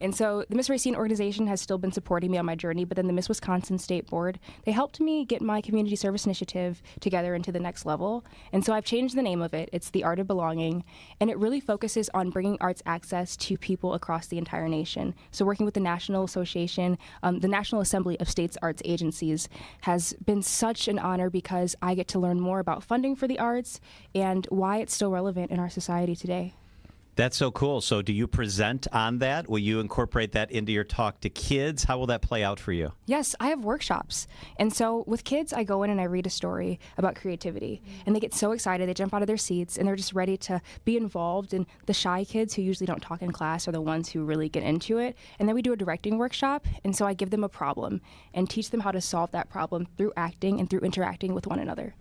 And so the Miss Racine organization has still been supporting me on my journey, but then the Miss Wisconsin State Board, they helped me get my community service initiative together into the next level. And so I've changed the name of it. It's The Art of Belonging, and it really focuses on bringing arts access to people across the entire nation. So working with the National Association, the National Assembly of States Arts Agencies has been such an honor because I get to learn more about funding for the arts and why it's still relevant in our society today. That's so cool. So do you present on that? Will you incorporate that into your talk to kids? How will that play out for you? Yes, I have workshops. And so with kids, I go in and I read a story about creativity. And they get so excited, they jump out of their seats, and they're just ready to be involved. And the shy kids who usually don't talk in class are the ones who really get into it. And then we do a directing workshop. And so I give them a problem and teach them how to solve that problem through acting and through interacting with one another.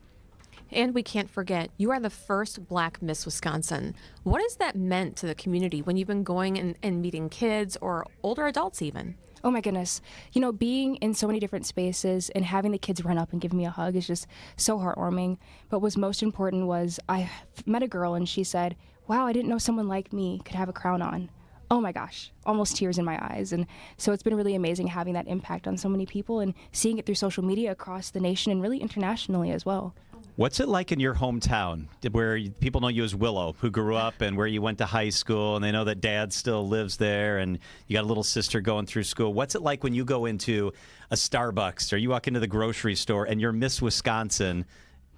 And we can't forget, you are the first Black Miss Wisconsin. What has that meant to the community when you've been going and meeting kids or older adults even? Oh my goodness. You know, being in so many different spaces and having the kids run up and give me a hug is just so heartwarming. But what's most important was I met a girl and she said, wow, I didn't know someone like me could have a crown on. Oh my gosh, almost tears in my eyes. And so it's been really amazing having that impact on so many people and seeing it through social media across the nation and really internationally as well. What's it like in your hometown where people know you as Willow, who grew up and where you went to high school, and they know that Dad still lives there and you got a little sister going through school? What's it like when you go into a Starbucks or you walk into the grocery store and you're Miss Wisconsin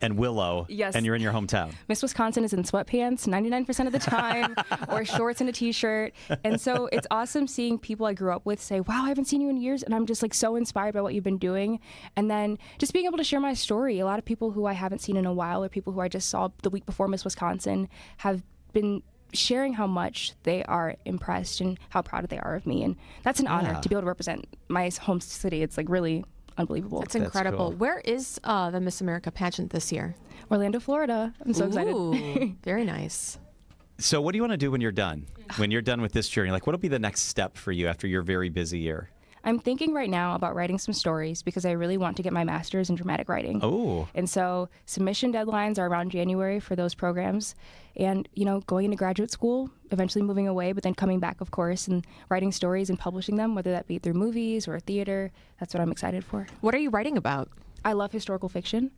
and Willow, yes, and you're in your hometown? Miss Wisconsin is in sweatpants 99% of the time, or shorts and a T-shirt. And so it's awesome seeing people I grew up with say, wow, I haven't seen you in years. And I'm just like so inspired by what you've been doing. And then just being able to share my story. A lot of people who I haven't seen in a while, or people who I just saw the week before Miss Wisconsin, have been sharing how much they are impressed and how proud they are of me. And that's an honor to be able to represent my home city. It's like really unbelievable. That's incredible. That's cool. Where is the Miss America pageant this year? Orlando, Florida. I'm so excited. Ooh, very nice. So what do you want to do when you're done? When you're done with this journey, like what'll be the next step for you after your very busy year? I'm thinking right now about writing some stories because I really want to get my master's in dramatic writing. Oh. And so submission deadlines are around January for those programs. And, you know, going into graduate school, eventually moving away, but then coming back, of course, and writing stories and publishing them, whether that be through movies or theater. That's what I'm excited for. What are you writing about? I love historical fiction.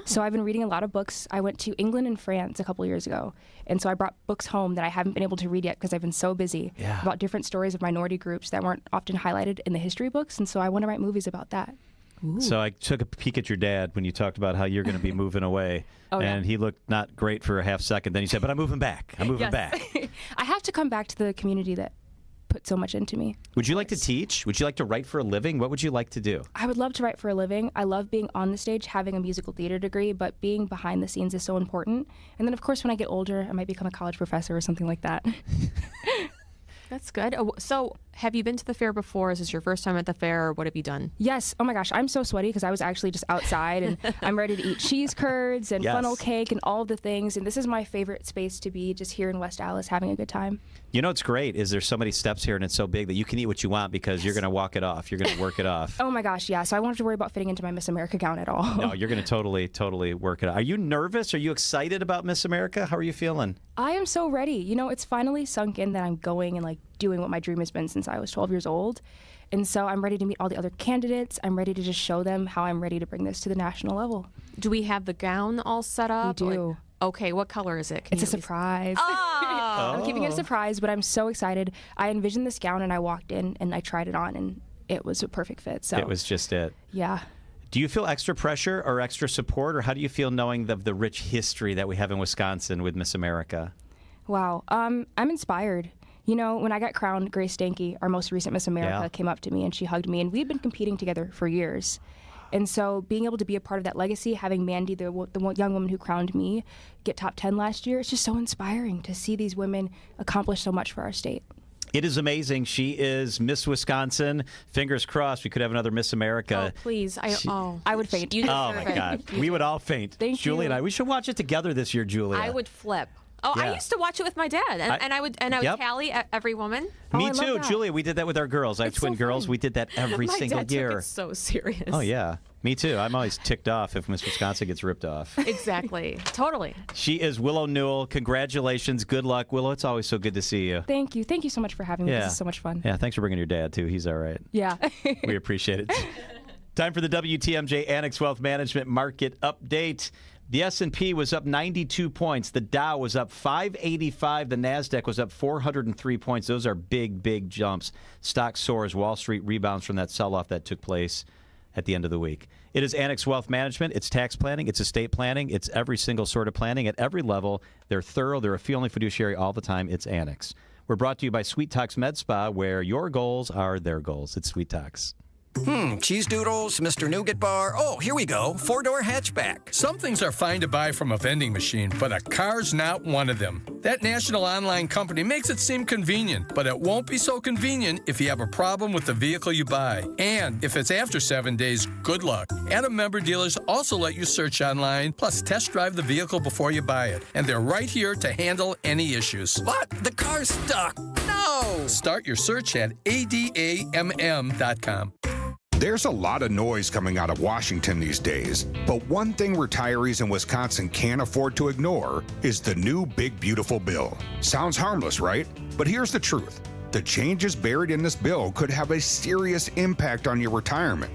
So I've been reading a lot of books. I went to England and France a couple years ago. And so I brought books home that I haven't been able to read yet because I've been so busy about different stories of minority groups that weren't often highlighted in the history books. And so I want to write movies about that. Ooh. So I took a peek at your dad when you talked about how you're going to be moving away. And he looked not great for a half second. Then he said, but I'm moving back. I'm moving back. I have to come back to the community that put so much into me. Would you like to teach? Would you like to write for a living? What would you like to do? I would love to write for a living. I love being on the stage, having a musical theater degree, but being behind the scenes is so important. And then, of course, when I get older, I might become a college professor or something like that. That's good. So have you been to the fair before? Is this your first time at the fair, or what have you done? Yes. Oh my gosh, I'm so sweaty because I was actually just outside and I'm ready to eat cheese curds and funnel cake and all of the things. And this is my favorite space to be, just here in West Allis having a good time. You know what's great is there's so many steps here and it's so big that you can eat what you want because you're going to walk it off. You're going to work it off. Oh my gosh, yeah. So I won't have to worry about fitting into my Miss America gown at all. No, you're going to totally work it out. Are you nervous? Are you excited about Miss America? How are you feeling? I am so ready. You know, it's finally sunk in that I'm going and like doing what my dream has been since I was 12 years old. And so I'm ready to meet all the other candidates. I'm ready to just show them how I'm ready to bring this to the national level. Do we have the gown all set up? We do. Like, okay, what color is it? It's a surprise. I'm keeping it a surprise, but I'm so excited. I envisioned this gown and I walked in and I tried it on and it was a perfect fit. So it was just it. Yeah. Do you feel extra pressure or extra support, or how do you feel knowing the rich history that we have in Wisconsin with Miss America? Wow. I'm inspired. You know, when I got crowned, Grace Stanke, our most recent Miss America, came up to me and she hugged me, and we'd been competing together for years. And so being able to be a part of that legacy, having Mandy, the young woman who crowned me, get top 10 last year, it's just so inspiring to see these women accomplish so much for our state. It is amazing. She is Miss Wisconsin. Fingers crossed we could have another Miss America. Oh, please. I would faint. Oh, my God. We would all faint. Thank Julie you. and I. We should watch it together this year, Julia. I would flip. Oh, Yeah. I used to watch it with my dad, and I would tally every woman. Me I love too, that. Julia. We did that with our girls. I have It's twin so girls. fun. We did that every My single dad year. took it so serious. Oh, yeah. Me too. I'm always ticked off if Miss Wisconsin gets ripped off. Exactly. Totally. She is Willow Newell. Congratulations. Good luck, Willow. It's always so good to see you. Thank you. Thank you so much for having me. This is so much fun. Yeah, thanks for bringing your dad, too. He's all right. Yeah. We appreciate it. Time for the WTMJ Annex Wealth Management Market Update. The S&P was up 92 points. The Dow was up 585. The NASDAQ was up 403 points. Those are big, big jumps. Stock soars. Wall Street rebounds from that sell-off that took place at the end of the week. It is Annex Wealth Management. It's tax planning. It's estate planning. It's every single sort of planning at every level. They're thorough. They're a fee-only fiduciary all the time. It's Annex. We're brought to you by Sweet Talks Med Spa, where your goals are their goals. It's Sweet Talks. Cheese doodles, Mr. Nougat Bar. Oh, here we go. 4-door hatchback. Some things are fine to buy from a vending machine, but a car's not one of them. That national online company makes it seem convenient, but it won't be so convenient if you have a problem with the vehicle you buy. And if it's after 7 days, good luck. Adam member dealers also let you search online, plus test drive the vehicle before you buy it. And they're right here to handle any issues. But the car's stuck. No! Start your search at adamm.com. There's a lot of noise coming out of Washington these days, but one thing retirees in Wisconsin can't afford to ignore is the new Big Beautiful Bill. Sounds harmless, right? But here's the truth. The changes buried in this bill could have a serious impact on your retirement.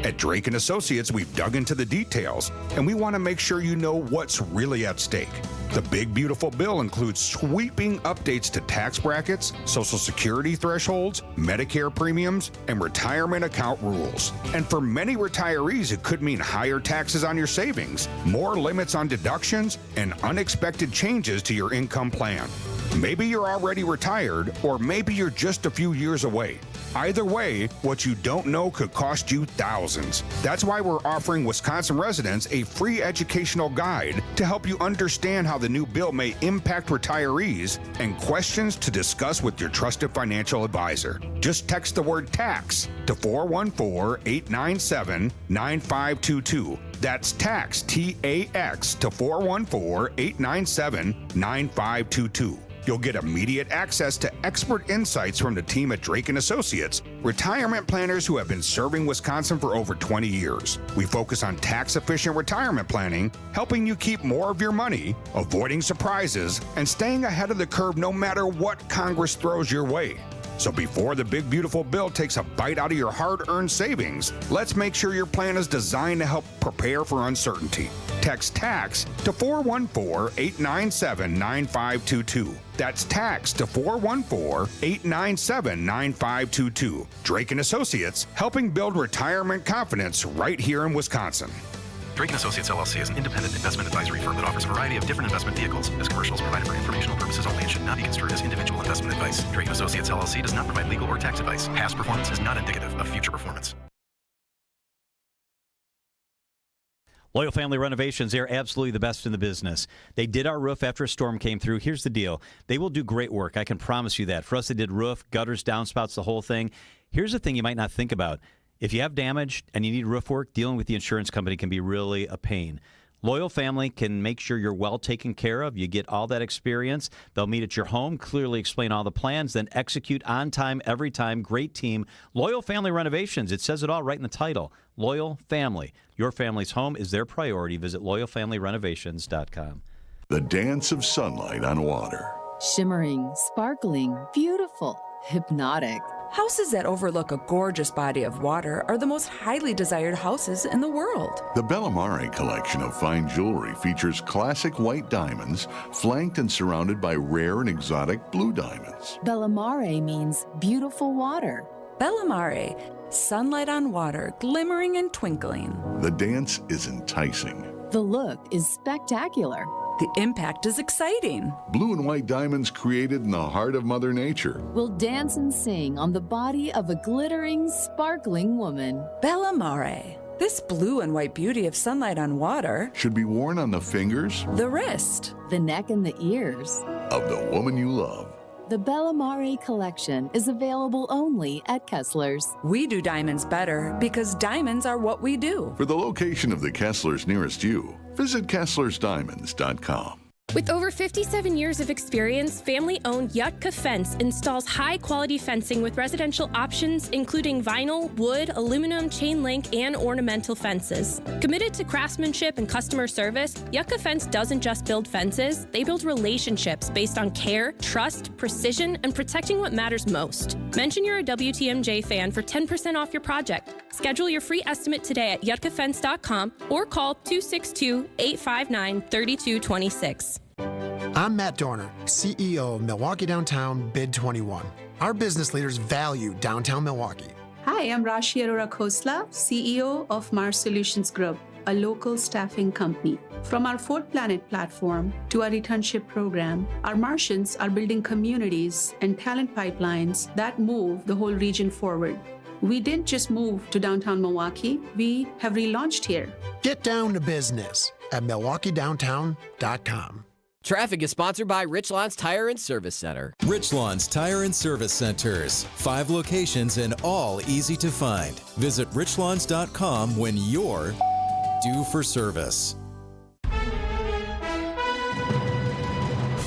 At Drake & Associates, we've dug into the details, and we want to make sure you know what's really at stake. The Big Beautiful Bill includes sweeping updates to tax brackets, Social Security thresholds, Medicare premiums, and retirement account rules. And for many retirees, it could mean higher taxes on your savings, more limits on deductions, and unexpected changes to your income plan. Maybe you're already retired, or maybe you're just a few years away. Either way, what you don't know could cost you thousands. That's why we're offering Wisconsin residents a free educational guide to help you understand how the new bill may impact retirees and questions to discuss with your trusted financial advisor. Just text the word tax to 414-897-9522. That's tax, T-A-X, to 414-897-9522. You'll get immediate access to expert insights from the team at Drake & Associates, retirement planners who have been serving Wisconsin for over 20 years. We focus on tax-efficient retirement planning, helping you keep more of your money, avoiding surprises, and staying ahead of the curve no matter what Congress throws your way. So before the Big Beautiful Bill takes a bite out of your hard-earned savings, let's make sure your plan is designed to help prepare for uncertainty. Text TAX to 414-897-9522. That's TAX to 414-897-9522. Drake & Associates, helping build retirement confidence right here in Wisconsin. Drake & Associates LLC is an independent investment advisory firm that offers a variety of different investment vehicles. This commercial is provided for informational purposes only and should not be construed as individual investment advice. Drake & Associates LLC does not provide legal or tax advice. Past performance is not indicative of future performance. Loyal Family Renovations, they're absolutely the best in the business. They did our roof after a storm came through. Here's the deal. They will do great work. I can promise you that. For us, they did roof, gutters, downspouts, the whole thing. Here's the thing you might not think about. If you have damage and you need roof work, dealing with the insurance company can be really a pain. Loyal Family can make sure you're well taken care of. You get all that experience. They'll meet at your home, clearly explain all the plans, then execute on time, every time. Great team. Loyal Family Renovations. It says it all right in the title. Loyal Family. Your family's home is their priority. Visit loyalfamilyrenovations.com. The dance of sunlight on water. Shimmering, sparkling, beautiful, hypnotic. Houses that overlook a gorgeous body of water are the most highly desired houses in the world. The Bellamare collection of fine jewelry features classic white diamonds, flanked and surrounded by rare and exotic blue diamonds. Bellamare means beautiful water. Bellamare, sunlight on water, glimmering and twinkling. The dance is enticing. The look is spectacular. The impact is exciting. Blue and white diamonds created in the heart of Mother Nature will dance and sing on the body of a glittering, sparkling woman. Bellamare. This blue and white beauty of sunlight on water should be worn on the fingers, the wrist, the neck, and the ears of the woman you love. The Bellamare collection is available only at Kessler's. We do diamonds better because diamonds are what we do. For the location of the Kesslers nearest you, visit KesslersDiamonds.com. With over 57 years of experience, family-owned Yutka Fence installs high-quality fencing with residential options, including vinyl, wood, aluminum, chain link, and ornamental fences. Committed to craftsmanship and customer service, Yutka Fence doesn't just build fences, they build relationships based on care, trust, precision, and protecting what matters most. Mention you're a WTMJ fan for 10% off your project. Schedule your free estimate today at yutkafence.com or call 262-859-3226. I'm Matt Dorner, CEO of Milwaukee Downtown Bid 21. Our business leaders value downtown Milwaukee. Hi, I'm Rashi Arora Khosla, CEO of Mars Solutions Group, a local staffing company. From our Fourth Planet platform to our returnship program, our Martians are building communities and talent pipelines that move the whole region forward. We didn't just move to downtown Milwaukee, we have relaunched here. Get down to business at MilwaukeeDowntown.com. Traffic is sponsored by Richlands Tire and Service Center. Richlands Tire and Service Centers. 5 locations and all easy to find. Visit richlands.com when you're due for service.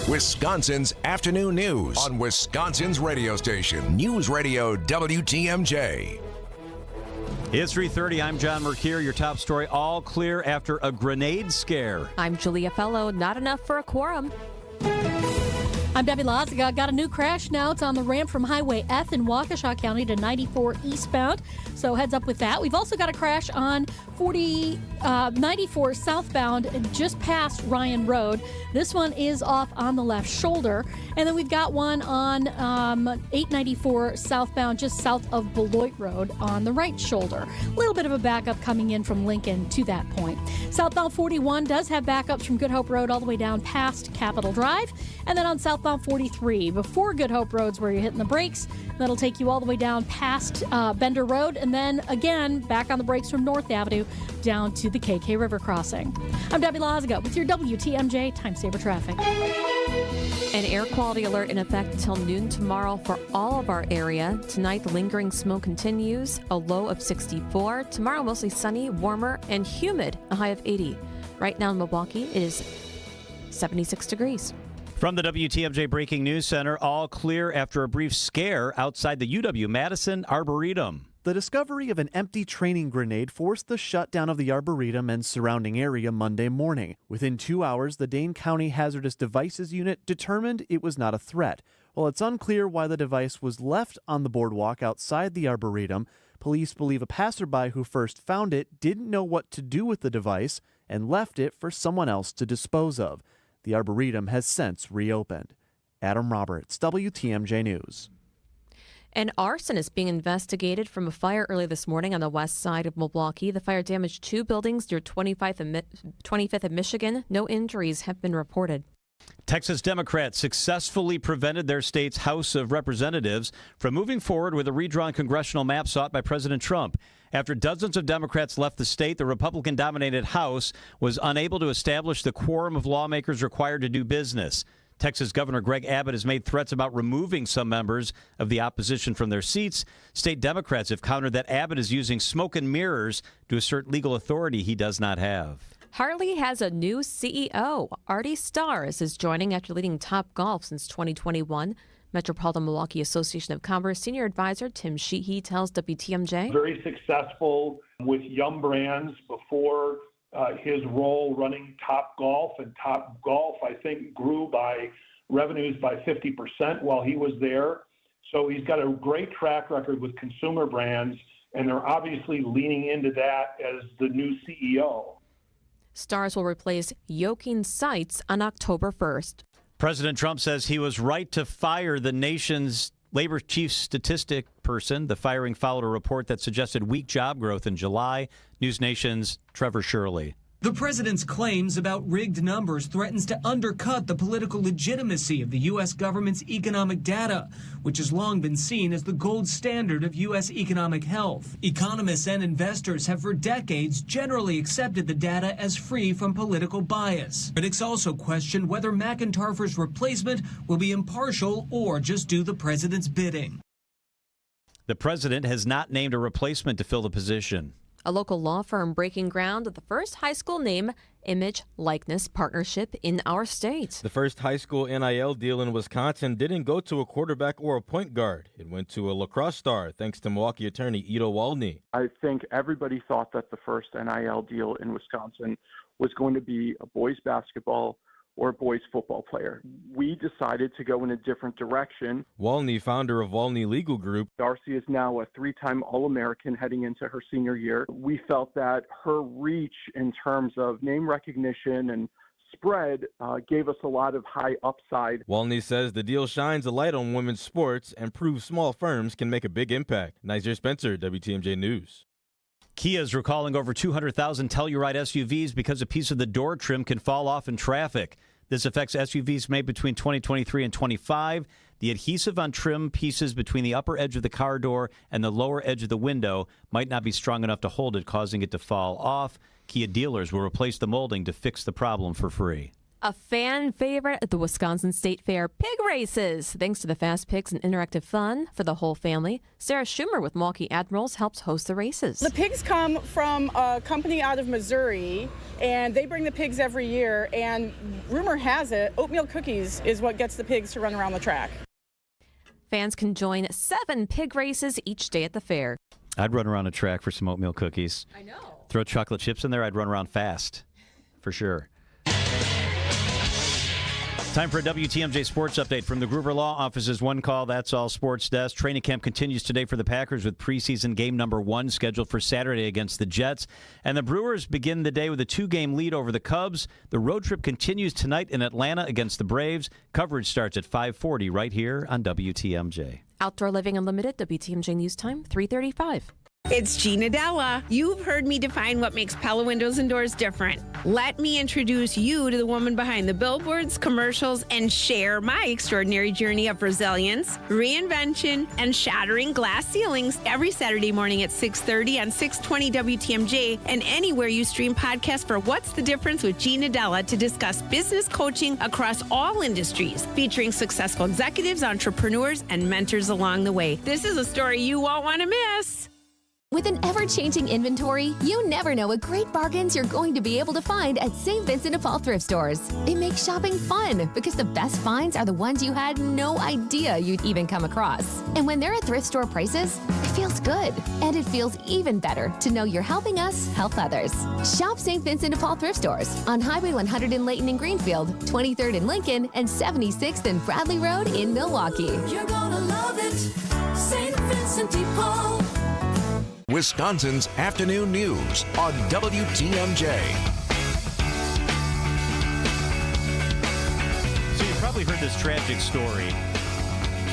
Wisconsin's afternoon news on Wisconsin's radio station, News Radio WTMJ. It's 3:30. I'm John Mercure. Your top story, all clear after a grenade scare. I'm Julia Fellow. Not enough for a quorum. I'm Debbie Laziga. Got a new crash now. It's on the ramp from Highway F in Waukesha County to 94 eastbound. So heads up with that. We've also got a crash on 94 southbound just past Ryan Road. This one is off on the left shoulder. And then we've got one on 894 southbound just south of Beloit Road on the right shoulder. A little bit of a backup coming in from Lincoln to that point. Southbound 41 does have backups from Good Hope Road all the way down past Capitol Drive. And then on southbound 43, before Good Hope Road's where you're hitting the brakes, that'll take you all the way down past Bender Road, and then again back on the brakes from North Avenue down to the KK River crossing. I'm Debbie Laziga with your WTMJ Time Saver Traffic. An air quality alert in effect until noon tomorrow for all of our area. Tonight, the lingering smoke continues, a low of 64. Tomorrow, mostly sunny, warmer, and humid, a high of 80. Right now in Milwaukee, it is 76 degrees. From the WTMJ Breaking News Center, all clear after a brief scare outside the UW-Madison Arboretum. The discovery of an empty training grenade forced the shutdown of the Arboretum and surrounding area Monday morning. Within 2 hours, the Dane County Hazardous Devices Unit determined it was not a threat. While it's unclear why the device was left on the boardwalk outside the Arboretum, police believe a passerby who first found it didn't know what to do with the device and left it for someone else to dispose of. The Arboretum has since reopened. Adam Roberts, WTMJ News. An arson is being investigated from a fire early this morning on the west side of Milwaukee. The fire damaged 2 buildings near 25th and Michigan. No injuries have been reported. Texas Democrats successfully prevented their state's House of Representatives from moving forward with a redrawn congressional map sought by President Trump. After dozens of Democrats left the state, the Republican-dominated House was unable to establish the quorum of lawmakers required to do business. Texas Governor Greg Abbott has made threats about removing some members of the opposition from their seats. State Democrats have countered that Abbott is using smoke and mirrors to assert legal authority he does not have. Harley has a new CEO. Artie Starrs is joining after leading Topgolf since 2021. Metropolitan Milwaukee Association of Commerce Senior Advisor Tim Sheehy tells WTMJ. Very successful with Yum Brands before his role running Topgolf, and Topgolf, I think, grew by revenues by 50% while he was there. So he's got a great track record with consumer brands, and they're obviously leaning into that as the new CEO. Starrs will replace Joachim Seitz on October 1st. President Trump says he was right to fire the nation's labor chief statistic person. The firing followed a report that suggested weak job growth in July. News Nation's Trevor Shirley. The president's claims about rigged numbers threatens to undercut the political legitimacy of the U.S. government's economic data, which has long been seen as the gold standard of U.S. economic health. Economists and investors have for decades generally accepted the data as free from political bias. Critics also question whether McIntyre's replacement will be impartial or just do the president's bidding. The president has not named a replacement to fill the position. A local law firm breaking ground of the first high school name, image, likeness partnership in our state. The first high school NIL deal in Wisconsin didn't go to a quarterback or a point guard. It went to a lacrosse star, thanks to Milwaukee attorney Ido Walney. I think everybody thought that the first NIL deal in Wisconsin was going to be a boys basketball or a boys football player. We decided to go in a different direction. Walney, founder of Walney Legal Group. Darcy is now a 3-time All-American heading into her senior year. We felt that her reach in terms of name recognition and spread gave us a lot of high upside. Walney says the deal shines a light on women's sports and proves small firms can make a big impact. Nizer Spencer, WTMJ News. Kia is recalling over 200,000 Telluride SUVs because a piece of the door trim can fall off in traffic. This affects SUVs made between 2023 and 25. The adhesive on trim pieces between the upper edge of the car door and the lower edge of the window might not be strong enough to hold it, causing it to fall off. Kia dealers will replace the molding to fix the problem for free. A fan favorite at the Wisconsin State Fair, pig races. Thanks to the fast picks and interactive fun for the whole family, Sarah Schumer with Milwaukee Admirals helps host the races. The pigs come from a company out of Missouri, and they bring the pigs every year, and rumor has it, oatmeal cookies is what gets the pigs to run around the track. Fans can join 7 pig races each day at the fair. I'd run around a track for some oatmeal cookies. I know. Throw chocolate chips in there, I'd run around fast, for sure. Time for a WTMJ Sports Update from the Gruber Law Office's One Call, That's All Sports Desk. Training camp continues today for the Packers with preseason game number 1 scheduled for Saturday against the Jets. And the Brewers begin the day with a 2-game lead over the Cubs. The road trip continues tonight in Atlanta against the Braves. Coverage starts at 5:40 right here on WTMJ. Outdoor Living Unlimited, WTMJ News Time, 3:35. It's Gina Della. You've heard me define what makes Pella Windows and Doors different. Let me introduce you to the woman behind the billboards, commercials, and share my extraordinary journey of resilience, reinvention, and shattering glass ceilings every Saturday morning at 6:30 on 620 WTMJ and anywhere you stream podcasts for What's the Difference with Gina Della to discuss business coaching across all industries, featuring successful executives, entrepreneurs, and mentors along the way. This is a story you won't want to miss. With an ever-changing inventory, you never know what great bargains you're going to be able to find at St. Vincent de Paul thrift stores. It makes shopping fun because the best finds are the ones you had no idea you'd even come across. And when they're at thrift store prices, it feels good. And it feels even better to know you're helping us help others. Shop St. Vincent de Paul thrift stores on Highway 100 in Layton and Greenfield, 23rd in Lincoln, and 76th and Bradley Road in Milwaukee. You're gonna love it, St. Vincent de Paul. Wisconsin's afternoon news on WTMJ. So you probably heard this tragic story.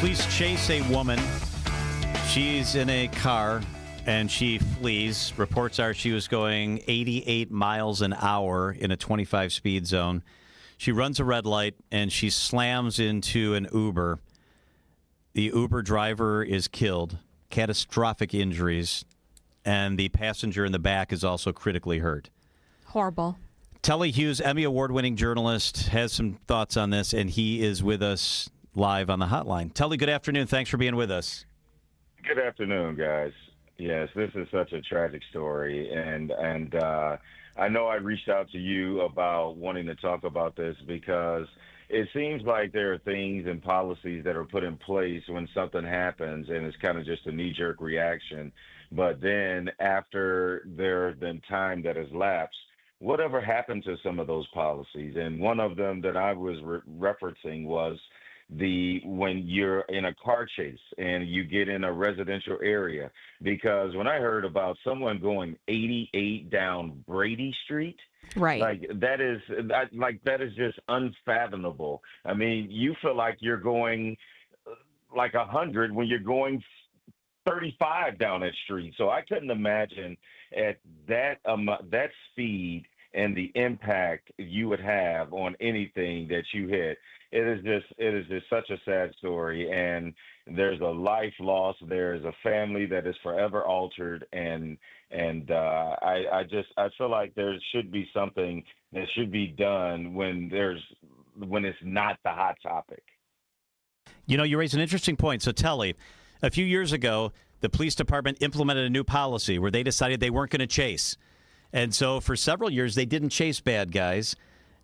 Police chase a woman. She's in a car and she flees. Reports are she was going 88 miles an hour in a 25 speed zone. She runs a red light and she slams into an Uber. The Uber driver is killed. Catastrophic injuries. And the passenger in the back is also critically hurt. Horrible. Telly Hughes, Emmy Award-winning journalist, has some thoughts on this, and he is with us live on the hotline. Telly, good afternoon. Thanks for being with us. Good afternoon, guys. Yes, this is such a tragic story, and I know I reached out to you about wanting to talk about this because it seems like there are things and policies that are put in place when something happens, and it's kind of just a knee-jerk reaction. But then after there's been time that has lapsed, whatever happened to some of those policies? And one of them that I was referencing was when you're in a car chase and you get in a residential area, because when I heard about someone going 88 down Brady Street, right, that is just unfathomable. I mean, you feel like you're going like 100 when you're going 35 down that street. So I couldn't imagine at that speed and the impact you would have on anything that you hit. It is just such a sad story, and there's a life loss. There's a family that is forever altered, and I feel like there should be something that should be done when it's not the hot topic. You know, you raise an interesting point. So Telly, a few years ago, the police department implemented a new policy where they decided they weren't going to chase. And so for several years, they didn't chase bad guys,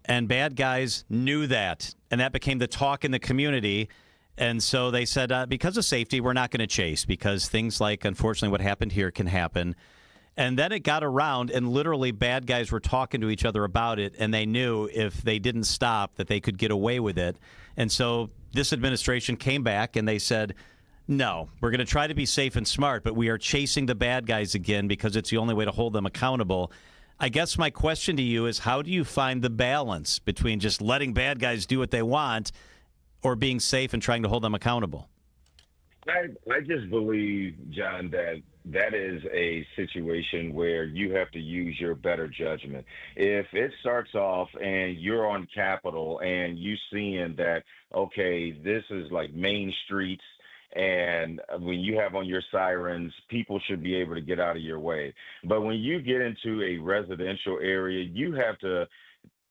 and bad guys knew that, and that became the talk in the community. And so they said, because of safety, we're not going to chase, because things like, unfortunately, what happened here can happen. And then it got around, and literally bad guys were talking to each other about it, and they knew if they didn't stop that they could get away with it. And so this administration came back, and they said, no, we're going to try to be safe and smart, but we are chasing the bad guys again because it's the only way to hold them accountable. I guess my question to you is, how do you find the balance between just letting bad guys do what they want or being safe and trying to hold them accountable? I just believe, John, that is a situation where you have to use your better judgment. If it starts off and you're on Capitol and you seeing that, okay, this is like main streets, and when you have on your sirens, people should be able to get out of your way. But when you get into a residential area, you have to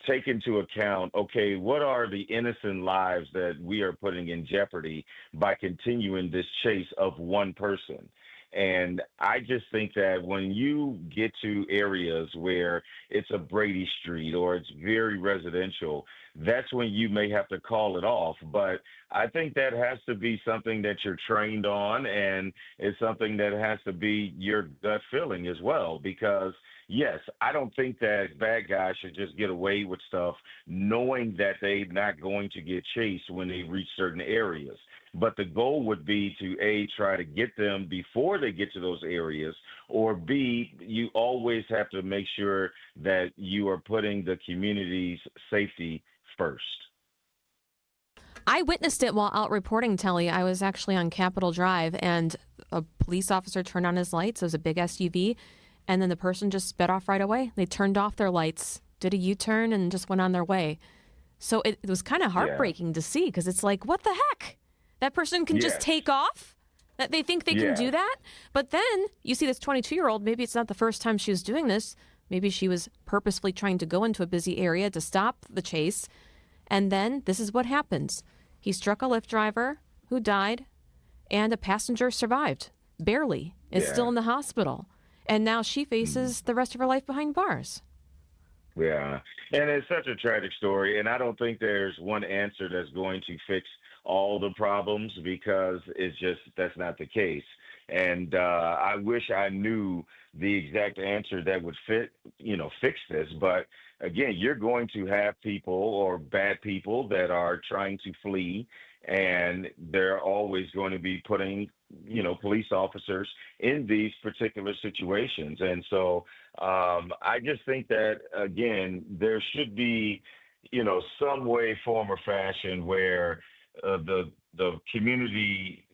take into account, okay, what are the innocent lives that we are putting in jeopardy by continuing this chase of one person? And I just think that when you get to areas where it's a Brady Street or it's very residential, that's when you may have to call it off. But I think that has to be something that you're trained on, and it's something that has to be your gut feeling as well. Because, yes, I don't think that bad guys should just get away with stuff knowing that they're not going to get chased when they reach certain areas. But the goal would be to, A, try to get them before they get to those areas, or B, you always have to make sure that you are putting the community's safety first. I witnessed it while out reporting, Telly. I was actually on Capitol Drive, and a police officer turned on his lights. It was a big SUV, and then the person just sped off right away. They turned off their lights, did a U-turn, and just went on their way. So it was kind of heartbreaking to see, because it's like, what the heck? That person can just take off? That they think they can do that? But then you see this 22-year-old, maybe it's not the first time she was doing this. Maybe she was purposefully trying to go into a busy area to stop the chase. And then this is what happens. He struck a Lyft driver who died, and a passenger survived. Barely. Is still in the hospital. And now she faces the rest of her life behind bars. Yeah. And it's such a tragic story. And I don't think there's one answer that's going to fix all the problems, because it's just, that's not the case. And I wish I knew the exact answer that would fix this. But again, you're going to have people or bad people that are trying to flee, and they're always going to be putting, police officers in these particular situations. And so I just think that, again, there should be, some way, form, or fashion where the community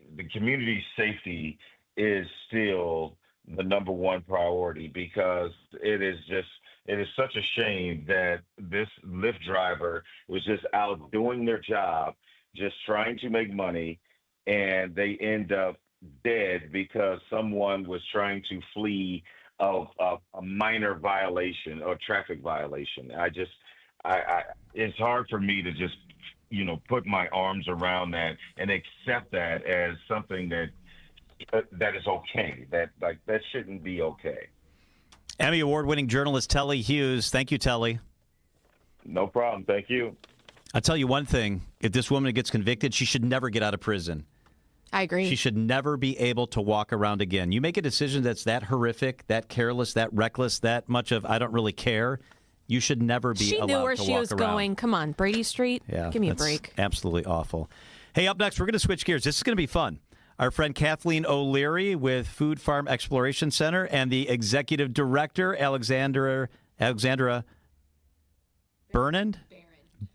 safety is still the number one priority, because it is such a shame that this Lyft driver was just out doing their job, just trying to make money, and they end up dead because someone was trying to flee a minor violation or traffic violation. It's hard for me to just put my arms around that and accept that as something that is okay. That shouldn't be okay. Emmy Award-winning journalist Telly Hughes. Thank you, Telly. No problem. Thank you. I'll tell you one thing. If this woman gets convicted, she should never get out of prison. I agree. She should never be able to walk around again. You make a decision that's that horrific, that careless, that reckless, that much of I don't really care. You should never be allowed to walk around. She knew where she was going. Come on, Brady Street. Yeah, give me a break. Absolutely awful. Hey, up next, we're going to switch gears. This is going to be fun. Our friend Kathleen O'Leary with Food Farm Exploration Center and the executive director, Alexandra Burnand?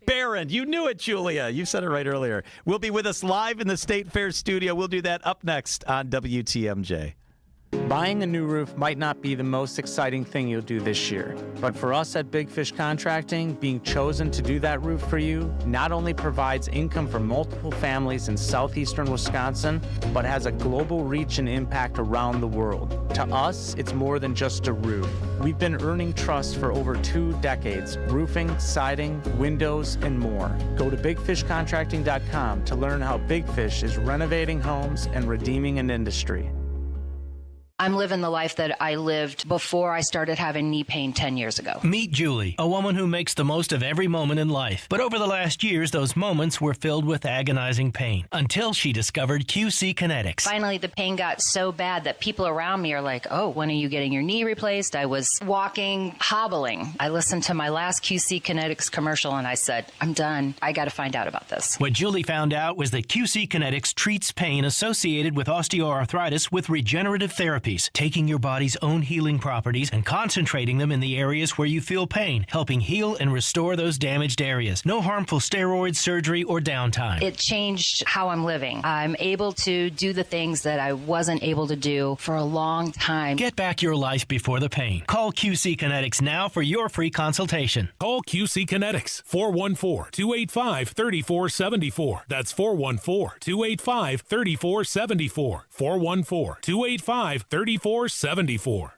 Barron. You knew it, Julia. You said it right earlier. Will be with us live in the State Fair studio. We'll do that up next on WTMJ. Buying a new roof might not be the most exciting thing you'll do this year, but for us at Big Fish Contracting, being chosen to do that roof for you not only provides income for multiple families in southeastern Wisconsin, but has a global reach and impact around the world. To us, it's more than just a roof. We've been earning trust for over 2 decades, roofing, siding, windows, and more. Go to bigfishcontracting.com to learn how Big Fish is renovating homes and redeeming an industry. I'm living the life that I lived before I started having knee pain 10 years ago. Meet Julie, a woman who makes the most of every moment in life. But over the last years, those moments were filled with agonizing pain until she discovered QC Kinetics. Finally, the pain got so bad that people around me are like, oh, when are you getting your knee replaced? I was walking, hobbling. I listened to my last QC Kinetics commercial and I said, I'm done. I got to find out about this. What Julie found out was that QC Kinetics treats pain associated with osteoarthritis with regenerative therapies, taking your body's own healing properties and concentrating them in the areas where you feel pain, helping heal and restore those damaged areas. No harmful steroids, surgery, or downtime. It changed how I'm living. I'm able to do the things that I wasn't able to do for a long time. Get back your life before the pain. Call QC Kinetics now for your free consultation. Call QC Kinetics, 414-285-3474. That's 414-285-3474. 414-285-3474.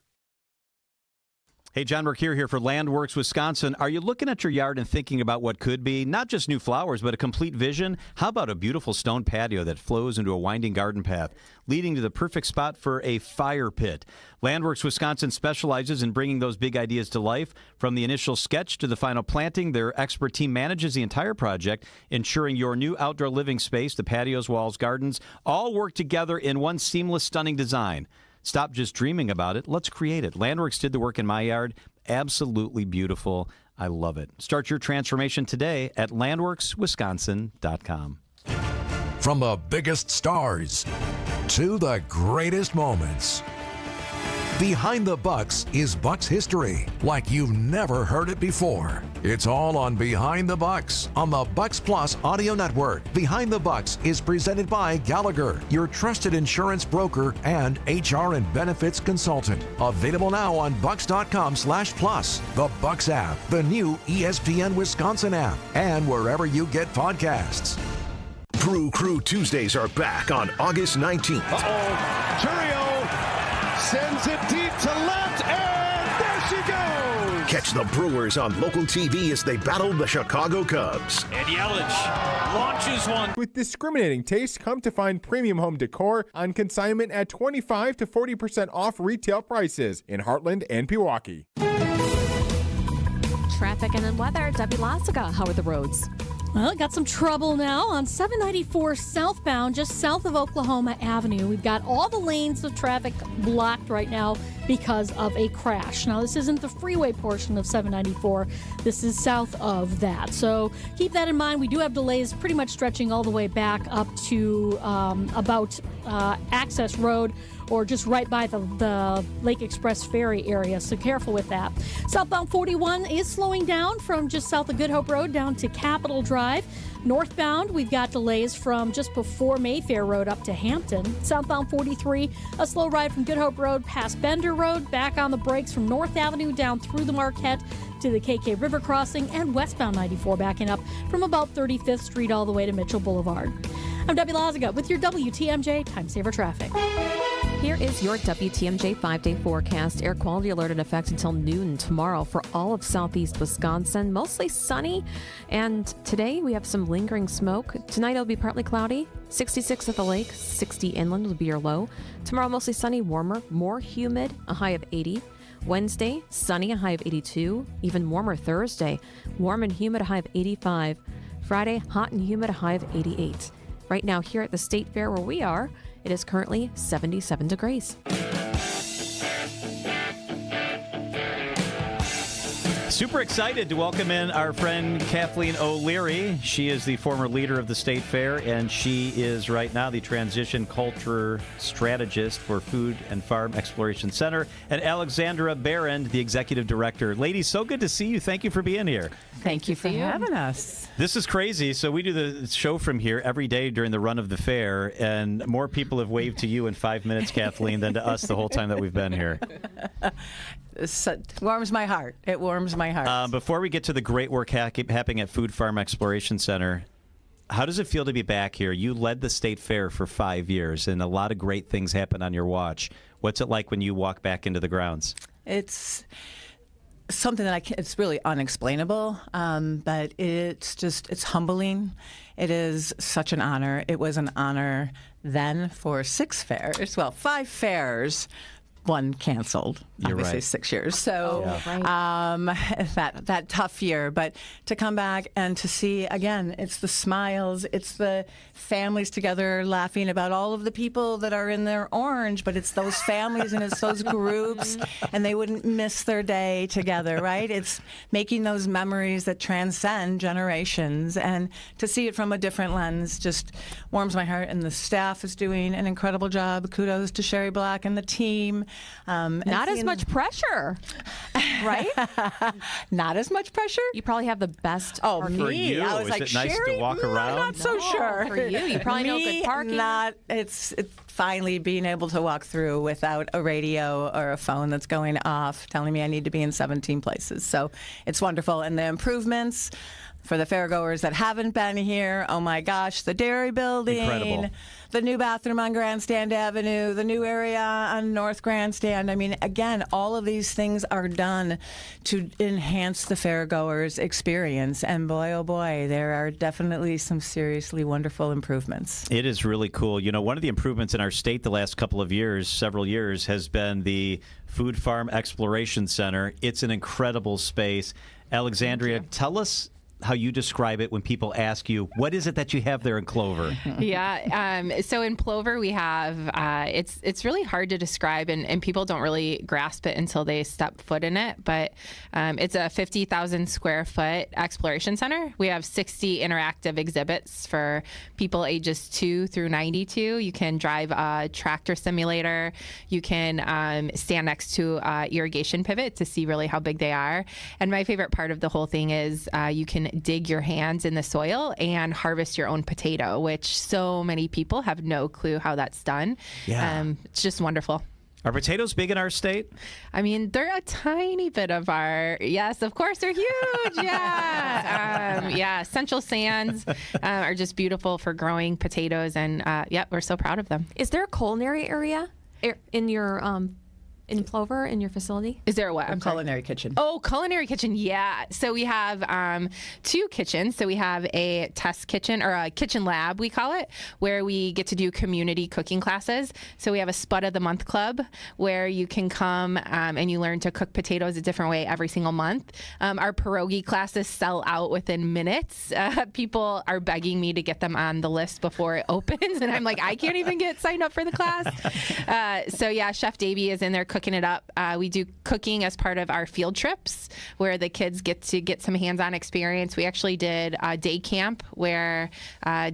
Hey, John Mercure here for Landworks Wisconsin. Are you looking at your yard and thinking about what could be? Not just new flowers, but a complete vision? How about a beautiful stone patio that flows into a winding garden path, leading to the perfect spot for a fire pit? Landworks Wisconsin specializes in bringing those big ideas to life. From the initial sketch to the final planting, their expert team manages the entire project, ensuring your new outdoor living space, the patios, walls, gardens, all work together in one seamless, stunning design. Stop just dreaming about it. Let's create it. Landworks did the work in my yard. Absolutely beautiful. I love it. Start your transformation today at landworkswisconsin.com. From the biggest stars to the greatest moments, Behind the Bucks is Bucks history like you've never heard it before. It's all on Behind the Bucks on the Bucks Plus Audio Network. Behind the Bucks is presented by Gallagher, your trusted insurance broker and HR and benefits consultant. Available now on bucks.com/plus, the Bucks app, the new ESPN Wisconsin app, and wherever you get podcasts. Brew Crew Tuesdays are back on August 19th. Churio sends it deep to left, and there she goes! Catch the Brewers on local TV as they battle the Chicago Cubs. And Yelich launches one. With discriminating taste, come to find premium home decor on consignment at 25 to 40% off retail prices in Heartland and Pewaukee. Traffic and then weather. Debbie Lassica, how are the roads? Well, got some trouble now on 794 southbound, just south of Oklahoma Avenue. We've got all the lanes of traffic blocked right now because of a crash. Now, this isn't the freeway portion of 794. This is south of that. So keep that in mind. We do have delays pretty much stretching all the way back up to about Access Road, or just right by the Lake Express Ferry area, so careful with that. Southbound 41 is slowing down from just south of Good Hope Road down to Capitol Drive. Northbound, we've got delays from just before Mayfair Road up to Hampton. Southbound 43, a slow ride from Good Hope Road past Bender Road, back on the brakes from North Avenue down through the Marquette to the KK River Crossing, and westbound 94 backing up from about 35th Street all the way to Mitchell Boulevard. I'm Debbie Laziga with your WTMJ Time Saver Traffic. Here is your WTMJ 5-day forecast. Air quality alert in effect until noon tomorrow for all of southeast Wisconsin. Mostly sunny. And today we have some lingering smoke. Tonight it'll be partly cloudy. 66 at the lake, 60 inland will be your low. Tomorrow mostly sunny, warmer, more humid, a high of 80. Wednesday, sunny, a high of 82. Even warmer Thursday, warm and humid, a high of 85. Friday, hot and humid, a high of 88. Right now here at the State Fair where we are, it is currently 77 degrees. Super excited to welcome in our friend Kathleen O'Leary. She is the former leader of the State Fair, and she is right now the Transition Culture Strategist for Food and Farm Exploration Center, and Alexandra Barron, the Executive Director. Ladies, so good to see you. Thank you for being here. Thank you for having us. This is crazy. So we do the show from here every day during the run of the fair, and more people have waved to you in 5 minutes, Kathleen, than to us the whole time that we've been here. It warms my heart. It warms my heart. Before we get to the great work happening at Food Farm Exploration Center, how does it feel to be back here? You led the State Fair for 5 years, and a lot of great things happened on your watch. What's it like when you walk back into the grounds? It's something that it's really unexplainable, but it's humbling. It is such an honor. It was an honor then for 5 fairs, one canceled. You're obviously right. 6 years. So that tough year. But to come back and to see, again, it's the smiles, it's the families together laughing about all of the people that are in their orange, but it's those families and it's those groups, and they wouldn't miss their day together, right? It's making those memories that transcend generations, and to see it from a different lens just warms my heart. And the staff is doing an incredible job. Kudos to Sherry Black and the team. Not as much pressure, right? Not as much pressure. You probably have the best. Oh, parking. For you, I was is like, it nice Sherry, to walk around? I'm not so sure. For you probably know good parking. It's finally being able to walk through without a radio or a phone that's going off telling me I need to be in 17 places. So it's wonderful. And the improvements for the fairgoers that haven't been here, oh my gosh, the Dairy Building, Incredible. the new bathroom on Grandstand Avenue, the new area on North Grandstand. I mean, again, all of these things are done to enhance the fairgoers' experience. And boy, oh boy, there are definitely some seriously wonderful improvements. It is really cool. You know, one of the improvements in our state the last couple of years, several years, has been the Food Farm Exploration Center. It's an incredible space. Alexandria, tell us how you describe it when people ask you, what is it that you have there in Clover? So in Plover, we have, it's really hard to describe, and people don't really grasp it until they step foot in it, but it's a 50,000 square foot exploration center. We have 60 interactive exhibits for people ages 2 through 92. You can drive a tractor simulator. You can stand next to irrigation pivot to see really how big they are. And my favorite part of the whole thing is you can dig your hands in the soil and harvest your own potato, which so many people have no clue how that's done. Yeah. It's just wonderful. Are potatoes big in our state? I mean, they're a tiny bit of our, yes, of course, they're huge. Yeah. Central Sands are just beautiful for growing potatoes, and we're so proud of them. Is there a culinary area in your in Plover, in your facility? Is there a what? A culinary kitchen. Oh, culinary kitchen, yeah. So we have 2 kitchens. So we have a test kitchen, or a kitchen lab, we call it, where we get to do community cooking classes. So we have a Spud of the Month Club, where you can come and you learn to cook potatoes a different way every single month. Our pierogi classes sell out within minutes. People are begging me to get them on the list before it opens, and I'm like, I can't even get signed up for the class. So yeah, Chef Davey is in there cooking it up. We do cooking as part of our field trips, where the kids get to get some hands-on experience. We actually did a day camp where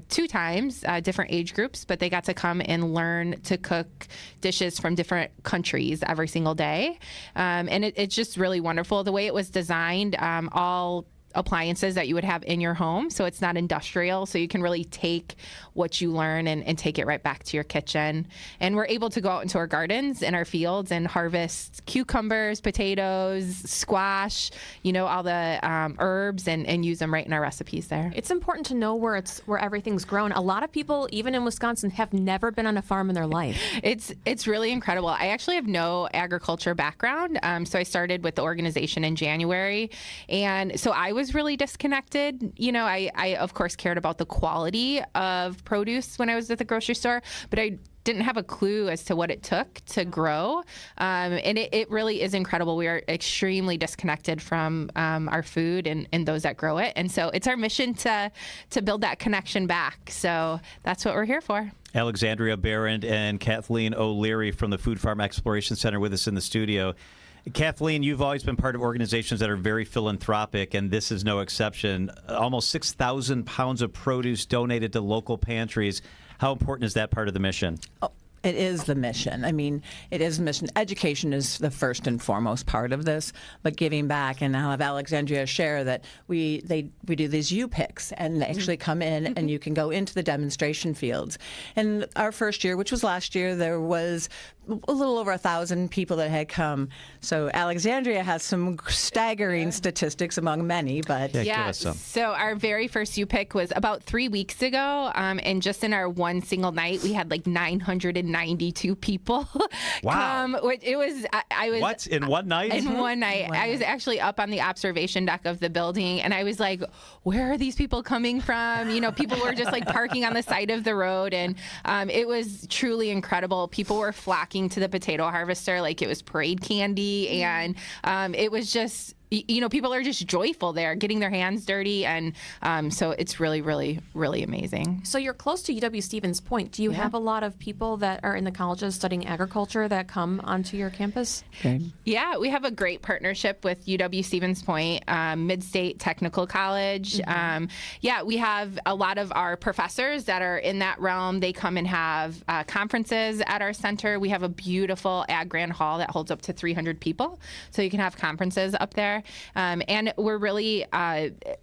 2 times, different age groups, but they got to come and learn to cook dishes from different countries every single day. And it's just really wonderful. The way it was designed, all appliances that you would have in your home, so it's not industrial, so you can really take what you learn and take it right back to your kitchen. And we're able to go out into our gardens and our fields and harvest cucumbers, potatoes, squash, all the herbs, and use them right in our recipes there. It's important to know where everything's grown. A lot of people, even in Wisconsin, have never been on a farm in their life. It's really incredible. I actually have no agriculture background, so I started with the organization in January, and so I was really disconnected. I of course cared about the quality of produce when I was at the grocery store, but I didn't have a clue as to what it took to grow. And it really is incredible. We are extremely disconnected from our food and those that grow it. And so it's our mission to build that connection back. So that's what we're here for. Alexandria Barron and Kathleen O'Leary from the Food Farm Exploration Center with us in the studio. Kathleen, you've always been part of organizations that are very philanthropic, and this is no exception. Almost 6,000 pounds of produce donated to local pantries. How important is that part of the mission? Oh, it is the mission. I mean, it is the mission. Education is the first and foremost part of this, but giving back, and I'll have Alexandria share that we do these U-Picks, and they actually come in and you can go into the demonstration fields. And our first year, which was last year, there was a little over 1,000 people that had come. So Alexandria has some staggering statistics among many, but yeah. So our very first U-Pick was about 3 weeks ago, and just in our one single night, we had like 990 92 people. Wow. It was, I was. What? In one night? In one night. I was actually up on the observation deck of the building, and I was like, where are these people coming from? You know, people were just like parking on the side of the road, and it was truly incredible. People were flocking to the potato harvester like it was parade candy, and it was just, you know, people are just joyful there, getting their hands dirty, and so it's really, really, really amazing. So you're close to UW-Stevens Point. Do you have a lot of people that are in the colleges studying agriculture that come onto your campus? Yeah, we have a great partnership with UW-Stevens Point, Mid-State Technical College. Yeah, we have a lot of our professors that are in that realm. They come and have conferences at our center. We have a beautiful Ag Grand Hall that holds up to 300 people, so you can have conferences up there. And we're really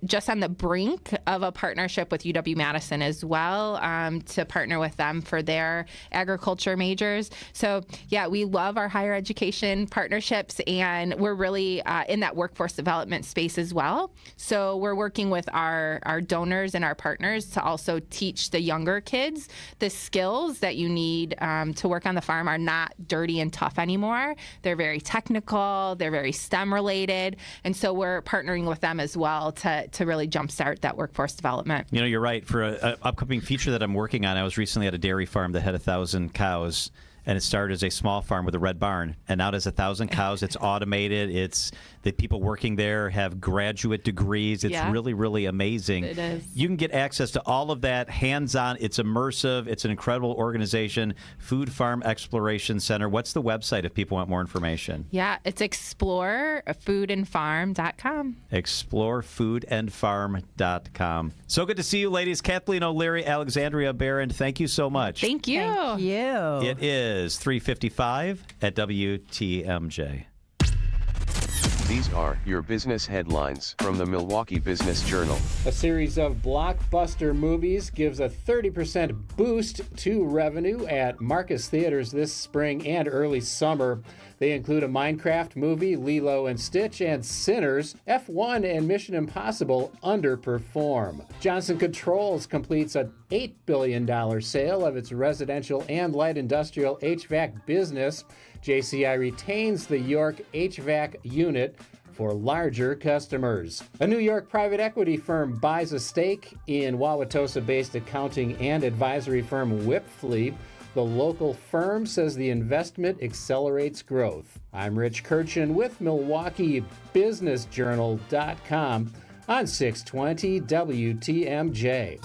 just on the brink of a partnership with UW-Madison as well, to partner with them for their agriculture majors. So, yeah, we love our higher education partnerships, and we're really in that workforce development space as well. So we're working with our donors and our partners to also teach the younger kids the skills that you need to work on the farm are not dirty and tough anymore. They're very technical. They're very STEM related. And so we're partnering with them as well to really jumpstart that workforce development. You know, you're right. For an upcoming feature that I'm working on, I was recently at a dairy farm that had 1,000 cows. And it started as a small farm with a red barn. And now it has 1,000 cows. It's automated. It's the people working there have graduate degrees. It's really, really amazing. It is. You can get access to all of that hands-on. It's immersive. It's an incredible organization, Food Farm Exploration Center. What's the website if people want more information? Yeah, it's explorefoodandfarm.com. Explorefoodandfarm.com. So good to see you, ladies. Kathleen O'Leary, Alexandria Barron, thank you so much. Thank you. Thank you. It is 3:55 at WTMJ. These are your business headlines from the Milwaukee Business Journal. A series of blockbuster movies gives a 30% boost to revenue at Marcus Theaters this spring and early summer. They include a Minecraft movie, Lilo and Stitch, and Sinners. F1 and Mission Impossible underperform. Johnson Controls completes a $8 billion sale of its residential and light industrial HVAC business. JCI retains the York HVAC unit for larger customers. A New York private equity firm buys a stake in Wauwatosa-based accounting and advisory firm Wipfli. The local firm says the investment accelerates growth. I'm Rich Kirchen with MilwaukeeBusinessJournal.com on 620 WTMJ.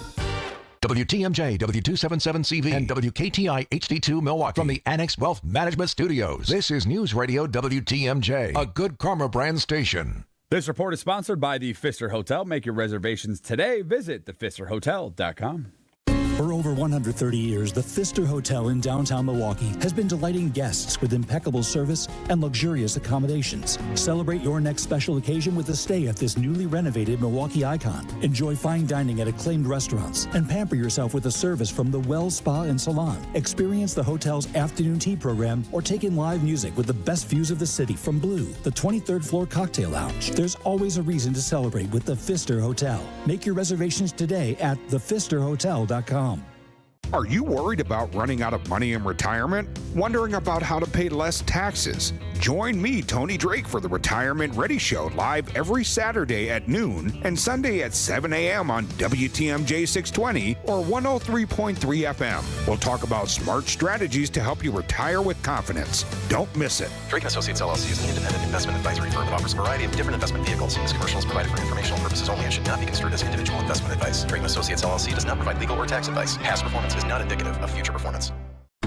WTMJ, W277CV, and WKTI HD2 Milwaukee from the Annex Wealth Management Studios. This is News Radio WTMJ, a Good Karma brand station. This report is sponsored by the Pfister Hotel. Make your reservations today. Visit thepfisterhotel.com. For over 130 years, the Pfister Hotel in downtown Milwaukee has been delighting guests with impeccable service and luxurious accommodations. Celebrate your next special occasion with a stay at this newly renovated Milwaukee icon. Enjoy fine dining at acclaimed restaurants and pamper yourself with a service from the Wells Spa and Salon. Experience the hotel's afternoon tea program or take in live music with the best views of the city from Blue, the 23rd floor cocktail lounge. There's always a reason to celebrate with the Pfister Hotel. Make your reservations today at thepfisterhotel.com. Are you worried about running out of money in retirement? Wondering about how to pay less taxes? Join me, Tony Drake, for the Retirement Ready Show live every Saturday at noon and Sunday at 7 a.m. on WTMJ 620 or 103.3 FM. We'll talk about smart strategies to help you retire with confidence. Don't miss it. Drake & Associates LLC is an independent investment advisory firm that offers a variety of different investment vehicles. This commercial is provided for informational purposes only and should not be construed as individual investment advice. Drake & Associates LLC does not provide legal or tax advice. Past performance is not indicative of future performance.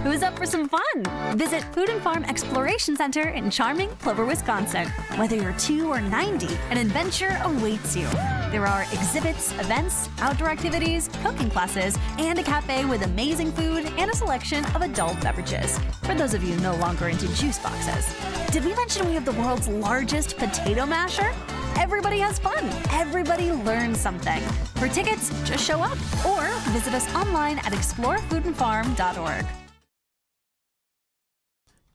Who's up for some fun? Visit Food and Farm Exploration Center in charming Plover, Wisconsin. Whether you're 2 or 90, an adventure awaits you. There are exhibits, events, outdoor activities, cooking classes, and a cafe with amazing food and a selection of adult beverages. For those of you no longer into juice boxes. Did we mention we have the world's largest potato masher? Everybody has fun. Everybody learns something. For tickets, just show up or visit us online at explorefoodandfarm.org.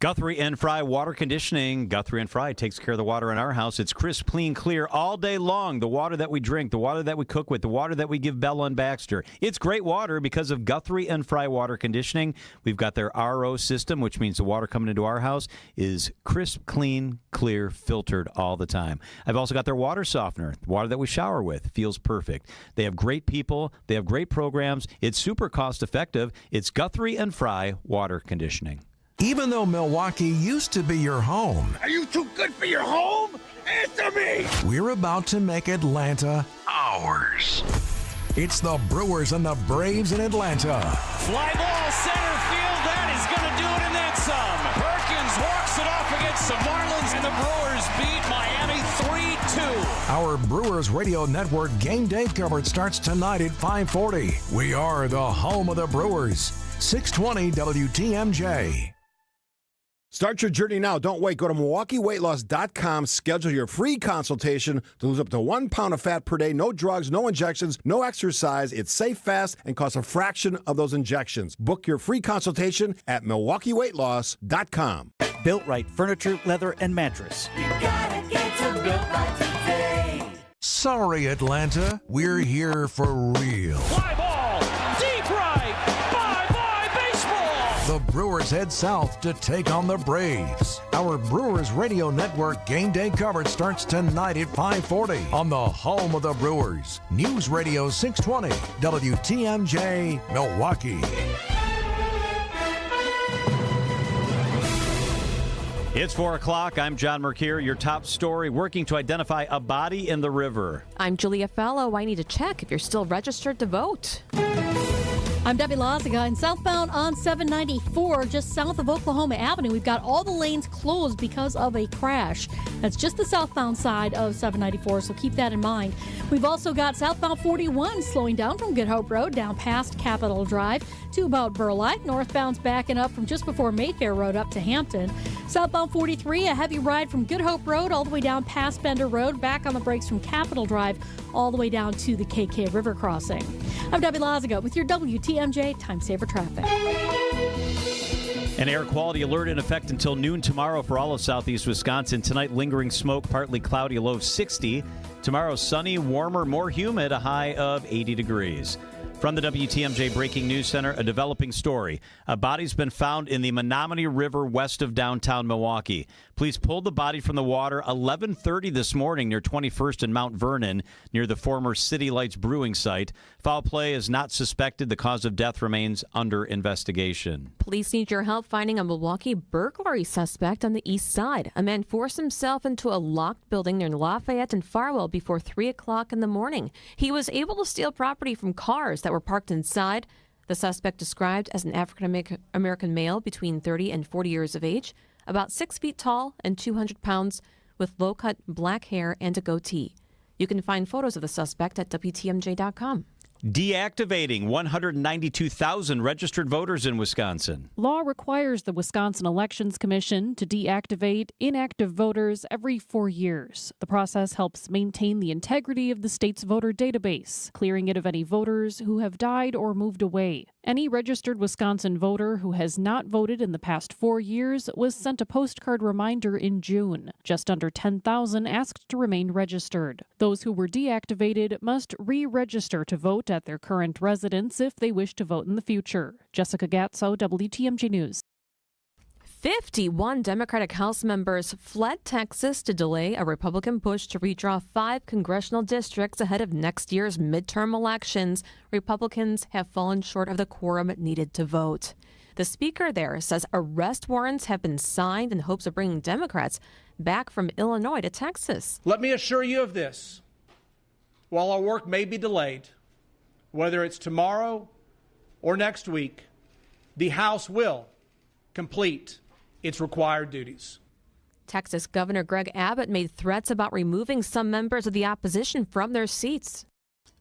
Guthrie and Fry Water Conditioning. Guthrie and Fry takes care of the water in our house. It's crisp, clean, clear all day long. The water that we drink, the water that we cook with, the water that we give Bella and Baxter. It's great water because of Guthrie and Fry Water Conditioning. We've got their RO system, which means the water coming into our house is crisp, clean, clear, filtered all the time. I've also got their water softener. The water that we shower with feels perfect. They have great people. They have great programs. It's super cost effective. It's Guthrie and Fry Water Conditioning. Even though Milwaukee used to be your home, Are you too good for your home? Answer me! we're about to make Atlanta ours. It's the Brewers and the Braves in Atlanta. Fly ball center field. That is going to do it and then some. Perkins walks it off against the Marlins, and the Brewers beat Miami 3-2. Our Brewers Radio Network game day coverage starts tonight at 5:40. We are the home of the Brewers. 620 WTMJ. Start your journey now. Don't wait. Go to MilwaukeeWeightLoss.com. Schedule your free consultation to lose up to 1 pound of fat per day. No drugs, no injections, no exercise. It's safe, fast, and costs a fraction of those injections. Book your free consultation at MilwaukeeWeightLoss.com. Built Right Furniture, Leather, and Mattress. You gotta get to Built Right today. Sorry, Atlanta. We're here for real. Fly ball, deep right. Bye-bye baseball. The Brewers head south to take on the Braves. Our Brewers Radio Network game day coverage starts tonight at 5:40 on the home of the Brewers. News Radio 620 WTMJ, Milwaukee. It's 4 o'clock. I'm John Mercure. Your top story, working to identify a body in the river. I'm Julia Fellow. I need to check if you're still registered to vote. I'm Debbie Lazaga, and southbound on 794, just south of Oklahoma Avenue, we've got all the lanes closed because of a crash. That's just the southbound side of 794, so keep that in mind. We've also got southbound 41 slowing down from Good Hope Road down past Capitol Drive to about Burleigh. Northbound's backing up from just before Mayfair Road up to Hampton. Southbound 43, a heavy ride from Good Hope Road all the way down past Bender Road, back on the brakes from Capitol Drive all the way down to the KK River crossing. I'm Debbie Lazaga with your WTMJ Time Saver Traffic. An air quality alert in effect until noon tomorrow for all of southeast Wisconsin. Tonight, lingering smoke, partly cloudy, a low of 60. Tomorrow, sunny, warmer, more humid, a high of 80 degrees. From the WTMJ Breaking News Center, a developing story. A body's been found in the Menominee River west of downtown Milwaukee. Police pulled the body from the water 11:30 this morning near 21st and Mount Vernon, near the former City Lights Brewing site. Foul play is not suspected. The cause of death remains under investigation. Police need your help finding a Milwaukee burglary suspect on the east side. A man forced himself into a locked building near Lafayette and Farwell before 3 o'clock in the morning. He was able to steal property from cars that were parked inside. The suspect, described as an African-American male between 30 and 40 years of age, about 6 feet tall and 200 pounds, with low-cut black hair and a goatee. You can find photos of the suspect at WTMJ.com. Deactivating 192,000 registered voters in Wisconsin. Law requires the Wisconsin Elections Commission to deactivate inactive voters every 4 years. The process helps maintain the integrity of the state's voter database, clearing it of any voters who have died or moved away. Any registered Wisconsin voter who has not voted in the past 4 years was sent a postcard reminder in June. Just under 10,000 asked to remain registered. Those who were deactivated must re-register to vote at their current residence if they wish to vote in the future. Jessica Gatso, WTMJ News. 51 Democratic House members fled Texas to delay a Republican push to redraw 5 congressional districts ahead of next year's midterm elections. Republicans have fallen short of the quorum needed to vote. The speaker there says arrest warrants have been signed in hopes of bringing Democrats back from Illinois to Texas. Let me assure you of this. While our work may be delayed, whether it's tomorrow or next week, the House will complete its required duties. Texas Governor Greg Abbott made threats about removing some members of the opposition from their seats.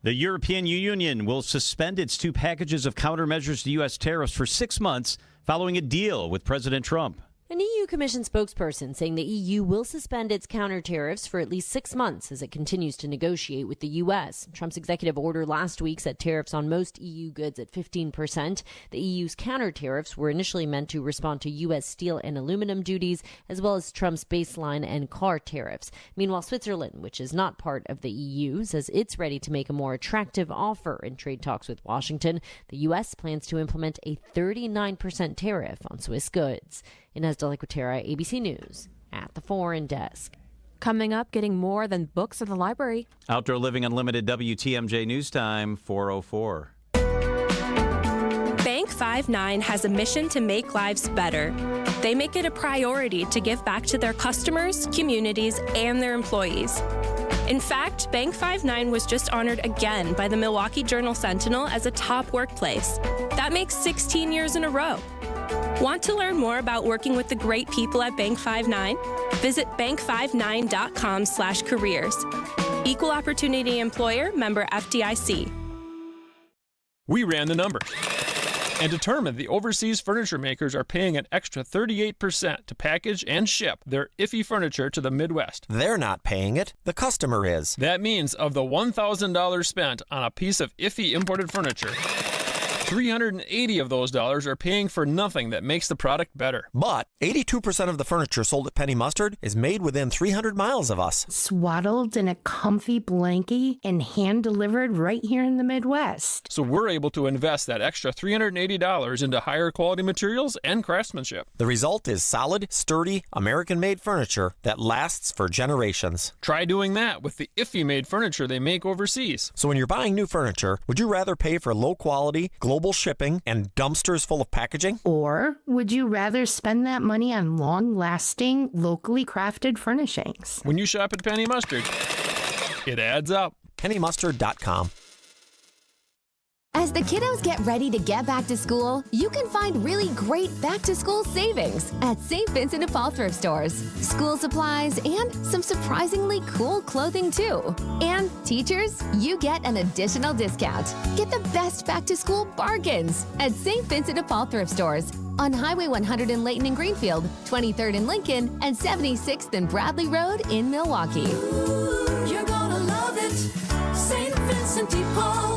The European Union will suspend its 2 packages of countermeasures to U.S. tariffs for 6 months following a deal with President Trump. An EU Commission spokesperson saying the EU will suspend its counter tariffs for at least 6 months as it continues to negotiate with the U.S. Trump's executive order last week set tariffs on most EU goods at 15%. The EU's counter tariffs were initially meant to respond to U.S. steel and aluminum duties, as well as Trump's baseline and car tariffs. Meanwhile, Switzerland, which is not part of the EU, says it's ready to make a more attractive offer in trade talks with Washington. The U.S. plans to implement a 39% tariff on Swiss goods. Inez de la Cuetara, ABC News, at the Foreign Desk. Coming up, getting more than books at the library. Outdoor Living Unlimited WTMJ News Time, 4:04. Bank 5-9 has a mission to make lives better. They make it a priority to give back to their customers, communities, and their employees. In fact, Bank 5-9 was just honored again by the Milwaukee Journal-Sentinel as a top workplace. That makes 16 years in a row. Want to learn more about working with the great people at Bank 5-9? Visit bank59.com/careers. Equal opportunity employer, member FDIC. We ran the numbers and determined the overseas furniture makers are paying an extra 38% to package and ship their iffy furniture to the Midwest. They're not paying it. The customer is. That means of the $1,000 spent on a piece of iffy imported furniture, $380 of those dollars are paying for nothing that makes the product better. But 82% of the furniture sold at Penny Mustard is made within 300 miles of us. Swaddled in a comfy blankie and hand-delivered right here in the Midwest. So we're able to invest that extra $380 into higher quality materials and craftsmanship. The result is solid, sturdy, American-made furniture that lasts for generations. Try doing that with the iffy-made furniture they make overseas. So when you're buying new furniture, would you rather pay for low-quality, global shipping and dumpsters full of packaging? Or would you rather spend that money on long-lasting, locally crafted furnishings? When you shop at Penny Mustard, it adds up. PennyMustard.com. As the kiddos get ready to get back to school, you can find really great back-to-school savings at St. Vincent de Paul thrift stores. School supplies and some surprisingly cool clothing, too. And teachers, you get an additional discount. Get the best back-to-school bargains at St. Vincent de Paul thrift stores on Highway 100 in Layton and Greenfield, 23rd in Lincoln, and 76th and Bradley Road in Milwaukee. Ooh, you're gonna love it, St. Vincent de Paul.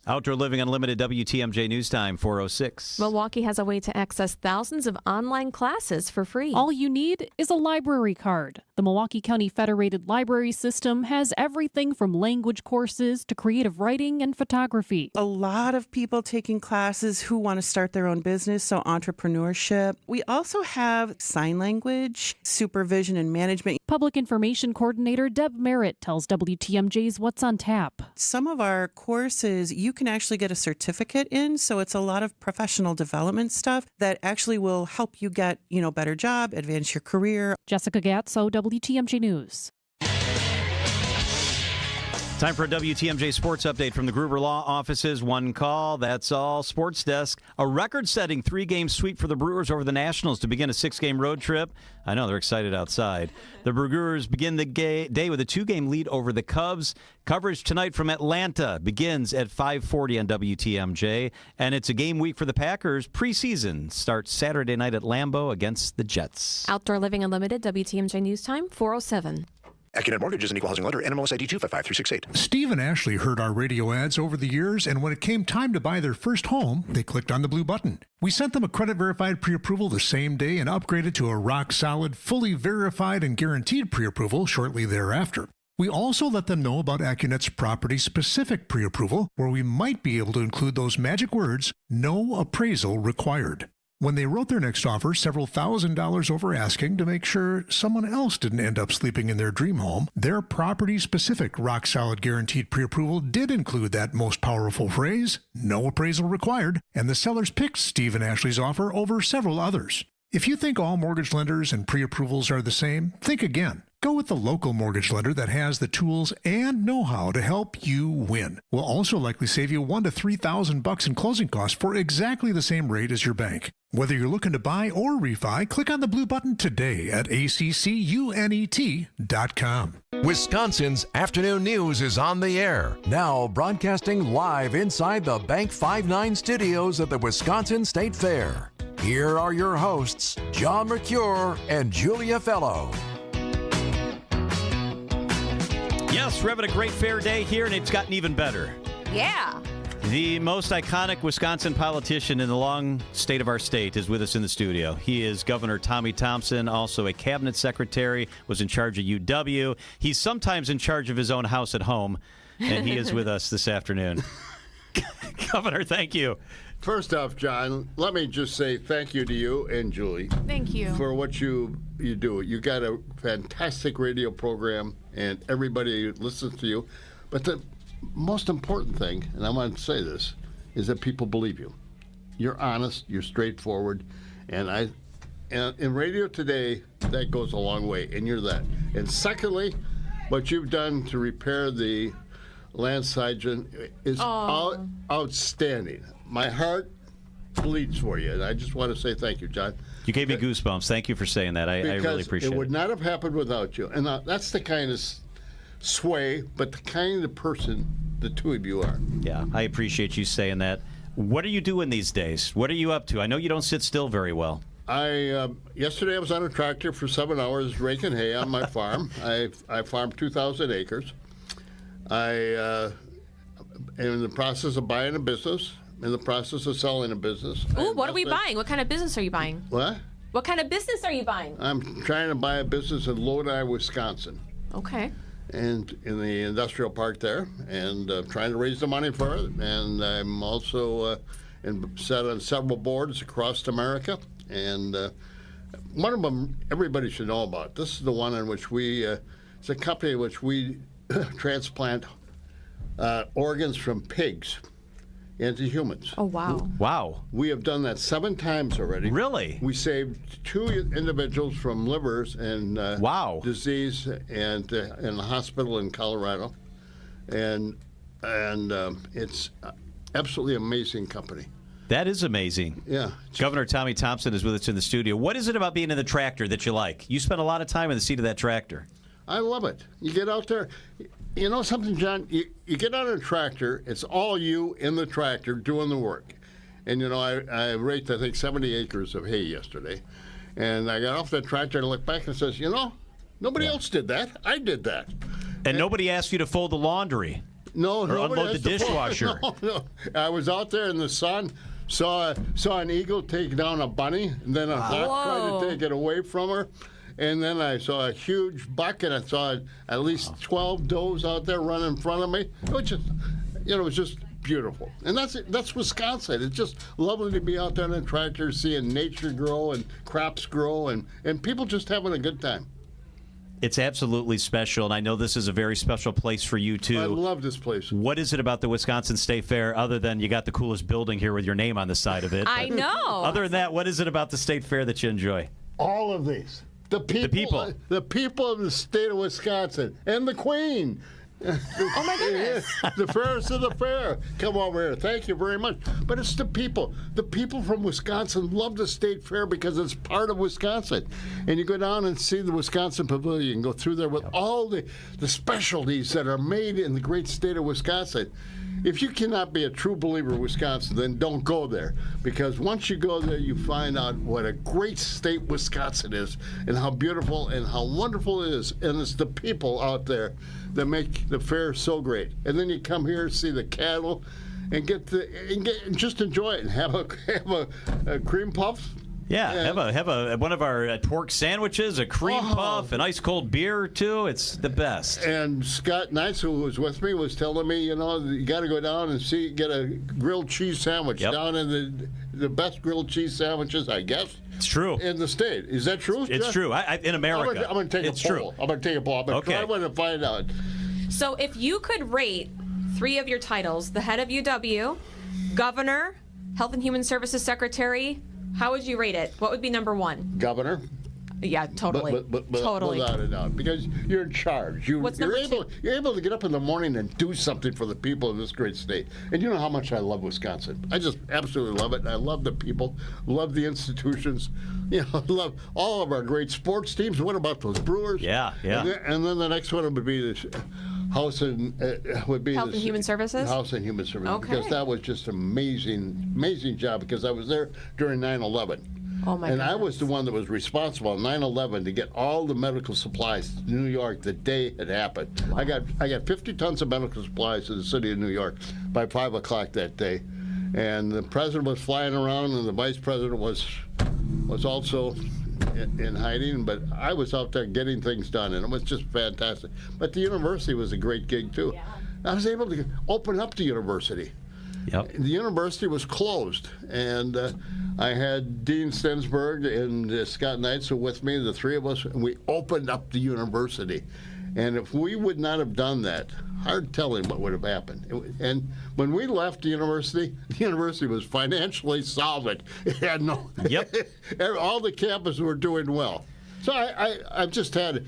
Outdoor Living Unlimited WTMJ News Time, 4:06. Milwaukee has a way to access thousands of online classes for free. All you need is a library card. The Milwaukee County Federated Library System has everything from language courses to creative writing and photography. A lot of people taking classes who want to start their own business, so entrepreneurship. We also have sign language, supervision, and management. Public Information Coordinator Deb Merritt tells WTMJ's What's on Tap. Some of our courses you can actually get a certificate in, so it's a lot of professional development stuff that actually will help you get, a better job, advance your career. Jessica Gatso, WTMJ News. Time for a WTMJ sports update from the Gruber Law Offices. One call, that's all. Sports Desk. A record-setting 3-game sweep for the Brewers over the Nationals to begin a 6-game road trip. I know they're excited outside. The Brewers begin the day with a 2-game lead over the Cubs. Coverage tonight from Atlanta begins at 5:40 on WTMJ. And it's a game week for the Packers. Preseason starts Saturday night at Lambeau against the Jets. Outdoor Living Unlimited, WTMJ News Time, 4:07. AccuNet Mortgage is an equal housing lender. NMLS ID 255368. Steve and Ashley heard our radio ads over the years, and when it came time to buy their first home, they clicked on the blue button. We sent them a credit-verified pre-approval the same day and upgraded to a rock-solid, fully verified and guaranteed pre-approval shortly thereafter. We also let them know about AccuNet's property-specific pre-approval, where we might be able to include those magic words, no appraisal required. When they wrote their next offer, several $1,000s over asking to make sure someone else didn't end up sleeping in their dream home, their property-specific rock-solid guaranteed pre-approval did include that most powerful phrase, no appraisal required, and the sellers picked Steve and Ashley's offer over several others. If you think all mortgage lenders and pre-approvals are the same, think again. Go with the local mortgage lender that has the tools and know-how to help you win. We'll also likely save you $1,000 to $3,000 in closing costs for exactly the same rate as your bank. Whether you're looking to buy or refi, click on the blue button today at ACCUNET.com. Wisconsin's afternoon news is on the air. Now broadcasting live inside the Bank 5-9 studios at the Wisconsin State Fair. Here are your hosts, John Mercure and Julia Fellow. Yes, we're having a great fair day here, and it's gotten even better. Yeah. The most iconic Wisconsin politician in the long state of our state is with us in the studio. He is Governor Tommy Thompson, also a cabinet secretary, was in charge of UW. He's sometimes in charge of his own house at home, and he is with us this afternoon. Governor, thank you. First off, John, let me just say thank you to you and Julie. Thank you. For what you do. You got a fantastic radio program, and everybody listens to you. But the most important thing, and I want to say this, is that people believe you. You're honest, you're straightforward, and in radio today, that goes a long way, and you're that. And secondly, what you've done to repair the landslide is outstanding. My heart bleeds for you, and I just want to say thank you, John. You gave me goosebumps. Thank you for saying that. I really appreciate it. It would not have happened without you. And that's the kind of sway, but the kind of person the two of you are. Yeah, I appreciate you saying that. What are you doing these days? What are you up to? I know you don't sit still very well. Yesterday I was on a tractor for 7 hours raking hay on my farm. I farm 2,000 acres. I am in the process of buying a business, in the process of selling a business. Ooh, what are we buying? What kind of business are you buying? What? What kind of business are you buying? I'm trying to buy a business in Lodi, Wisconsin. Okay. And in the industrial park there, and trying to raise the money for it. And I'm also set on several boards across America. And one of them everybody should know about. This is the one in which it's a company in which we transplant organs from pigs into humans. Oh, wow. Wow. We have done that 7 times already. Really? We saved 2 individuals from livers and disease and in the hospital in Colorado. And it's absolutely amazing company. That is amazing. Yeah. Governor Tommy Thompson is with us in the studio. What is it about being in the tractor that you like? You spend a lot of time in the seat of that tractor. I love it. You get out there. You know something, John? You get on a tractor, it's all you in the tractor doing the work. And, you know, I raked, I think, 70 acres of hay yesterday. And I got off that tractor and looked back and says, you know, nobody else did that. I did that. And nobody asked you to fold the laundry. No, or unload the dishwasher. No. I was out there in the sun, saw an eagle take down a bunny, and then a hawk tried to take it away from her. And then I saw a huge buck, and I saw at least 12 does out there running in front of me. It was just beautiful. And that's Wisconsin. It's just lovely to be out there on a tractor, seeing nature grow and crops grow, and people just having a good time. It's absolutely special, and I know this is a very special place for you, too. I love this place. What is it about the Wisconsin State Fair, other than you got the coolest building here with your name on the side of it? I know. Other than that, what is it about the State Fair that you enjoy? All of these. The people of the state of Wisconsin, and the Queen. Oh, my goodness. The fairest of the fair. Come over here. Thank you very much. But it's the people. The people from Wisconsin love the state fair because it's part of Wisconsin. And you go down and see the Wisconsin Pavilion, go through there with all the specialties that are made in the great state of Wisconsin. If you cannot be a true believer of Wisconsin, then don't go there. Because once you go there, you find out what a great state Wisconsin is and how beautiful and how wonderful it is. And it's the people out there that make the fair so great. And then you come here, see the cattle, and just enjoy it and have a cream puff. Yeah, have one of our pork sandwiches, a cream puff, an ice cold beer or two. It's the best. And Scott Knights, who was with me, was telling me, you know, you got to go down and get a grilled cheese sandwich down in the best grilled cheese sandwiches, I guess. It's true. In the state. Is that true? It's true. In America. I'm going to take a poll. I'm going to take a poll. I'm going to try one and find out. So if you could rate 3 of your titles, the head of UW, governor, Health and Human Services Secretary, how would you rate it? What would be number 1? Governor. Yeah, totally. But totally. Without a doubt, because you're in charge. You're able to get up in the morning and do something for the people of this great state. And you know how much I love Wisconsin. I just absolutely love it. I love the people, love the institutions. You know, love all of our great sports teams. What about those Brewers? Yeah. And then the next one would be the Health and Human Services. Health and Human Services. Okay. Because that was just amazing job. Because I was there during 9/11. Oh, my And goodness. I was the one that was responsible on 9/11 to get all the medical supplies to New York the day it happened. Wow. I got 50 tons of medical supplies to the city of New York by 5 o'clock that day. And the president was flying around, and the vice president was also in hiding, but I was out there getting things done, and it was just fantastic. But the university was a great gig, too. Yeah. I was able to open up the university. Yep. The university was closed, and I had Dean Stensberg and Scott Neitzel with me, the three of us, and we opened up the university. And if we would not have done that, hard telling what would have happened. And when we left the university was financially solvent. It had no. Yep. All the campuses were doing well. So I've just had,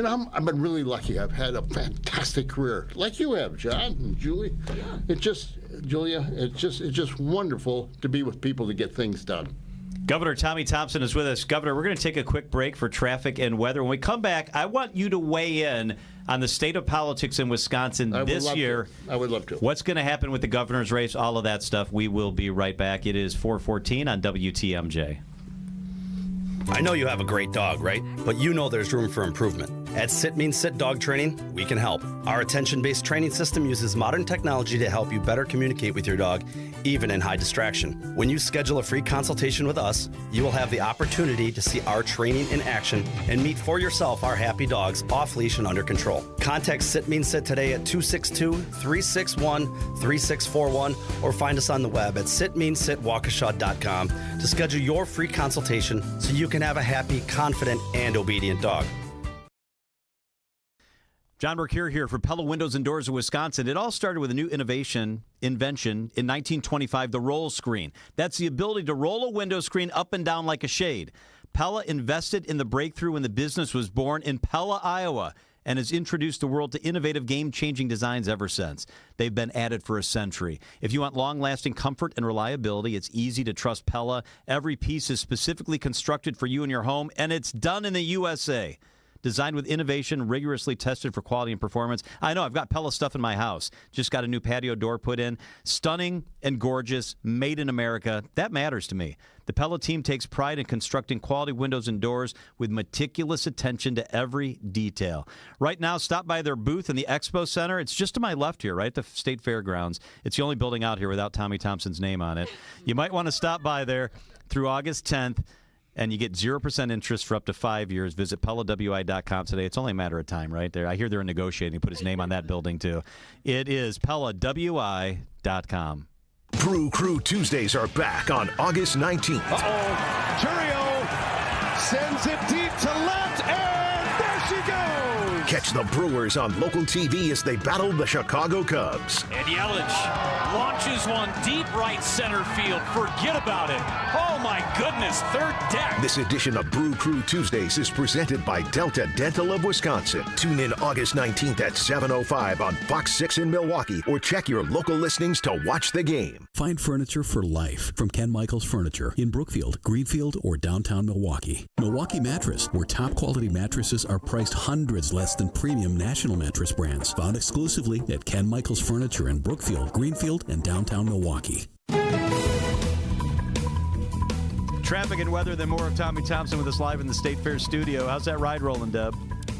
I've been really lucky. I've had a fantastic career, like you have, John and Julie. Yeah. Julia, it's just wonderful to be with people to get things done. Governor Tommy Thompson is with us. Governor, we're going to take a quick break for traffic and weather. When we come back, I want you to weigh in on the state of politics in Wisconsin this year. I would love to. What's going to happen with the governor's race, all of that stuff. We will be right back. It is 4:14 on WTMJ. I know you have a great dog, right? But you know there's room for improvement. At Sit Means Sit Dog Training, we can help. Our attention-based training system uses modern technology to help you better communicate with your dog, even in high distraction. When you schedule a free consultation with us, you will have the opportunity to see our training in action and meet for yourself our happy dogs off leash and under control. Contact Sit Means Sit today at 262-361-3641 or find us on the web at sitmeansitwaukesha.com to schedule your free consultation so you can have a happy, confident, and obedient dog. John Burke here for Pella Windows and Doors of Wisconsin. It all started with a new invention in 1925, the roll screen. That's the ability to roll a window screen up and down like a shade. Pella invested in the breakthrough when the business was born in Pella, Iowa, and has introduced the world to innovative, game-changing designs ever since. They've been at it for a century. If you want long-lasting comfort and reliability, it's easy to trust Pella. Every piece is specifically constructed for you and your home, and it's done in the USA. Designed with innovation, rigorously tested for quality and performance. I know, I've got Pella stuff in my house. Just got a new patio door put in. Stunning and gorgeous, made in America. That matters to me. The Pella team takes pride in constructing quality windows and doors with meticulous attention to every detail. Right now, stop by their booth in the Expo Center. It's just to my left here, right at the State Fairgrounds. It's the only building out here without Tommy Thompson's name on it. You might want to stop by there through August 10th. And you get 0% interest for up to 5 years. Visit PellaWI.com today. It's only a matter of time, right? There, I hear they're negotiating. He put his name on that building, too. It is PellaWI.com. Brew Crew Tuesdays are back on August 19th. Uh-oh. Churio sends it deep to left, and there she goes. Catch the Brewers on local TV as they battle the Chicago Cubs. And Yelich launches one deep right center field. Forget about it. Oh, my goodness. Third deck. This edition of Brew Crew Tuesdays is presented by Delta Dental of Wisconsin. Tune in August 19th at 7:05 on Fox 6 in Milwaukee or check your local listings to watch the game. Find furniture for life from Ken Michaels Furniture in Brookfield, Greenfield, or downtown Milwaukee. Milwaukee Mattress, where top quality mattresses are priced hundreds less than premium national mattress brands. Found exclusively at Ken Michaels Furniture in Brookfield, Greenfield, and downtown Milwaukee. Traffic and weather, then more of Tommy Thompson with us live in the State Fair studio. How's that ride rolling, Deb?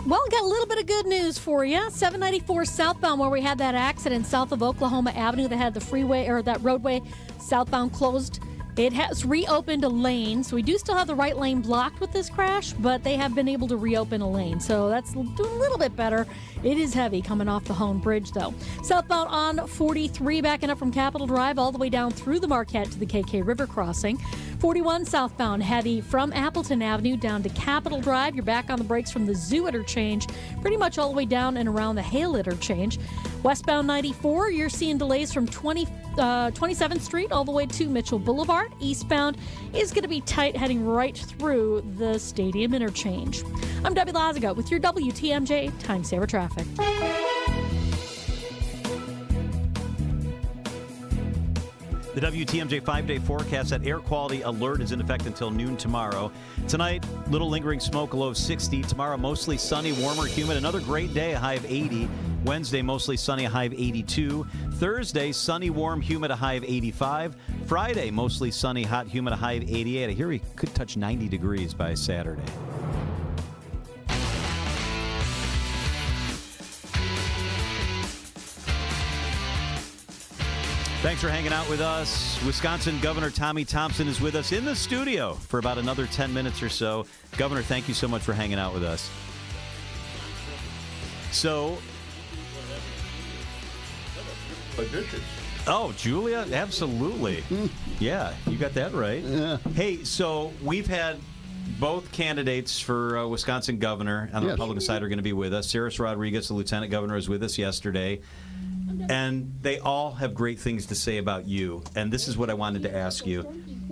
Well, got a little bit of good news for you. 794 southbound, where we had that accident south of Oklahoma Avenue that had the freeway or that roadway southbound closed. It has reopened a lane, so we do still have the right lane blocked with this crash, but they have been able to reopen a lane, so that's doing a little bit better. It is heavy coming off the Hone Bridge, though. Southbound on 43, backing up from Capitol Drive all the way down through the Marquette to the KK River crossing. 41 southbound, heavy from Appleton Avenue down to Capitol Drive. You're back on the brakes from the Zoo interchange, pretty much all the way down and around the Hale interchange. Westbound 94, you're seeing delays from 27th Street all the way to Mitchell Boulevard. Eastbound is going to be tight heading right through the Stadium interchange. I'm Debbie Lazago with your WTMJ Time Saver Traffic. The WTMJ 5-day forecast, that air quality alert is in effect until noon tomorrow. Tonight, little lingering smoke, a low of 60. Tomorrow, mostly sunny, warmer, humid. Another great day, a high of 80. Wednesday, mostly sunny, a high of 82. Thursday, sunny, warm, humid, a high of 85. Friday, mostly sunny, hot, humid, a high of 88. I hear we could touch 90 degrees by Saturday. Thanks for hanging out with us. Wisconsin Governor Tommy Thompson is with us in the studio for about another 10 minutes or so. Governor, thank you so much for hanging out with us. So, oh, Julia, absolutely. Yeah, you got that right. Yeah. Hey, so we've had both candidates for Wisconsin governor on the Republican side are going to be with us. Cyrus Rodriguez, the lieutenant governor, was with us yesterday. And they all have great things to say about you. And this is what I wanted to ask you.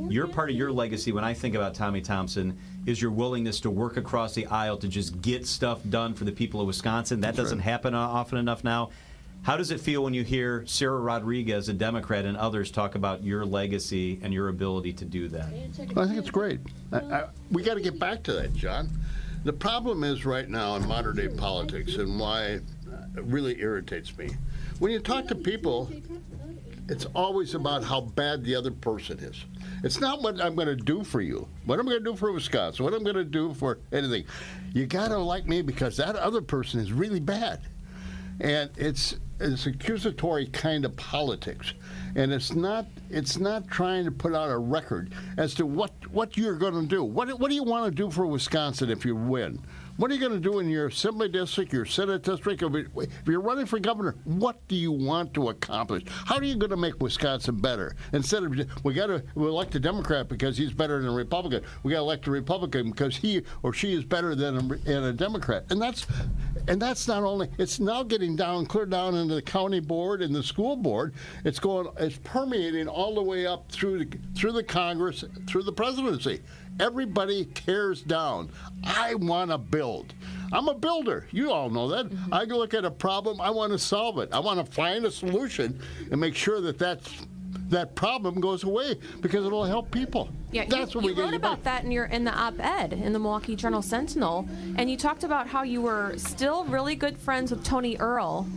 Your part of your legacy, when I think about Tommy Thompson, is your willingness to work across the aisle to just get stuff done for the people of Wisconsin. That doesn't happen often enough now. How does it feel when you hear Sarah Rodriguez, a Democrat, and others talk about your legacy and your ability to do that? I think it's great. We got to get back to that, John. The problem is right now in modern-day politics, and why it really irritates me, when you talk to people, it's always about how bad the other person is. It's not what I'm going to do for you, what I'm going to do for Wisconsin, what I'm going to do for anything. You got to like me because that other person is really bad. And it's accusatory kind of politics. And it's not trying to put out a record as to what you're going to do. What do you want to do for Wisconsin if you win? What are you going to do in your assembly district, your senate district? If you're running for governor, what do you want to accomplish? How are you going to make Wisconsin better? Instead of we elect a Democrat because he's better than a Republican. We got to elect a Republican because he or she is better than a Democrat. And that's not only, it's now getting clear down into the county board and the school board. It's permeating all the way up through the Congress, through the presidency. Everybody tears down. I want to build. I'm a builder. You all know that. Mm-hmm. I look at a problem. I want to solve it. I want to find a solution and make sure that problem goes away because it'll help people. Yeah, you wrote about that in the op-ed in the Milwaukee Journal-Sentinel, and you talked about how you were still really good friends with Tony Earl,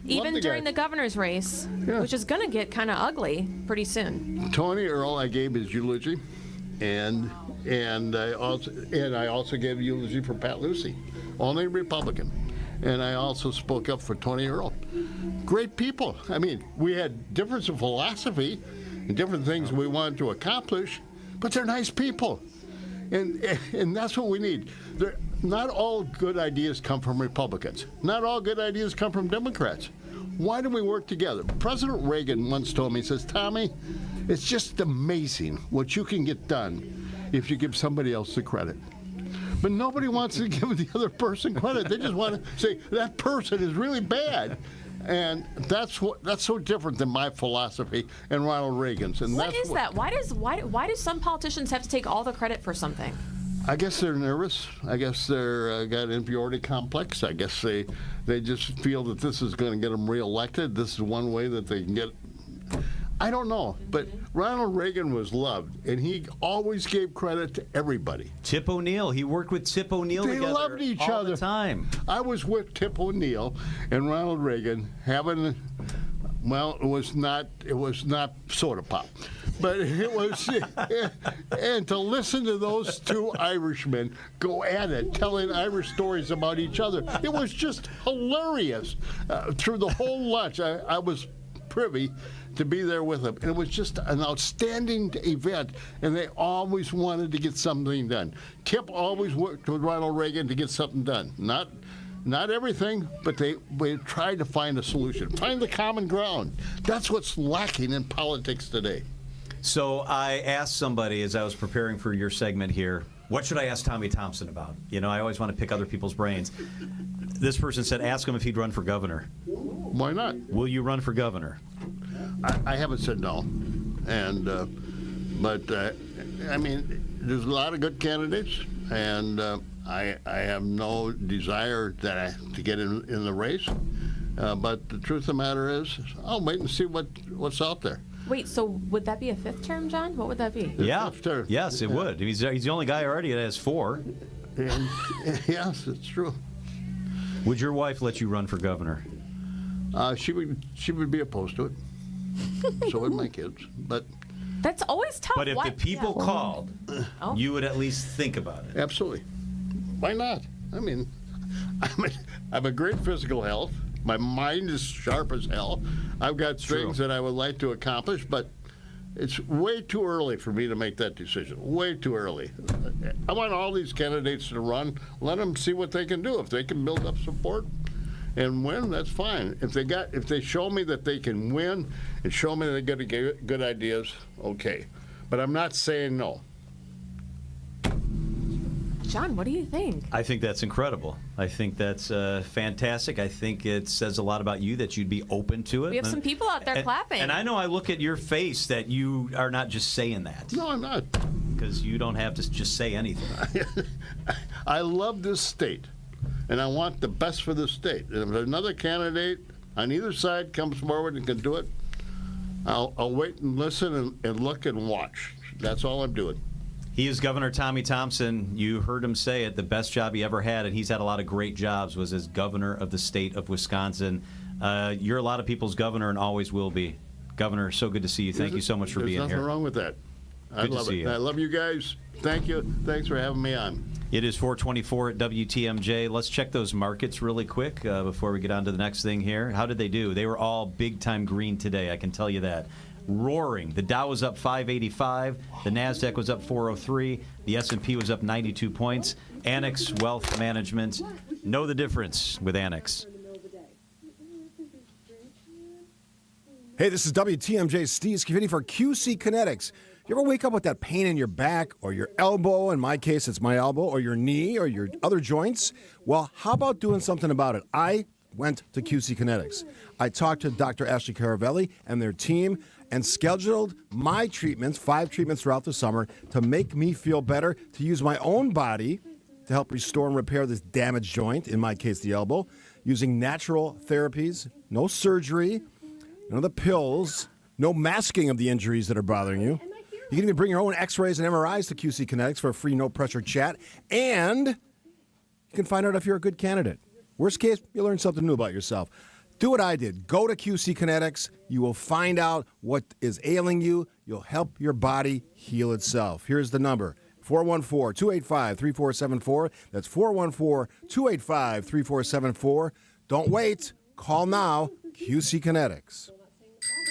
even during the governor's race, which is going to get kind of ugly pretty soon. Tony Earl, I gave his eulogy, and I also gave a eulogy for Pat Lucey, only Republican. And I also spoke up for Tony Earl. Great people. I mean, we had difference of philosophy and different things we wanted to accomplish, but they're nice people. And that's what we need. Not all good ideas come from Republicans. Not all good ideas come from Democrats. Why don't we work together? President Reagan once told me, he says, Tommy, it's just amazing what you can get done if you give somebody else the credit. But nobody wants to give the other person credit. They just want to say that person is really bad. And that's so different than my philosophy and Ronald Reagan's. And what is that? Why do some politicians have to take all the credit for something? I guess they're nervous. I guess they're got an inferiority complex. I guess they just feel that this is going to get them reelected. This is one way that they can get. I don't know, but Ronald Reagan was loved, and he always gave credit to everybody. Tip O'Neill, he worked with Tip O'Neill together. They loved each all other. The time. I was with Tip O'Neill and Ronald Reagan having, well, it was not soda pop, but it was, and to listen to those two Irishmen go at it, telling Irish stories about each other, it was just hilarious. Through the whole lunch, I was privy to be there with them. And it was just an outstanding event, and they always wanted to get something done. Tip always worked with Ronald Reagan to get something done. Not everything, but they tried to find a solution, find the common ground. That's what's lacking in politics today. So I asked somebody as I was preparing for your segment here, what should I ask Tommy Thompson about? You know, I always want to pick other people's brains. This person said, ask him if he'd run for governor. Why not? Will you run for governor? I haven't said no, but I mean, there's a lot of good candidates, and I have no desire to get in the race. But the truth of the matter is, I'll wait and see what's out there. Wait, so would that be a 5th term, John? What would that be? Yeah. Yes, it would. He's the only guy already that has 4. And, yes, it's true. Would your wife let you run for governor? She would be opposed to it. So would my kids. But that's always tough. But if the people called, you would at least think about it. Absolutely. Why not? I mean, I'm a great physical health. My mind is sharp as hell. I've got things that I would like to accomplish, but it's way too early for me to make that decision. Way too early. I want all these candidates to run. Let them see what they can do. If they can build up support and win, that's fine. If they show me that they can win and show me they got good ideas, okay. But I'm not saying no. John, what do you think? I think that's incredible. I think that's fantastic. I think it says a lot about you that you'd be open to it. We have some people out there clapping. And I know I look at your face that you are not just saying that. No, I'm not. Because you don't have to just say anything. I love this state, and I want the best for the state. And if another candidate on either side comes forward and can do it, I'll wait and listen and look and watch. That's all I'm doing. He is Governor Tommy Thompson. You heard him say it. The best job he ever had, and he's had a lot of great jobs, was as governor of the state of Wisconsin. You're a lot of people's governor and always will be. Governor, so good to see you. Thank you so much for being here. There's nothing wrong with that. I love it. I love you guys. Thank you. Thanks for having me on. It is 424 at WTMJ. Let's check those markets really quick before we get on to the next thing here. How did they do? They were all big-time green today, I can tell you that. Roaring. The Dow was up 585. The NASDAQ was up 403. The S&P was up 92 points. Annex Wealth Management. Know the difference with Annex. Hey, this is WTMJ Steve Scavini for QC Kinetics. You ever wake up with that pain in your back or your elbow? In my case, it's my elbow, or your knee or your other joints. Well, how about doing something about it? I went to QC Kinetics. I talked to Dr. Ashley Caravelli and their team and scheduled my treatments, 5 treatments throughout the summer, to make me feel better, to use my own body to help restore and repair this damaged joint, in my case, the elbow, using natural therapies, no surgery, none of the pills, no masking of the injuries that are bothering you. You can even bring your own x-rays and MRIs to QC Kinetics for a free no-pressure chat, and you can find out if you're a good candidate. Worst case, you learn something new about yourself. Do what I did. Go to QC Kinetics. You will find out what is ailing you. You'll help your body heal itself. Here's the number, 414-285-3474. That's 414-285-3474. Don't wait. Call now. QC Kinetics.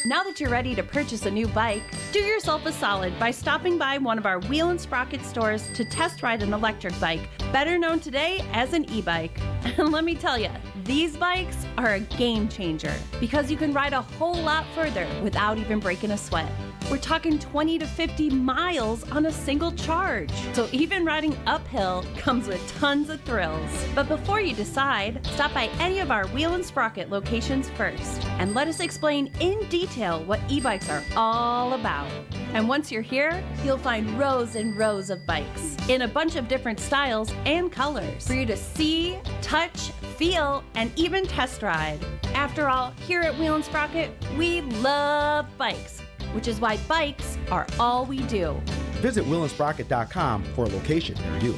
Now that you're ready to purchase a new bike, do yourself a solid by stopping by one of our Wheel and Sprocket stores to test ride an electric bike, better known today as an e-bike. And let me tell you, these bikes are a game changer because you can ride a whole lot further without even breaking a sweat. We're talking 20 to 50 miles on a single charge. So even riding uphill comes with tons of thrills. But before you decide, stop by any of our Wheel and Sprocket locations first and let us explain in detail what e-bikes are all about. And once you're here, you'll find rows and rows of bikes in a bunch of different styles and colors for you to see, touch, feel, and even test ride. After all, here at Wheel and Sprocket, we love bikes, which is why bikes are all we do. Visit wheelandsprocket.com for a location near you.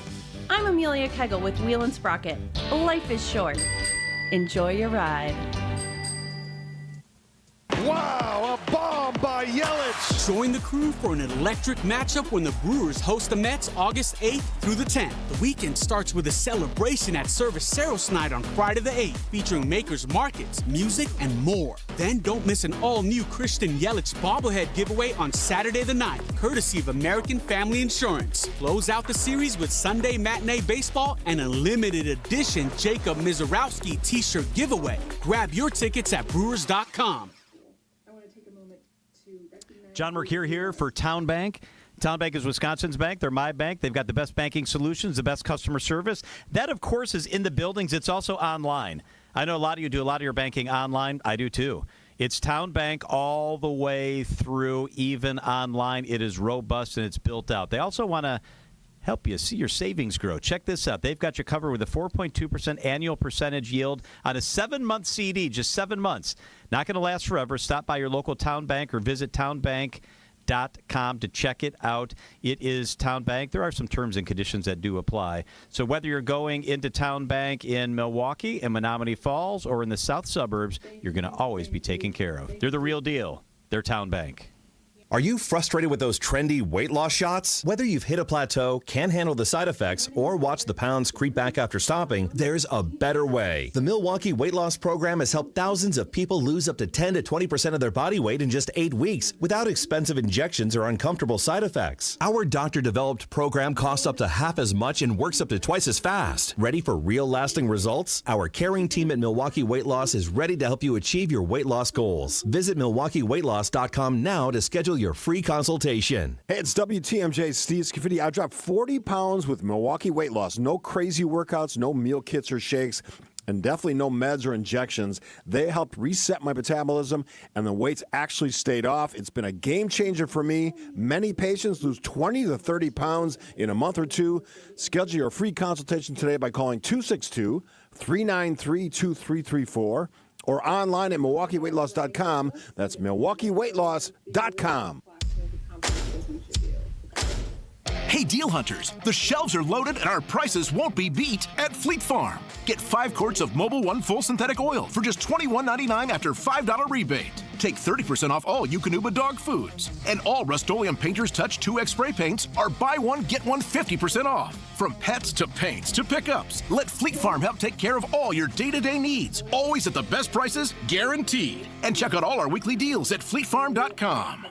I'm Amelia Kegel with Wheel and Sprocket. Life is short. Enjoy your ride. Wow, a bomb by Yelich. Join the crew for an electric matchup when the Brewers host the Mets August 8th through the 10th. The weekend starts with a celebration at Cerveceros Night on Friday the 8th, featuring makers markets, music, and more. Then don't miss an all-new Christian Yelich bobblehead giveaway on Saturday the 9th, courtesy of American Family Insurance. Close out the series with Sunday matinee baseball and a limited edition Jacob Mizorowski t-shirt giveaway. Grab your tickets at Brewers.com. John Mercure here for Town Bank. Town Bank is Wisconsin's bank. They're my bank. They've got the best banking solutions, the best customer service. That, of course, is in the buildings. It's also online. I know a lot of you do a lot of your banking online. I do, too. It's Town Bank all the way through, even online. It is robust and it's built out. They also want to help you see your savings grow. Check this out. They've got you covered with a 4.2% annual percentage yield on a 7-month CD, just 7 months. Not going to last forever. Stop by your local Town Bank or visit townbank.com to check it out. It is Town Bank. There are some terms and conditions that do apply. So whether you're going into Town Bank in Milwaukee and Menominee Falls or in the south suburbs, you're going to always be taken care of. They're the real deal. They're Town Bank. Are you frustrated with those trendy weight loss shots? Whether you've hit a plateau, can't handle the side effects, or watch the pounds creep back after stopping, there's a better way. The Milwaukee Weight Loss Program has helped thousands of people lose up to 10 to 20% of their body weight in just 8 weeks without expensive injections or uncomfortable side effects. Our doctor-developed program costs up to half as much and works up to twice as fast. Ready for real lasting results? Our caring team at Milwaukee Weight Loss is ready to help you achieve your weight loss goals. Visit MilwaukeeWeightLoss.com now to schedule your free consultation. Hey, it's WTMJ Steve Scafidi. I dropped 40 pounds with Milwaukee Weight Loss. No crazy workouts, no meal kits or shakes, and definitely no meds or injections. They helped reset my metabolism, and the weight's actually stayed off. It's been a game changer for me. Many patients lose 20 to 30 pounds in a month or two. Schedule your free consultation today by calling 262-393-2334 or online at MilwaukeeWeightLoss.com. That's MilwaukeeWeightLoss.com. Hey, deal hunters, the shelves are loaded and our prices won't be beat at Fleet Farm. Get 5 quarts of Mobil 1 full synthetic oil for just $21.99 after $5 rebate. Take 30% off all Eukanuba dog foods. And all Rust-Oleum Painter's Touch 2X spray paints are buy one, get one 50% off. From pets to paints to pickups, let Fleet Farm help take care of all your day-to-day needs. Always at the best prices, guaranteed. And check out all our weekly deals at fleetfarm.com.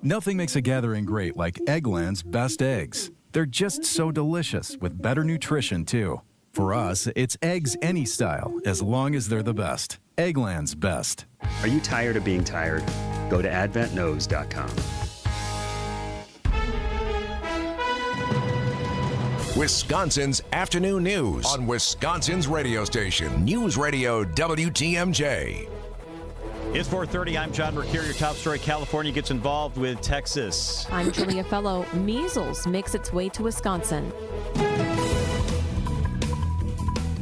Nothing makes a gathering great like Eggland's Best Eggs. They're just so delicious, with better nutrition, too. For us, it's eggs any style, as long as they're the best. Eggland's Best. Are you tired of being tired? Go to adventknows.com. Wisconsin's afternoon news on Wisconsin's radio station, News Radio WTMJ. It's 4:30. I'm John Mercure. Your top story: California gets involved with Texas. I'm Julia Fellow. Measles makes its way to Wisconsin.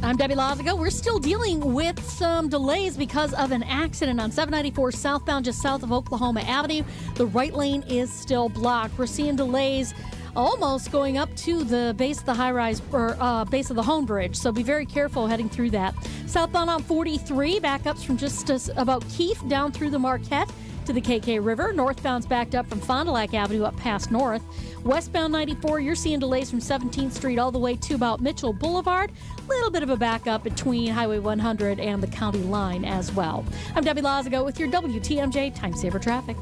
I'm Debbie Lazago. We're still dealing with some delays because of an accident on 794 southbound just south of Oklahoma Avenue. The right lane is still blocked. We're seeing delays almost going up to the base of the high-rise or base of the Hone Bridge, so be very careful heading through that. Southbound on 43, backups from just about Keefe down through the Marquette to the KK River. Northbound's backed up from Fond du Lac Avenue up past North. Westbound 94, you're seeing delays from 17th Street all the way to about Mitchell Boulevard. A little bit of a backup between Highway 100 and the county line as well. I'm Debbie Lazago with your WTMJ Time Saver Traffic.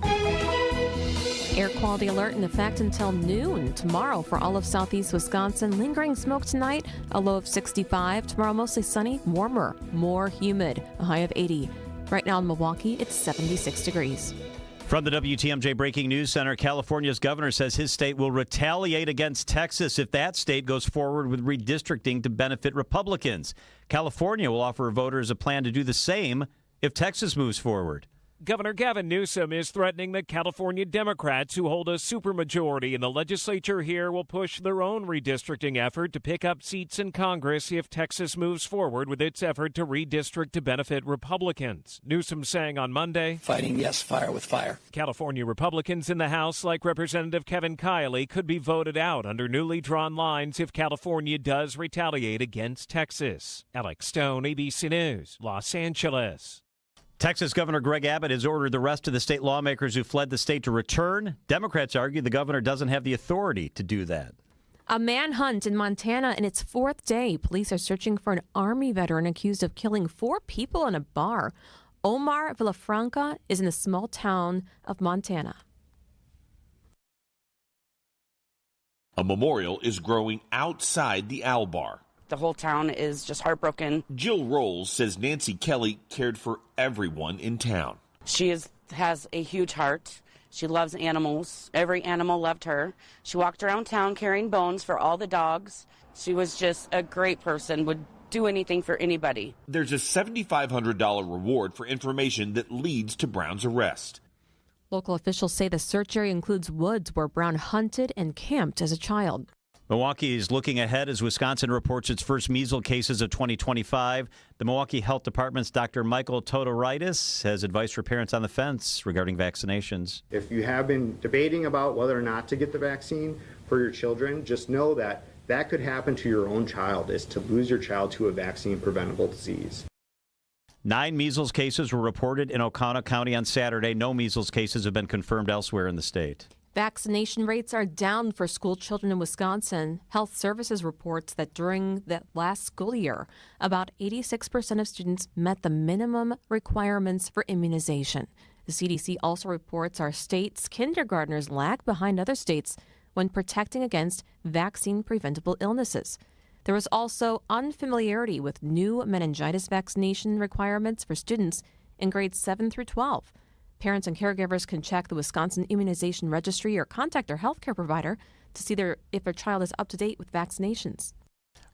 Air quality alert in effect until noon tomorrow for all of southeast Wisconsin. Lingering smoke tonight, a low of 65. Tomorrow mostly sunny, warmer, more humid, a high of 80. Right now in Milwaukee, it's 76 degrees. From the WTMJ Breaking News Center, California's governor says his state will retaliate against Texas if that state goes forward with redistricting to benefit Republicans. California will offer voters a plan to do the same if Texas moves forward. Governor Gavin Newsom is threatening that California Democrats who hold a supermajority in the legislature here will push their own redistricting effort to pick up seats in Congress if Texas moves forward with its effort to redistrict to benefit Republicans. Newsom saying on Monday, "Fighting, yes, fire with fire." California Republicans in the House, like Representative Kevin Kiley, could be voted out under newly drawn lines if California does retaliate against Texas. Alex Stone, ABC News, Los Angeles. Texas Governor Greg Abbott has ordered the rest of the state lawmakers who fled the state to return. Democrats argue the governor doesn't have the authority to do that. A manhunt in Montana in its 4th day. Police are searching for an Army veteran accused of killing 4 people in a bar. Omar Villafranca is in the small town of Montana. A memorial is growing outside the Owl Bar. The whole town is just heartbroken. Jill Rolls says Nancy Kelly cared for everyone in town. She has a huge heart. She loves animals. Every animal loved her. She walked around town carrying bones for all the dogs. She was just a great person, would do anything for anybody. There's a $7,500 reward for information that leads to Brown's arrest. Local officials say the search area includes woods where Brown hunted and camped as a child. Milwaukee is looking ahead as Wisconsin reports its first measles cases of 2025. The Milwaukee Health Department's Dr. Michael Todoritis has advice for parents on the fence regarding vaccinations. If you have been debating about whether or not to get the vaccine for your children, just know that that could happen to your own child, is to lose your child to a vaccine-preventable disease. 9 measles cases were reported in Oconto County on Saturday. No measles cases have been confirmed elsewhere in the state. Vaccination rates are down for school children in Wisconsin. Health Services reports that during the last school year, about 86% of students met the minimum requirements for immunization. The CDC also reports our state's kindergartners lag behind other states when protecting against vaccine-preventable illnesses. There was also unfamiliarity with new meningitis vaccination requirements for students in grades 7 through 12. Parents and caregivers can check the Wisconsin Immunization Registry or contact their healthcare provider to see if their child is up to date with vaccinations.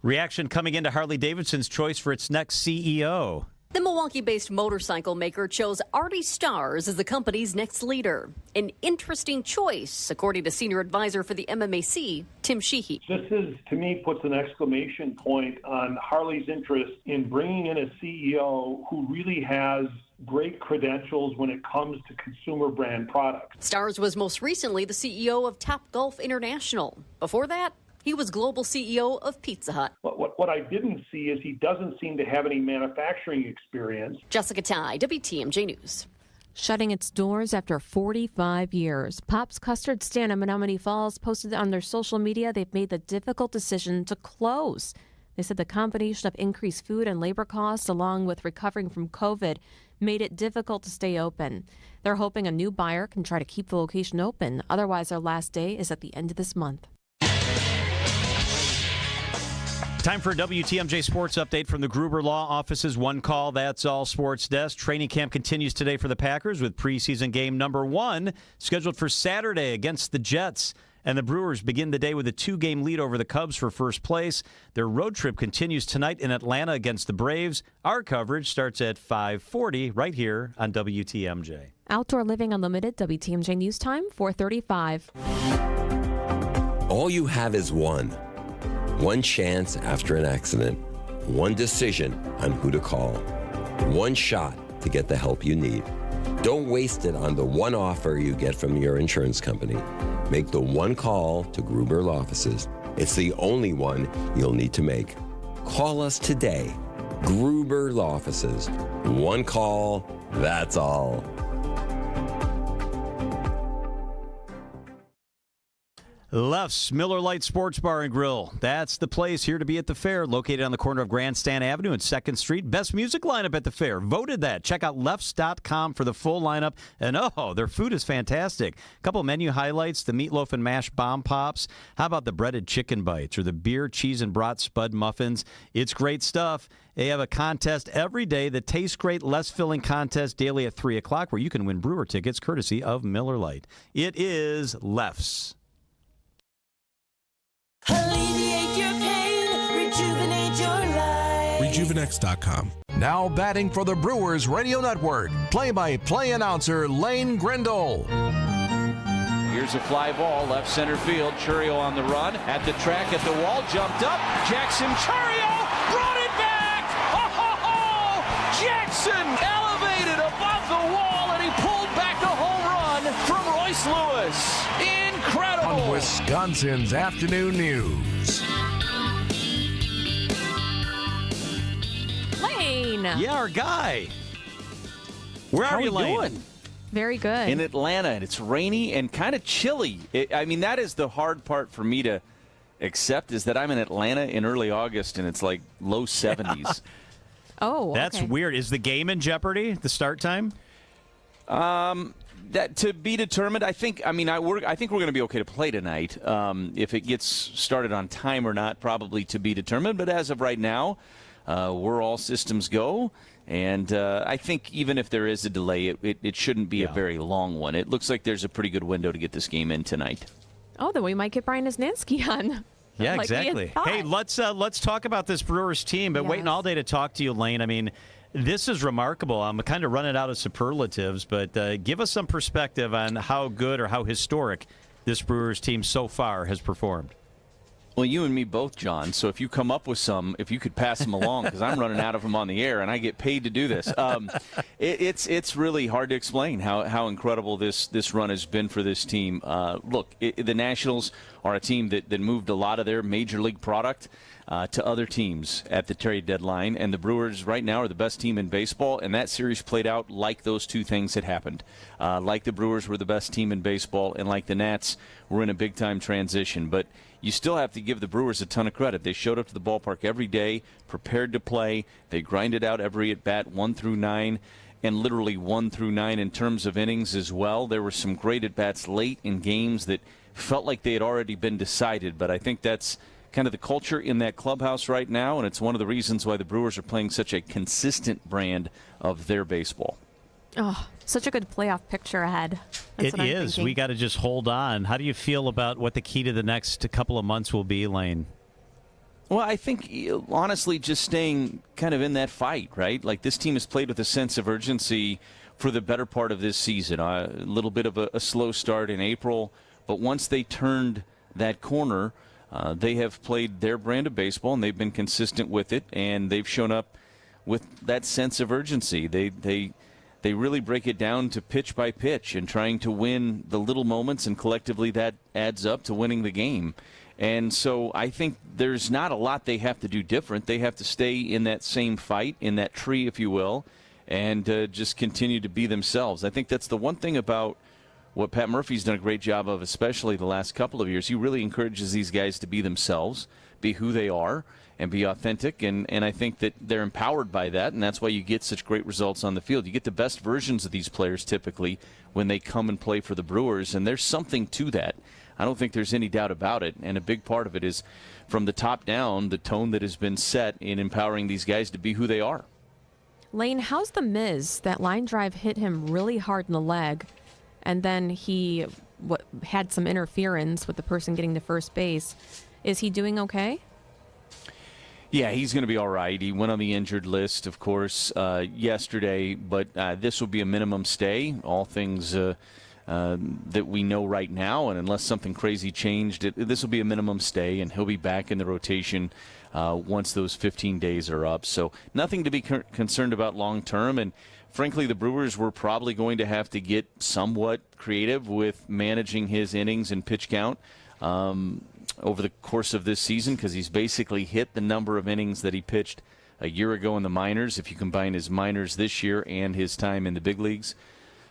Reaction coming into Harley-Davidson's choice for its next CEO. The Milwaukee-based motorcycle maker chose Artie Starrs as the company's next leader. An interesting choice, according to senior advisor for the MMAC, Tim Sheehy. This is, to me, puts an exclamation point on Harley's interest in bringing in a CEO who really has great credentials when it comes to consumer brand products. Starrs was most recently the CEO of Topgolf International. Before that, he was global CEO of Pizza Hut. What I didn't see is he doesn't seem to have any manufacturing experience. Jessica Tai, WTMJ News. Shutting its doors after 45 years, Pop's Custard Stand in Menomonee Falls posted on their social media they've made the difficult decision to close. They said the company should have increased food and labor costs along with recovering from COVID made it difficult to stay open. They're hoping a new buyer can try to keep the location open. Otherwise, their last day is at the end of this month. Time for a WTMJ Sports Update from the Gruber Law Office's One Call, That's All Sports Desk. Training camp continues today for the Packers with preseason game number 1 scheduled for Saturday against the Jets. And the Brewers begin the day with a 2-game lead over the Cubs for first place. Their road trip continues tonight in Atlanta against the Braves. Our coverage starts at 5:40 right here on WTMJ. Outdoor Living Unlimited, WTMJ News Time, 4:35. All you have is one chance after an accident, one decision on who to call, one shot to get the help you need. Don't waste it on the one offer you get from your insurance company. Make the one call to Gruber Law Offices. It's the only one you'll need to make. Call us today. Gruber Law Offices. One call, that's all. Leff's Miller Lite Sports Bar and Grill. That's the place here to be at the fair, located on the corner of Grandstand Avenue and 2nd Street. Best music lineup at the fair. Voted that. Check out Leffs.com for the full lineup. And, their food is fantastic. A couple menu highlights, the meatloaf and mashed bomb pops. How about the breaded chicken bites or the beer, cheese, and brat spud muffins? It's great stuff. They have a contest every day, the Taste Great Less Filling Contest, daily at 3 o'clock, where you can win brewer tickets courtesy of Miller Lite. It is Leff's. Alleviate your pain, rejuvenate your life. Rejuvenex.com. Now batting for the Brewers Radio Network, play-by-play announcer Lane Grindle. Here's a fly ball, left center field. Churio on the run, at the track, at the wall, jumped up. Jackson Churio brought it back! Oh! Jackson elevated above the wall, and he pulled back a home run from Royce Lewis. Incredible! On Wisconsin's Afternoon News. Lane! Yeah, our guy. Where How are you, Lane? doing? Very good. In Atlanta, and it's rainy and kind of chilly. That is the hard part for me to accept, is that I'm in Atlanta in early August, and it's like low 70s. Oh, That's okay. weird. Is the game in jeopardy, the start time? That to be determined. I think we're going to be okay to play tonight. If it gets started on time or not, probably to be determined. But as of right now, we're all systems go. And I think even if there is a delay, it shouldn't be a very long one. It looks like there's a pretty good window to get this game in tonight. Oh, then we might get Brian Osnansky on. Yeah, Like we had exactly. thought. Hey, let's talk about this Brewers team. But waiting all day to talk to you, Lane. I mean, this is remarkable. I'm kind of running out of superlatives, but give us some perspective on how good or how historic this Brewers team so far has performed. Well, you and me both, John. So if you come up with some, if you could pass them along, because I'm running out of them on the air, and I get paid to do this. It's really hard to explain how incredible this run has been for this team. Look, the Nationals are a team that moved a lot of their major league product to other teams at the trade deadline, and the Brewers right now are the best team in baseball, and that series played out like those two things had happened. Like the Brewers were the best team in baseball, and like the Nats were in a big-time transition. But you still have to give the Brewers a ton of credit. They showed up to the ballpark every day, prepared to play. They grinded out every at-bat 1 through 9, and literally 1 through 9 in terms of innings as well. There were some great at-bats late in games that felt like they had already been decided, but I think that's kind of the culture in that clubhouse right now, and it's one of the reasons why the Brewers are playing such a consistent brand of their baseball. Oh, such a good playoff picture ahead. That's It is. We got to just hold on. How do you feel about what the key to the next couple of months will be, Lane? Well, I think, honestly, just staying kind of in that fight, right? Like, this team has played with a sense of urgency for the better part of this season. A little bit of a slow start in April, but once they turned that corner, they have played their brand of baseball, and they've been consistent with it, and they've shown up with that sense of urgency. They really break it down to pitch by pitch and trying to win the little moments, and collectively that adds up to winning the game. And so I think there's not a lot they have to do different. They have to stay in that same fight, in that tree, if you will, and just continue to be themselves. I think that's the one thing about what Pat Murphy's done a great job of, especially the last couple of years. He really encourages these guys to be themselves, be who they are, and be authentic, and I think that they're empowered by that, and that's why you get such great results on the field. You get the best versions of these players typically when they come and play for the Brewers, and there's something to that. I don't think there's any doubt about it, and a big part of it is from the top down, the tone that has been set in empowering these guys to be who they are. Lane, how's the Miz? That line drive hit him really hard in the leg, and then he had some interference with the person getting to first base. Is he doing okay? Yeah, he's going to be all right. He went on the injured list, of course, yesterday, but this will be a minimum stay, all things that we know right now, and unless something crazy changed, this will be a minimum stay, and he'll be back in the rotation once those 15 days are up. So nothing to be concerned about long term, and frankly, the Brewers were probably going to have to get somewhat creative with managing his innings and pitch count over the course of this season, because he's basically hit the number of innings that he pitched a year ago in the minors, if you combine his minors this year and his time in the big leagues.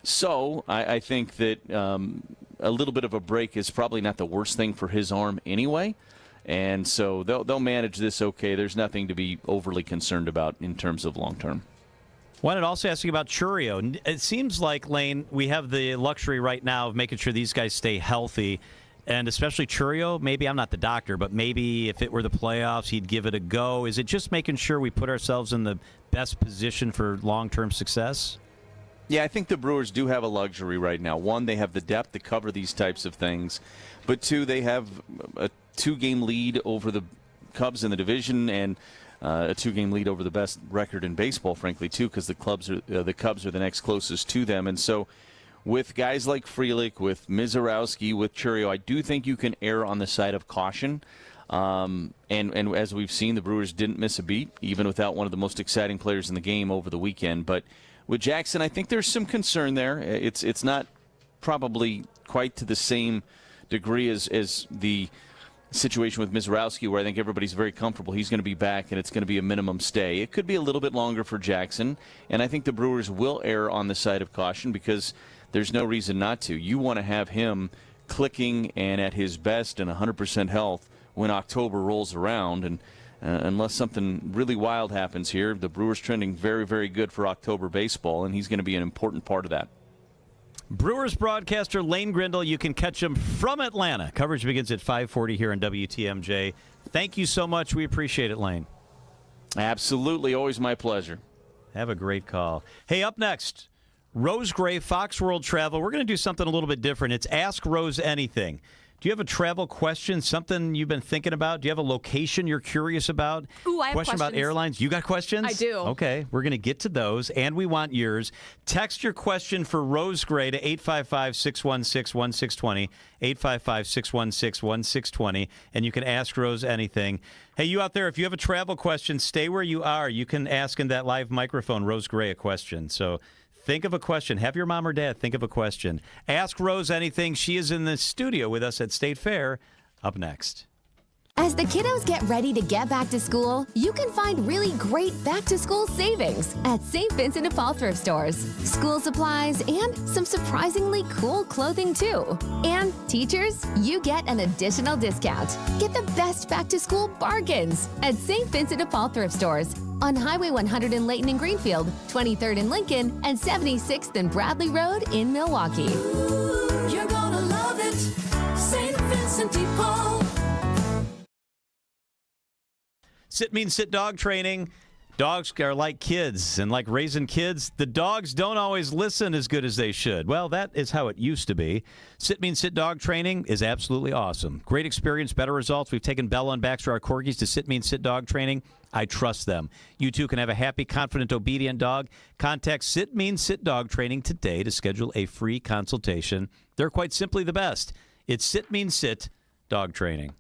So I think that a little bit of a break is probably not the worst thing for his arm anyway, and so they'll manage this okay. There's nothing to be overly concerned about in terms of long term. Wanted to also ask you about Chourio. It seems like, Lane, we have the luxury right now of making sure these guys stay healthy. And especially Chourio, maybe I'm not the doctor, but maybe if it were the playoffs, he'd give it a go. Is it just making sure we put ourselves in the best position for long-term success? Yeah, I think the Brewers do have a luxury right now. One, they have the depth to cover these types of things. But two, they have a 2-game lead over the Cubs in the division, and a 2-game lead over the best record in baseball, frankly, too, because the Cubs are the next closest to them. And so with guys like Frelick, with Mizorowski, with Chourio, I do think you can err on the side of caution. And as we've seen, the Brewers didn't miss a beat, even without one of the most exciting players in the game over the weekend. But with Jackson, I think there's some concern there. It's not probably quite to the same degree as the situation with Mizorowski, where I think everybody's very comfortable. He's going to be back, and it's going to be a minimum stay. It could be a little bit longer for Jackson, and I think the Brewers will err on the side of caution because there's no reason not to. You want to have him clicking and at his best and 100% health when October rolls around, and unless something really wild happens here, the Brewers trending very, very good for October baseball, and he's going to be an important part of that. Brewers broadcaster Lane Grindle. You can catch him from Atlanta. Coverage begins at 5:40 here on WTMJ. Thank you so much. We appreciate it, Lane. Absolutely. Always my pleasure. Have a great call. Hey, up next, Rose Gray, Fox World Travel. We're going to do something a little bit different. It's Ask Rose Anything. Do you have a travel question, something you've been thinking about? Do you have a location you're curious about? Ooh, I have question about questions. airlines? You got questions? I do. Okay, we're going to get to those, and we want yours. Text your question for Rose Gray to 855-616-1620, 855-616-1620, and you can ask Rose anything. Hey, you out there, if you have a travel question, stay where you are. You can ask in that live microphone Rose Gray a question. So think of a question. Have your mom or dad think of a question. Ask Rose anything. She is in the studio with us at State Fair. Up next. As the kiddos get ready to get back to school, you can find really great back-to-school savings at St. Vincent de Paul thrift stores. School supplies and some surprisingly cool clothing, too. And teachers, you get an additional discount. Get the best back-to-school bargains at St. Vincent de Paul thrift stores on Highway 100 in Layton and Greenfield, 23rd in Lincoln, and 76th and Bradley Road in Milwaukee. Ooh, you're gonna love it. St. Vincent de Paul. Sit means sit dog training. Dogs are like kids, and like raising kids, the dogs don't always listen as good as they should. Well, that is how it used to be. Sit means sit dog training is absolutely awesome. Great experience, better results. We've taken Bella and Baxter, our corgis, to sit means sit dog training. I trust them. You too can have a happy, confident, obedient dog. Contact Sit Means Sit Dog Training today to schedule a free consultation. They're quite simply the best. It's Sit Means Sit Dog Training.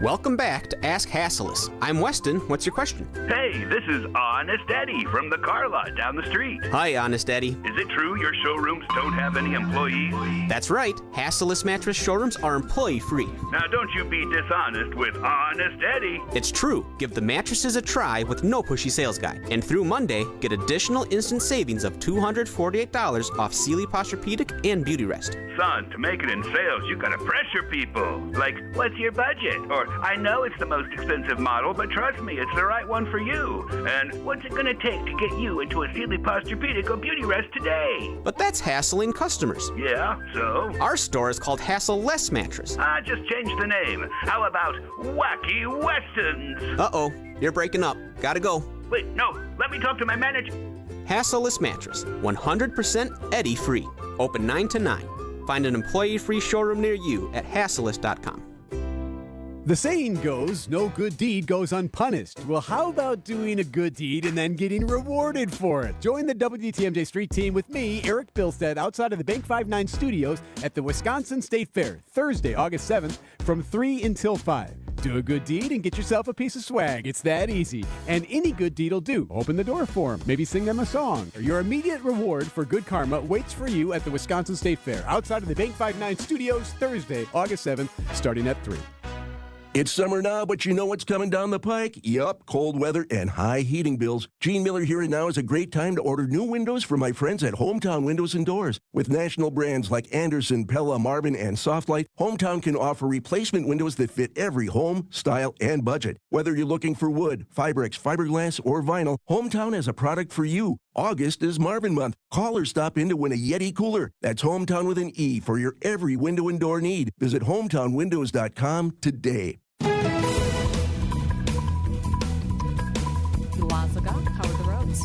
Welcome back to Ask Hasselus. I'm Weston. What's your question? Hey, this is Honest Eddie from the car lot down the street. Hi, Honest Eddie. Is it true your showrooms don't have any employees? That's right. Hasselus mattress showrooms are employee-free. Now, don't you be dishonest with Honest Eddie. It's true. Give the mattresses a try with no pushy sales guide. And through Monday, get additional instant savings of $248 off Sealy Posturepedic and Beauty Rest. Son, to make it in sales, you gotta pressure people. Like, what's your budget? Or, I know it's the most expensive model, but trust me, it's the right one for you. And what's it gonna take to get you into a Sealy Posturepedic or Beauty Rest today? But that's hassling customers. Yeah, so? Our store is called Hassle Less Mattress. Just change the name. How about Wacky Westerns? Uh-oh, you're breaking up. Gotta go. Wait, no, let me talk to my manager. Hasseless Mattress, 100% Eddie free. Open 9 to 9. Find an employee-free showroom near you at hasseless.com. The saying goes, no good deed goes unpunished. Well, how about doing a good deed and then getting rewarded for it? Join the WTMJ Street Team with me, Eric Bilstead, outside of the Bank 59 studios at the Wisconsin State Fair, Thursday, August 7th, from 3 until 5. Do a good deed and get yourself a piece of swag. It's that easy. And any good deed will do. Open the door for them. Maybe sing them a song. Your immediate reward for good karma waits for you at the Wisconsin State Fair, outside of the Bank 59 studios, Thursday, August 7th, starting at 3. It's summer now, but you know what's coming down the pike? Yup, cold weather and high heating bills. Gene Miller here and now is a great time to order new windows from my friends at Hometown Windows and Doors. With national brands like Anderson, Pella, Marvin, and Softlight, Hometown can offer replacement windows that fit every home, style, and budget. Whether you're looking for wood, Fibrex, fiberglass, or vinyl, Hometown has a product for you. August is Marvin month. Call or stop in to win a Yeti cooler. That's Hometown with an E for your every window and door need. Visit hometownwindows.com today. How are the roads?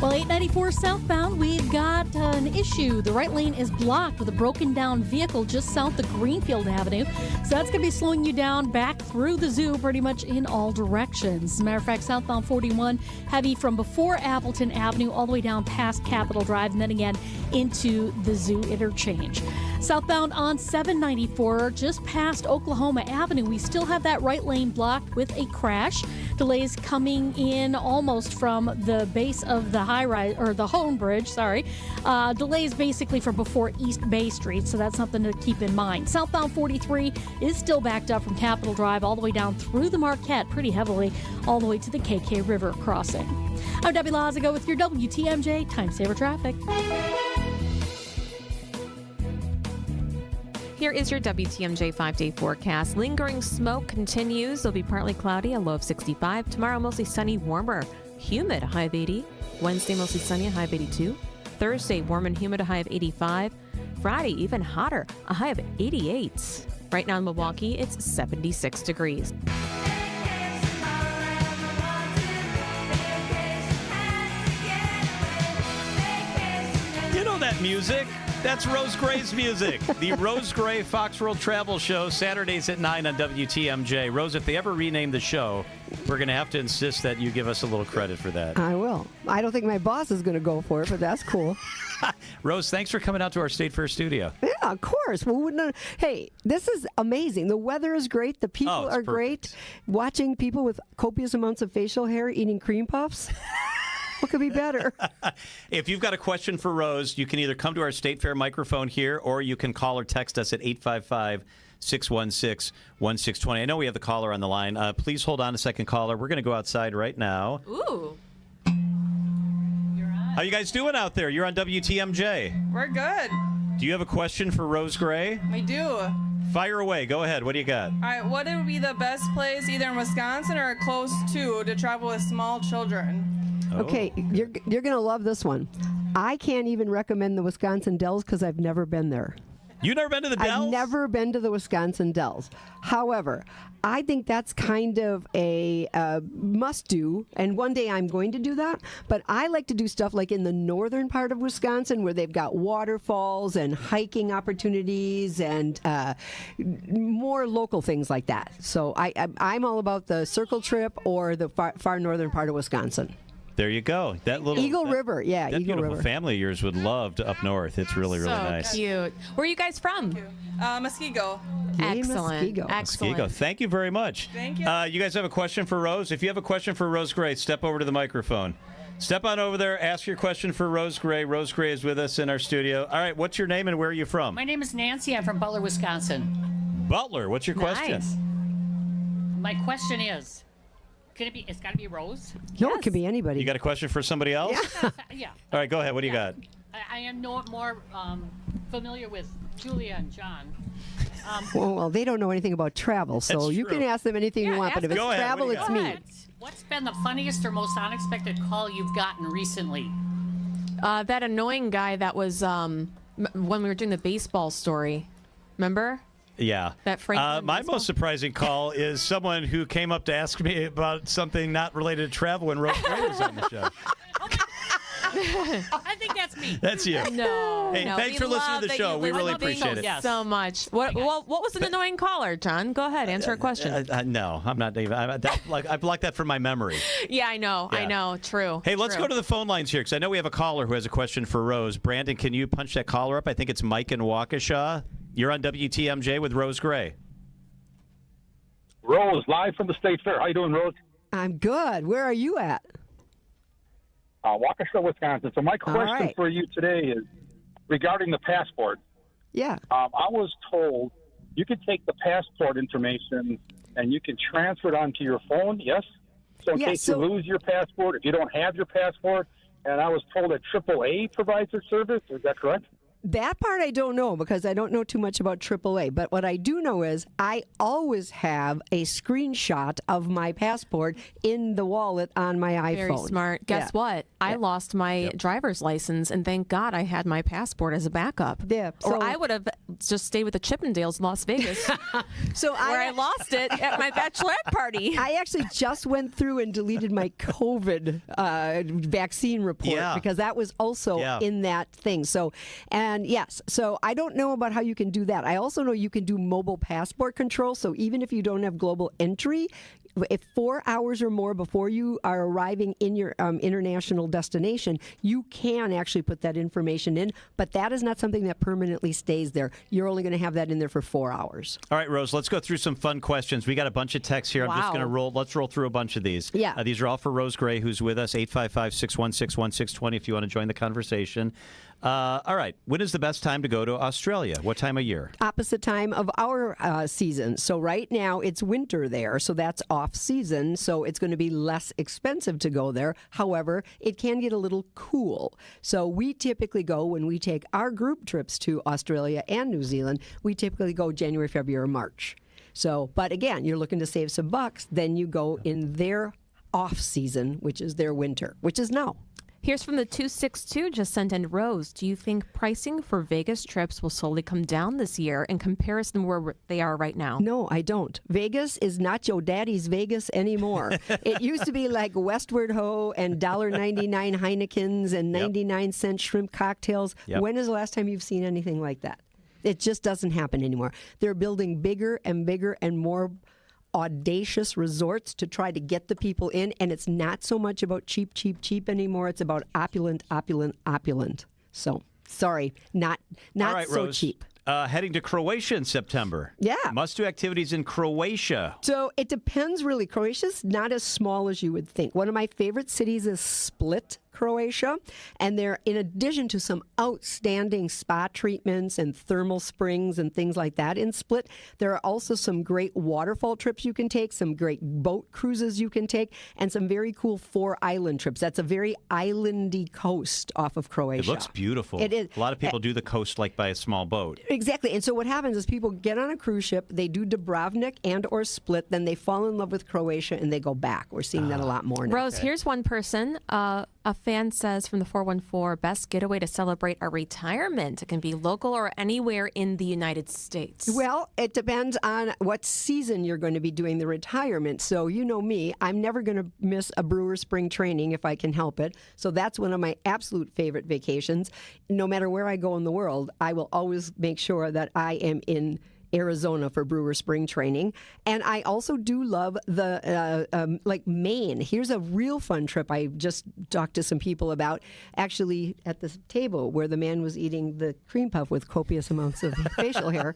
Well, 894 southbound, we've got an issue. The right lane is blocked with a broken down vehicle just south of Greenfield Avenue. So that's going to be slowing you down back through the zoo pretty much in all directions. As a matter of fact, southbound 41, heavy from before Appleton Avenue all the way down past Capitol Drive and then again into the zoo interchange. Southbound on 794, just past Oklahoma Avenue, we still have that right lane blocked with a crash. Delays coming in almost from the base of the high-rise, or the Hone Bridge, sorry. Delays basically from before East Bay Street, so that's something to keep in mind. Southbound 43 is still backed up from Capitol Drive all the way down through the Marquette pretty heavily, all the way to the KK River crossing. I'm Debbie Lazago with your WTMJ Time Saver Traffic. Here is your WTMJ 5-day forecast. Lingering smoke continues. It'll be partly cloudy, a low of 65. Tomorrow, mostly sunny, warmer, humid, a high of 80. Wednesday, mostly sunny, a high of 82. Thursday, warm and humid, a high of 85. Friday, even hotter, a high of 88. Right now in Milwaukee, it's 76 degrees. You know that music? That's Rose Gray's music. The Rose Gray Fox World Travel Show, Saturdays at 9 on WTMJ. Rose, if they ever rename the show, we're going to have to insist that you give us a little credit for that. I will. I don't think my boss is going to go for it, but that's cool. Rose, thanks for coming out to our State Fair studio. Yeah, of course. Well, hey, this is amazing. The weather is great. The people are great. Watching people with copious amounts of facial hair eating cream puffs. What could be better? If you've got a question for Rose, you can either come to our State Fair microphone here, or you can call or text us at 855-616-1620. I know we have the caller on the line. Please hold on a second, caller. We're going to go outside right now. Ooh. How you guys doing out there? You're on WTMJ. We're good. Do you have a question for Rose Gray? We do. Fire away. Go ahead. What do you got? All right, what would be the best place, either in Wisconsin or close to travel with small children? Okay, you're going to love this one. I can't even recommend the Wisconsin Dells because I've never been there. You've never been to the Dells? I've never been to the Wisconsin Dells. However, I think that's kind of a must-do, and one day I'm going to do that. But I like to do stuff like in the northern part of Wisconsin where they've got waterfalls and hiking opportunities and more local things like that. So I'm all about the circle trip or the far northern part of Wisconsin. There you go. That little Eagle River, yeah, that Eagle beautiful River. family of yours would love to up north. It's really, really nice. So cute. Where are you guys from? Muskego. Excellent. Muskego. Thank you very much. Thank you. You guys have a question for Rose? If you have a question for Rose Gray, step over to the microphone. Step on over there. Ask your question for Rose Gray. Rose Gray is with us in our studio. All right. What's your name and where are you from? My name is Nancy. I'm from Butler, Wisconsin. Butler. What's your question? My question is, it's got to be Rose? No, it could be anybody. You got a question for somebody else? Yeah. All right, go ahead. What do you got? I am more familiar with Julia and John. Well, they don't know anything about travel, so That's you true. can ask them anything you want. But if it's travel, it's me. What's been the funniest or most unexpected call you've gotten recently? That annoying guy that was when we were doing the baseball story. Remember? Yeah. That Franklin my most surprising call is someone who came up to ask me about something not related to travel when Rose Gray was on the show. I think that's me. That's you. No. Hey, thanks for listening to the show. We really appreciate it. So much. What was an annoying caller, John? Go ahead. Answer a question. No, I'm not even. I blocked that from my memory. Yeah, I know. Yeah. I know. True. Hey, let's True. go to the phone lines here because I know we have a caller who has a question for Rose. Brandon, can you punch that caller up? I think it's Mike in Waukesha. You're on WTMJ with Rose Gray. Rose, live from the State Fair. How you doing, Rose? I'm good. Where are you at? Waukesha, Wisconsin. So my question for you today is regarding the passport. Yeah. I was told you can take the passport information and you can transfer it onto your phone, yes? So in case you lose your passport, if you don't have your passport, and I was told that AAA provides a service. Is that correct? That part I don't know because I don't know too much about AAA. But what I do know is I always have a screenshot of my passport in the wallet on my iPhone. Very smart. Guess what? I lost my driver's license, and thank God I had my passport as a backup. Yeah. Or I would have just stayed with the Chippendales in Las Vegas. where I lost it at my bachelorette party. I actually just went through and deleted my COVID vaccine report because that was also in that thing. So, and yes, so I don't know about how you can do that. I also know you can do mobile passport control. So even if you don't have global entry, if 4 hours or more before you are arriving in your international destination, you can actually put that information in. But that is not something that permanently stays there. You're only going to have that in there for 4 hours. All right, Rose, let's go through some fun questions. We got a bunch of texts here. I'm just going to let's roll through a bunch of these. Yeah. These are all for Rose Gray, who's with us, 855-616-1620 if you want to join the conversation. All right. When is the best time to go to Australia? What time of year? Opposite time of our season. So right now it's winter there, so that's off season. So it's going to be less expensive to go there. However, it can get a little cool. So we typically go when we take our group trips to Australia and New Zealand. We typically go January, February, or March. So, but again, you're looking to save some bucks. Then you go in their off season, which is their winter, which is now. Here's from the 262, just sent in. Rose, do you think pricing for Vegas trips will slowly come down this year in comparison to where they are right now? No, I don't. Vegas is not your daddy's Vegas anymore. It used to be like Westward Ho and $1.99 Heinekens and 99-cent shrimp cocktails. Yep. When is the last time you've seen anything like that? It just doesn't happen anymore. They're building bigger and more audacious resorts to try to get the people in, and it's not so much about cheap anymore. It's about opulent. So, sorry, not All right, so Rose. cheap. Heading to Croatia in September. Yeah. Must-do activities in Croatia. So it depends, really. Croatia's not as small as you would think. One of my favorite cities is Split, Croatia, and they're, in addition to some outstanding spa treatments and thermal springs and things like that in Split, there are also some great waterfall trips you can take, some great boat cruises you can take, and some very cool 4-island trips. That's a very islandy coast off of Croatia. It looks beautiful. It is. A lot of people do the coast like by a small boat. Exactly. And so what happens is people get on a cruise ship, they do Dubrovnik and or Split, then they fall in love with Croatia and they go back. We're seeing that a lot more now. Rose, here's one person. A fan says from the 414, best getaway to celebrate a retirement. It can be local or anywhere in the United States. Well, it depends on what season you're going to be doing the retirement. So you know me, I'm never going to miss a Brewer spring training if I can help it. So that's one of my absolute favorite vacations. No matter where I go in the world, I will always make sure that I am in Arizona for Brewer spring training. And I also do love the like Maine. Here's a real fun trip I just talked to some people about, actually at this table where the man was eating the cream puff with copious amounts of facial hair.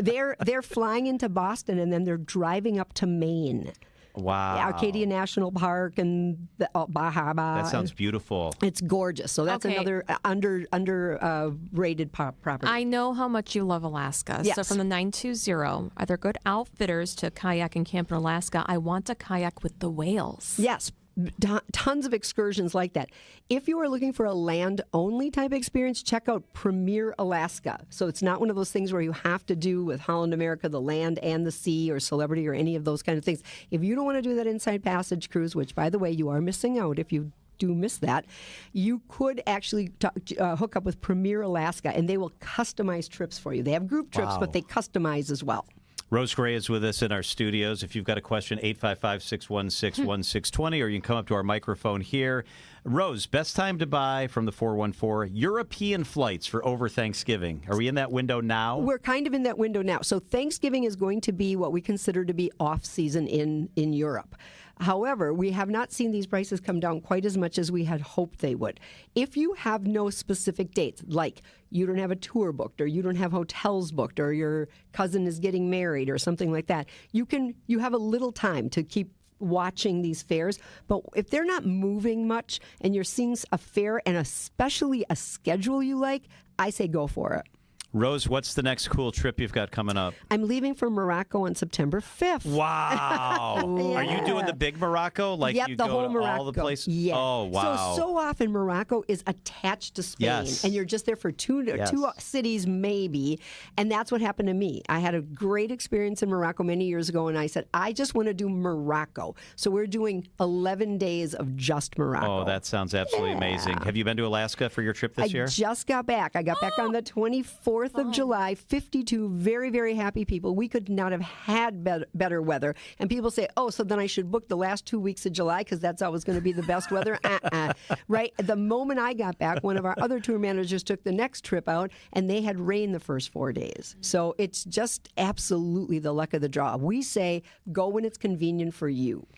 They're flying into Boston and then they're driving up to Maine. Wow. Arcadia National Park and the Baja. That sounds beautiful. It's gorgeous. So that's another underrated property. I know how much you love Alaska. Yes. So from the 920, are there good outfitters to kayak and camp in Alaska? I want to kayak with the whales. Yes. Tons of excursions like that. If you are looking for a land-only type experience, check out Premier Alaska. So it's not one of those things where you have to do with Holland America, the land and the sea, or Celebrity, or any of those kind of things. If you don't want to do that Inside Passage cruise, which, by the way, you are missing out if you do miss that, you could actually hook up with Premier Alaska, and they will customize trips for you. They have group trips, but they customize as well. Rose Gray is with us in our studios. If you've got a question, 855-616-1620, or you can come up to our microphone here. Rose, best time to buy from the 414, European flights for over Thanksgiving. Are we in that window now? We're kind of in that window now. So Thanksgiving is going to be what we consider to be off-season in Europe. However, we have not seen these prices come down quite as much as we had hoped they would. If you have no specific dates, like you don't have a tour booked, or you don't have hotels booked, or your cousin is getting married, or something like that, you have a little time to keep watching these fares. But if they're not moving much and you're seeing a fare and especially a schedule you like, I say go for it. Rose, what's the next cool trip you've got coming up? I'm leaving for Morocco on September 5th. Wow. Yeah. Are you doing the big Morocco? Like yep, you the go whole to Morocco. all the places? Yeah. Oh, wow. So often Morocco is attached to Spain, Yes. and you're just there for two cities maybe, and that's what happened to me. I had a great experience in Morocco many years ago, and I said, I just want to do Morocco. So we're doing 11 days of just Morocco. Oh, that sounds absolutely amazing. Have you been to Alaska for your trip this year? I just got back. I got back on the 24th of July. 52 very, very happy people. We could not have had better weather. And people say, oh, so then I should book the last 2 weeks of July because that's always going to be the best weather. Right? The moment I got back, one of our other tour managers took the next trip out, and they had rain the first 4 days. So it's just absolutely the luck of the draw. We say go when it's convenient for you.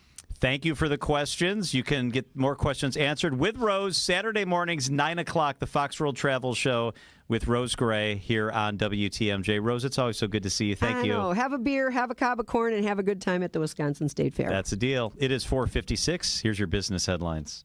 Thank you for the questions. You can get more questions answered with Rose Saturday mornings, 9 o'clock, the Fox World Travel Show with Rose Gray here on WTMJ. Rose, it's always so good to see you. Thank you. I know. Have a beer, have a cob of corn, and have a good time at the Wisconsin State Fair. That's a deal. It is 4:56. Here's your business headlines.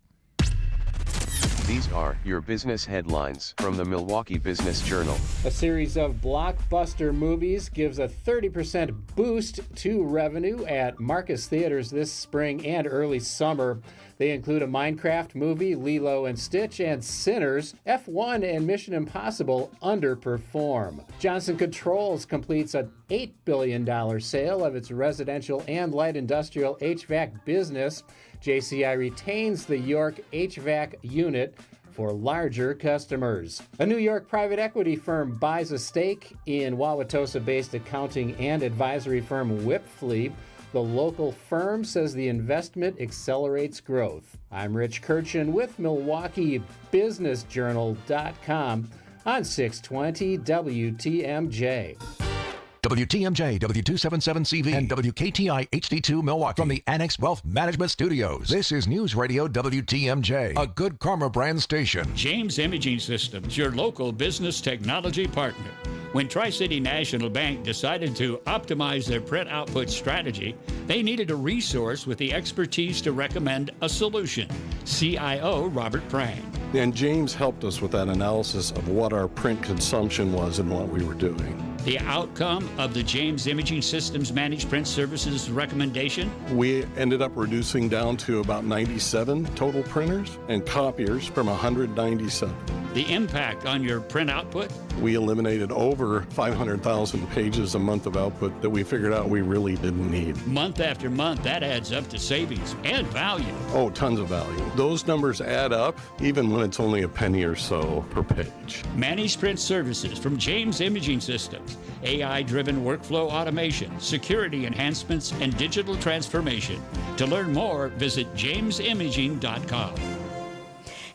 These are your business headlines from the Milwaukee Business Journal. A series of blockbuster movies gives a 30% boost to revenue at Marcus Theaters this spring and early summer. They include a Minecraft movie, Lilo and Stitch, and Sinners. F1 and Mission Impossible underperform. Johnson Controls completes an $8 billion sale of its residential and light industrial HVAC business. JCI retains the York HVAC unit for larger customers. A New York private equity firm buys a stake in Wauwatosa-based accounting and advisory firm Wipfli. The local firm says the investment accelerates growth. I'm Rich Kirchen with MilwaukeeBusinessJournal.com on 620 WTMJ. WTMJ, W277CV, and WKTI HD2 Milwaukee from the Annex Wealth Management Studios. This is News Radio WTMJ, a Good Karma brand station. James Imaging Systems, your local business technology partner. When Tri-City National Bank decided to optimize their print output strategy, they needed a resource with the expertise to recommend a solution. CIO Robert Prang. And James helped us with that analysis of what our print consumption was and what we were doing. The outcome of the James Imaging Systems Managed Print Services recommendation? We ended up reducing down to about 97 total printers and copiers from 197. The impact on your print output? We eliminated over 500,000 pages a month of output that we figured out we really didn't need. Month after month, that adds up to savings and value. Oh, tons of value. Those numbers add up even when it's only a penny or so per page. Managed Print Services from James Imaging Systems. AI-driven workflow automation, security enhancements, and digital transformation. To learn more, visit jamesimaging.com.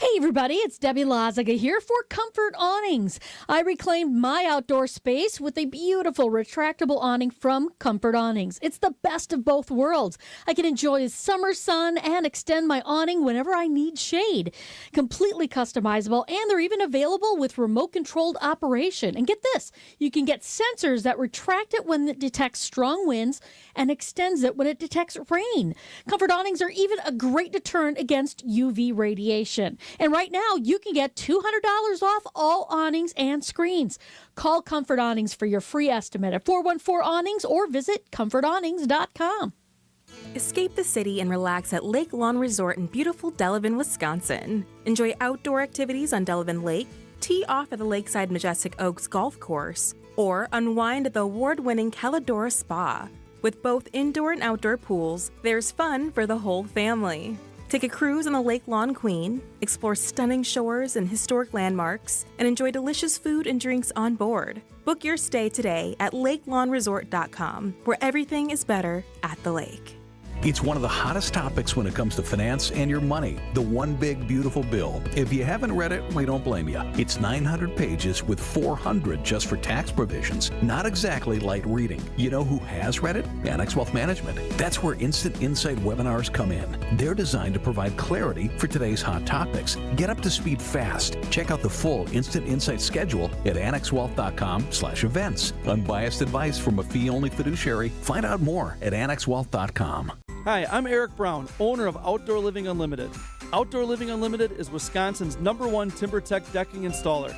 Hey everybody, it's Debbie Lazaga here for Comfort Awnings. I reclaimed my outdoor space with a beautiful retractable awning from Comfort Awnings. It's the best of both worlds. I can enjoy summer sun and extend my awning whenever I need shade. Completely customizable, and they're even available with remote-controlled operation. And get this, you can get sensors that retract it when it detects strong winds and extends it when it detects rain. Comfort Awnings are even a great deterrent against UV radiation. And right now, you can get $200 off all awnings and screens. Call Comfort Awnings for your free estimate at 414-AWNINGS or visit ComfortAwnings.com. Escape the city and relax at Lake Lawn Resort in beautiful Delavan, Wisconsin. Enjoy outdoor activities on Delavan Lake, tee off at the Lakeside Majestic Oaks Golf Course, or unwind at the award-winning Caladora Spa. With both indoor and outdoor pools, there's fun for the whole family. Take a cruise on the Lake Lawn Queen, explore stunning shores and historic landmarks, and enjoy delicious food and drinks on board. Book your stay today at LakeLawnResort.com, where everything is better at the lake. It's one of the hottest topics when it comes to finance and your money, the One Big Beautiful Bill. If you haven't read it, we don't blame you. It's 900 pages with 400 just for tax provisions. Not exactly light reading. You know who has read it? Annex Wealth Management. That's where Instant Insight webinars come in. They're designed to provide clarity for today's hot topics. Get up to speed fast. Check out the full Instant Insight schedule at annexwealth.com/events. Unbiased advice from a fee-only fiduciary. Find out more at annexwealth.com. Hi, I'm Eric Brown, owner of Outdoor Living Unlimited. Outdoor Living Unlimited is Wisconsin's #1 TimberTech decking installer.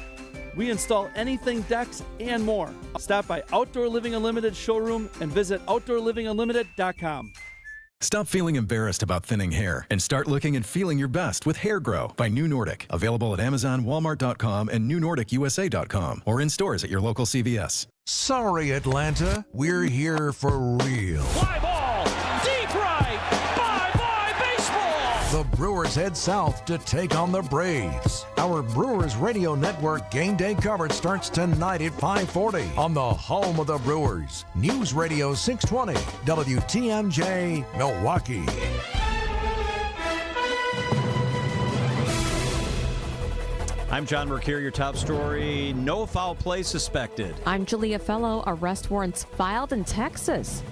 We install anything decks and more. Stop by Outdoor Living Unlimited showroom and visit OutdoorLivingUnlimited.com. Stop feeling embarrassed about thinning hair and start looking and feeling your best with Hair Grow by New Nordic. Available at Amazon, Walmart.com, and NewNordicUSA.com, or in stores at your local CVS. Sorry, Atlanta. We're here for real. Fly ball, deep right, bye-bye baseball. The Brewers head south to take on the Braves. Our Brewers Radio Network game day coverage starts tonight at 5:40 on the home of the Brewers. News Radio 620, WTMJ, Milwaukee. I'm John Mercure, your top story. No foul play suspected. I'm Julia Fellow. Arrest warrants filed in Texas.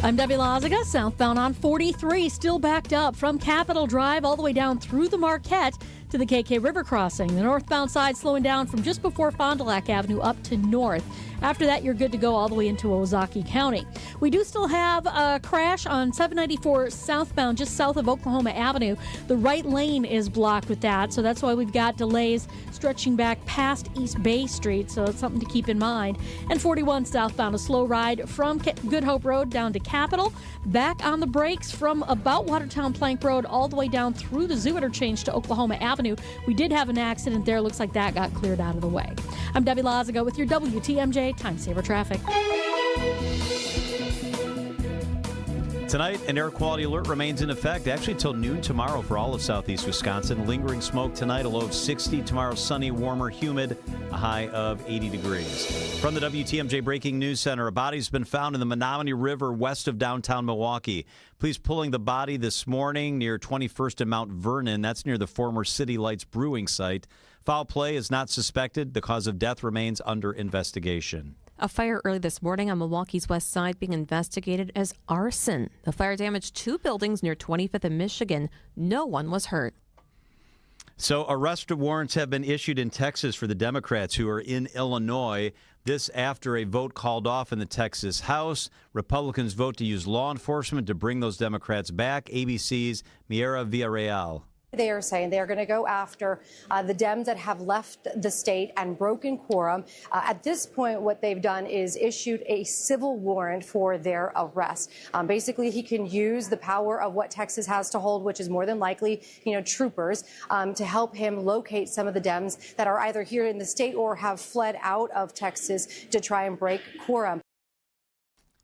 I'm Debbie Lazaga. Southbound on 43 still backed up from Capitol Drive all the way down through the Marquette to the KK River crossing. The northbound side slowing down from just before Fond du Lac Avenue up to north. After that, you're good to go all the way into Ozaukee County. We do still have a crash on 794 southbound, just south of Oklahoma Avenue. The right lane is blocked with that, so that's why we've got delays stretching back past East Bay Street, so it's something to keep in mind. And 41 southbound, a slow ride from Good Hope Road down to Capitol. Back on the brakes from about Watertown Plank Road all the way down through the zoo interchange to Oklahoma Avenue. We did have an accident there. Looks like that got cleared out of the way. I'm Debbie Lazago with your WTMJ Time Saver Traffic. Tonight, an air quality alert remains in effect, actually till noon tomorrow for all of southeast Wisconsin. Lingering smoke tonight, a low of 60. Tomorrow, sunny, warmer, humid, a high of 80 degrees. From the WTMJ Breaking News Center, a body's been found in the Menominee River west of downtown Milwaukee. Police pulling the body this morning near 21st and Mount Vernon. That's near the former City Lights Brewing site. Foul play is not suspected. The cause of death remains under investigation. A fire early this morning on Milwaukee's west side being investigated as arson. The fire damaged 2 buildings near 25th and Michigan. No one was hurt. So arrest warrants have been issued in Texas for the Democrats who are in Illinois. This after a vote called off in the Texas House. Republicans vote to use law enforcement to bring those Democrats back. ABC's Miera Villarreal. They are saying they are going to go after the Dems that have left the state and broken quorum. At this point, what they've done is issued a civil warrant for their arrest. Basically, he can use the power of what Texas has to hold, which is more than likely, troopers, to help him locate some of the Dems that are either here in the state or have fled out of Texas to try and break quorum.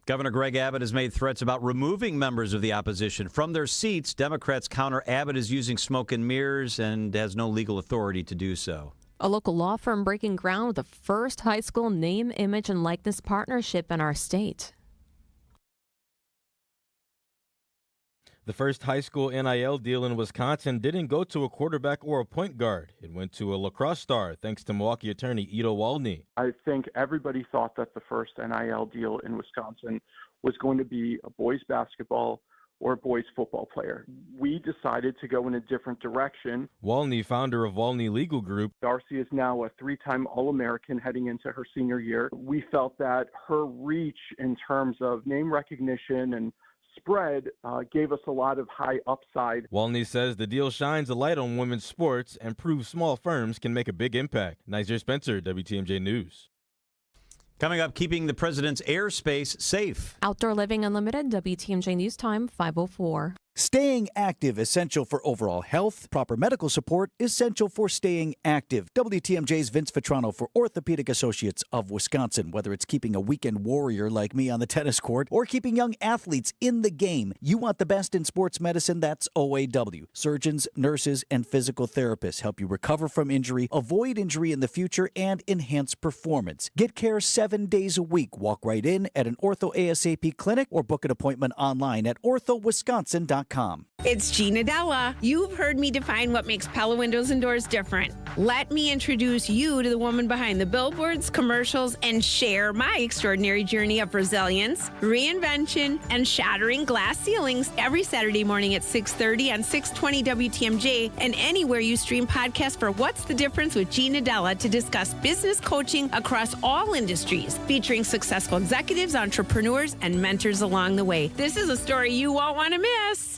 Governor Greg Abbott has made threats about removing members of the opposition from their seats. Democrats counter Abbott is using smoke and mirrors and has no legal authority to do so. A local law firm breaking ground with the first high school name, image, and likeness partnership in our state. The first high school NIL deal in Wisconsin didn't go to a quarterback or a point guard. It went to a lacrosse star, thanks to Milwaukee attorney Ido Walney. I think everybody thought that the first NIL deal in Wisconsin was going to be a boys basketball or a boys football player. We decided to go in a different direction. Walney, founder of Walney Legal Group. Darcy is now a 3-time All-American heading into her senior year. We felt that her reach in terms of name recognition and spread gave us a lot of high upside. Walney says the deal shines a light on women's sports and proves small firms can make a big impact. Nizer Spencer, WTMJ News. Coming up, keeping the president's airspace safe. Outdoor Living Unlimited, WTMJ News Time, 5:04. Staying active, essential for overall health. Proper medical support, essential for staying active. WTMJ's Vince Vitrano for Orthopedic Associates of Wisconsin. Whether it's keeping a weekend warrior like me on the tennis court or keeping young athletes in the game, you want the best in sports medicine, that's OAW. Surgeons, nurses, and physical therapists help you recover from injury, avoid injury in the future, and enhance performance. Get care 7 days a week. Walk right in at an Ortho ASAP clinic or book an appointment online at orthowisconsin.com. It's Gina Della. You've heard me define what makes Pella Windows and Doors different. Let me introduce you to the woman behind the billboards, commercials, and share my extraordinary journey of resilience, reinvention, and shattering glass ceilings every Saturday morning at 6:30 on 620 WTMJ and anywhere you stream podcasts for What's the Difference with Gina Della to discuss business coaching across all industries, featuring successful executives, entrepreneurs, and mentors along the way. This is a story you won't want to miss.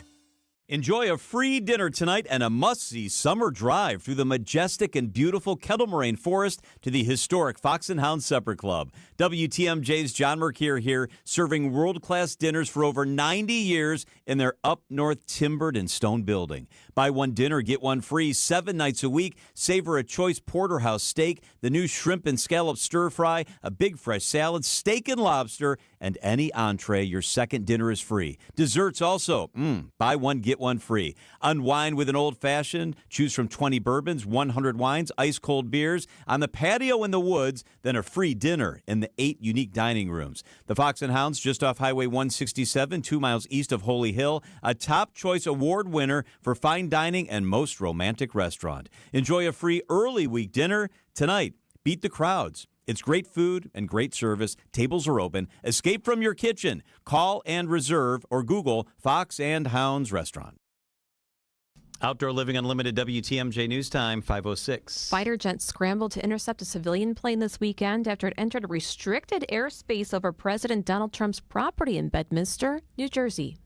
Enjoy a free dinner tonight and a must-see summer drive through the majestic and beautiful Kettle Moraine Forest to the historic Fox and Hound Supper Club. WTMJ's John Mercure here, serving world-class dinners for over 90 years in their up-north timbered and stone building. Buy one dinner, get one free 7 nights a week. Savor a choice porterhouse steak, the new shrimp and scallop stir-fry, a big fresh salad, steak and lobster, and any entree. Your second dinner is free. Desserts also. Buy one, get one free. Unwind with an old-fashioned. Choose from 20 bourbons, 100 wines, ice-cold beers. On the patio in the woods, then a free dinner in the 8 unique dining rooms. The Fox and Hounds, just off Highway 167, 2 miles east of Holy Hill. A Top Choice Award winner for fine dining and most romantic restaurant. Enjoy a free early week dinner tonight. Beat the crowds. It's great food and great service. Tables are open. Escape from your kitchen. Call and reserve or Google Fox and Hounds Restaurant. Outdoor Living Unlimited, WTMJ News Time, 5:06. Fighter jets scrambled to intercept a civilian plane this weekend after it entered a restricted airspace over President Donald Trump's property in Bedminster, New Jersey.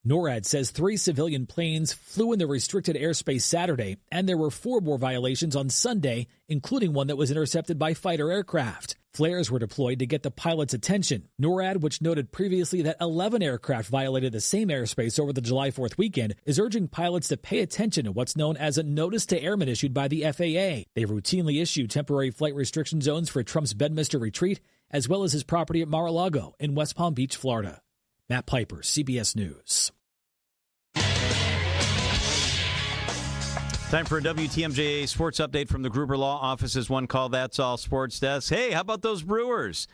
NORAD says 3 civilian planes flew in the restricted airspace Saturday, and there were 4 more violations on Sunday, including one that was intercepted by fighter aircraft. Flares were deployed to get the pilot's attention. NORAD, which noted previously that 11 aircraft violated the same airspace over the July 4th weekend, is urging pilots to pay attention to what's known as a notice to airmen issued by the FAA. They routinely issue temporary flight restriction zones for Trump's Bedminster retreat, as well as his property at Mar-a-Lago in West Palm Beach, Florida. Matt Piper, CBS News. Time for a WTMJ sports update from the Gruber Law Office's One Call That's All Sports Desk. Hey, how about those Brewers?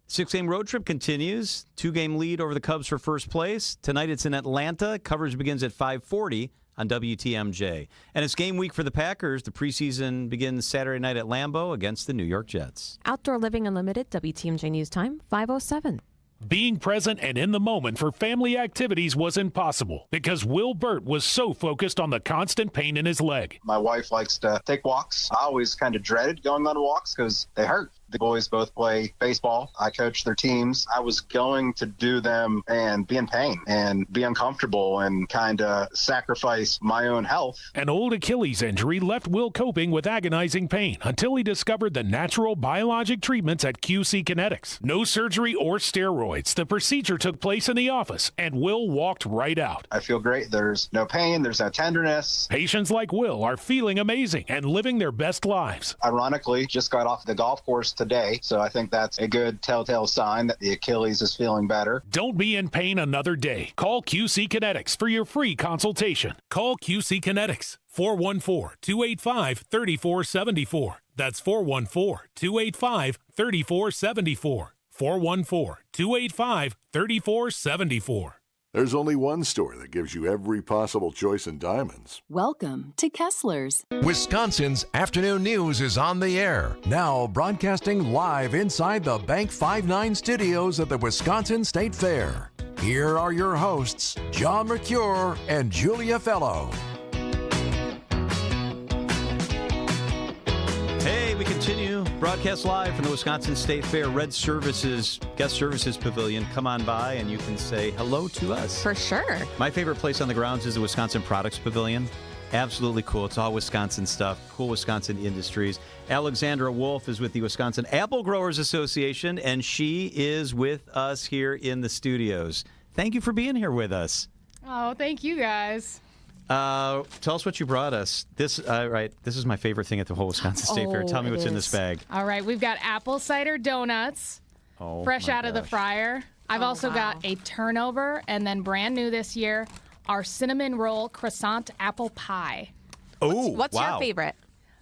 6-game road trip continues. 2-game lead over the Cubs for first place. Tonight it's in Atlanta. Coverage begins at 5:40 on WTMJ. And it's game week for the Packers. The preseason begins Saturday night at Lambeau against the New York Jets. Outdoor Living Unlimited, WTMJ News Time, 5:07. Being present and in the moment for family activities was impossible because Will Burt was so focused on the constant pain in his leg. My wife likes to take walks. I always kind of dreaded going on walks because they hurt. The boys both play baseball. I coach their teams. I was going to do them and be in pain and be uncomfortable and kind of sacrifice my own health. An old Achilles injury left Will coping with agonizing pain until he discovered the natural biologic treatments at QC Kinetics. No surgery or steroids. The procedure took place in the office, and Will walked right out. I feel great. There's no pain. There's no tenderness. Patients like Will are feeling amazing and living their best lives. Ironically, just got off the golf course today, so I think that's a good telltale sign that the Achilles is feeling better. Don't be in pain another day. Call QC Kinetics for your free consultation. Call QC Kinetics, 414-285-3474. That's 414-285-3474. 414-285-3474. There's only one store that gives you every possible choice in diamonds. Welcome to Kessler's. Wisconsin's afternoon news is on the air. Now broadcasting live inside the Bank 5-9 studios at the Wisconsin State Fair. Here are your hosts, John Mercure and Julia Fellow. Hey, we continue. Broadcast live from the Wisconsin State Fair Red Services Guest Services Pavilion. Come on by and you can say hello to us. For sure. My favorite place on the grounds is the Wisconsin Products Pavilion. Absolutely cool. It's all Wisconsin stuff, cool Wisconsin industries. Alexandra Wolf is with the Wisconsin Apple Growers Association, and she is with us here in the studios. Thank you for being here with us. Oh, thank you guys. Tell us what you brought us. This is my favorite thing at the whole Wisconsin State Fair. Tell me what's in this bag. All right, we've got apple cider donuts, fresh out of the fryer. I've also got a turnover, and then brand new this year, our cinnamon roll croissant apple pie. Oh, what's your favorite?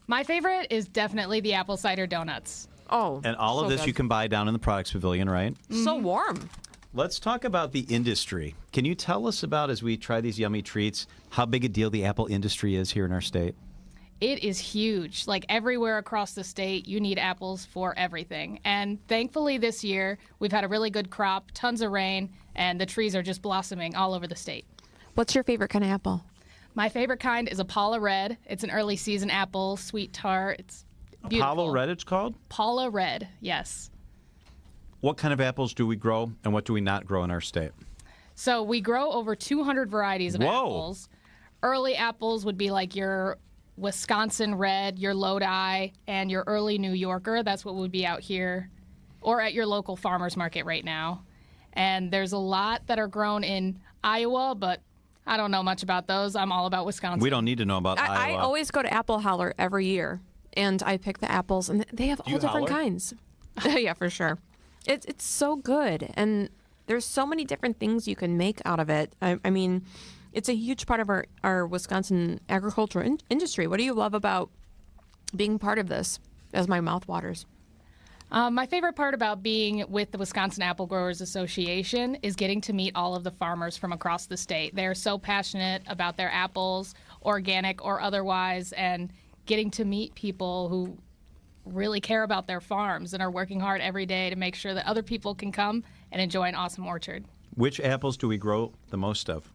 My favorite is definitely the apple cider donuts. Oh, and all of this you can buy down in the Products Pavilion, right? So warm. Let's talk about the industry. Can you tell us about, as we try these yummy treats, how big a deal the apple industry is here in our state? It is huge. Like everywhere across the state, you need apples for everything. And thankfully this year, we've had a really good crop, tons of rain, and the trees are just blossoming all over the state. What's your favorite kind of apple? My favorite kind is a Paula Red. It's an early season apple, sweet tart. It's beautiful. Paula Red it's called? Paula Red, yes. What kind of apples do we grow and what do we not grow in our state? So we grow over 200 varieties of apples. Early apples would be like your Wisconsin Red, your Lodi, and your early New Yorker. That's what would be out here or at your local farmer's market right now. And there's a lot that are grown in Iowa, but I don't know much about those. I'm all about Wisconsin. We don't need to know about Iowa. I always go to Apple Holler every year, and I pick the apples, and they have all different kinds. Yeah, for sure. It's so good, and there's so many different things you can make out of it. I mean, it's a huge part of our Wisconsin agricultural industry. What do you love about being part of this, as my mouth waters? My favorite part about being with the Wisconsin Apple Growers Association is getting to meet all of the farmers from across the state. They're so passionate about their apples, organic or otherwise, and getting to meet people who really care about their farms and are working hard every day to make sure that other people can come and enjoy an awesome orchard. Which apples do we grow the most of?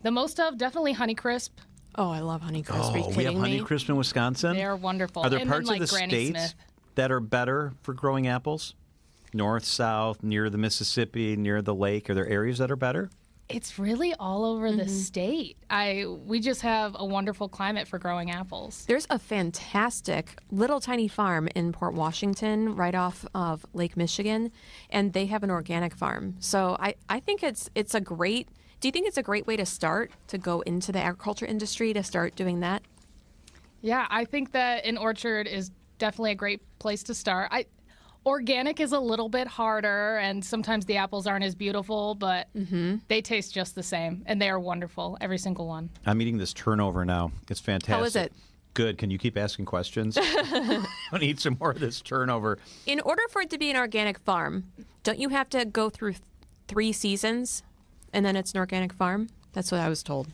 The most of, definitely Honeycrisp. Oh, I love Honeycrisp. Are you we have kidding me? Honeycrisp in Wisconsin? They're wonderful. Are there and parts then, of the Granny states Smith. that are better for growing apples? North, south, near the Mississippi, near the lake? Are there areas that are better? It's really all over the state. We just have a wonderful climate for growing apples. There's a fantastic little tiny farm in Port Washington, right off of Lake Michigan, and they have an organic farm. So I think it's a great. Do you think it's a great way to start to go into the agriculture industry to start doing that? Yeah, I think that an orchard is definitely a great place to start. Organic is a little bit harder, and sometimes the apples aren't as beautiful, but they taste just the same, and they are wonderful, every single one. I'm eating this turnover now. It's fantastic. How is it? Good. Can you keep asking questions? I want to eat some more of this turnover. In order for it to be an organic farm, don't you have to go through 3 seasons, and then it's an organic farm? That's what I was told.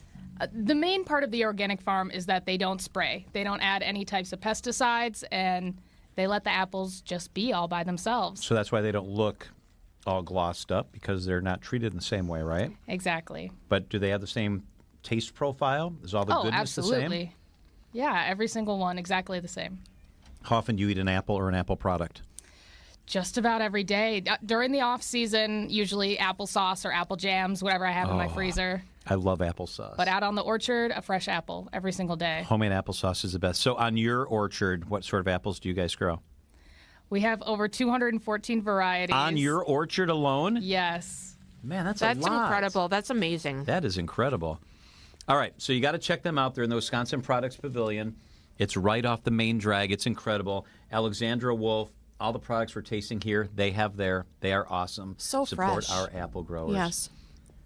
The main part of the organic farm is that they don't spray. They don't add any types of pesticides, and they let the apples just be all by themselves. So that's why they don't look all glossed up, because they're not treated in the same way, right? Exactly. But do they have the same taste profile? Is all the goodness the same? Absolutely. Yeah, every single one exactly the same. How often do you eat an apple or an apple product? Just about every day. During the off season, usually applesauce or apple jams, whatever I have in my freezer. I love applesauce. But out on the orchard, a fresh apple every single day. Homemade applesauce is the best. So on your orchard, what sort of apples do you guys grow? We have over 214 varieties. On your orchard alone? Yes. Man, that's a lot. That's incredible. That's amazing. That is incredible. All right, so you got to check them out. They're in the Wisconsin Products Pavilion. It's right off the main drag. It's incredible. Alexandra Wolf, all the products we're tasting here, they have there. They are awesome. So Support fresh. our apple growers. Yes.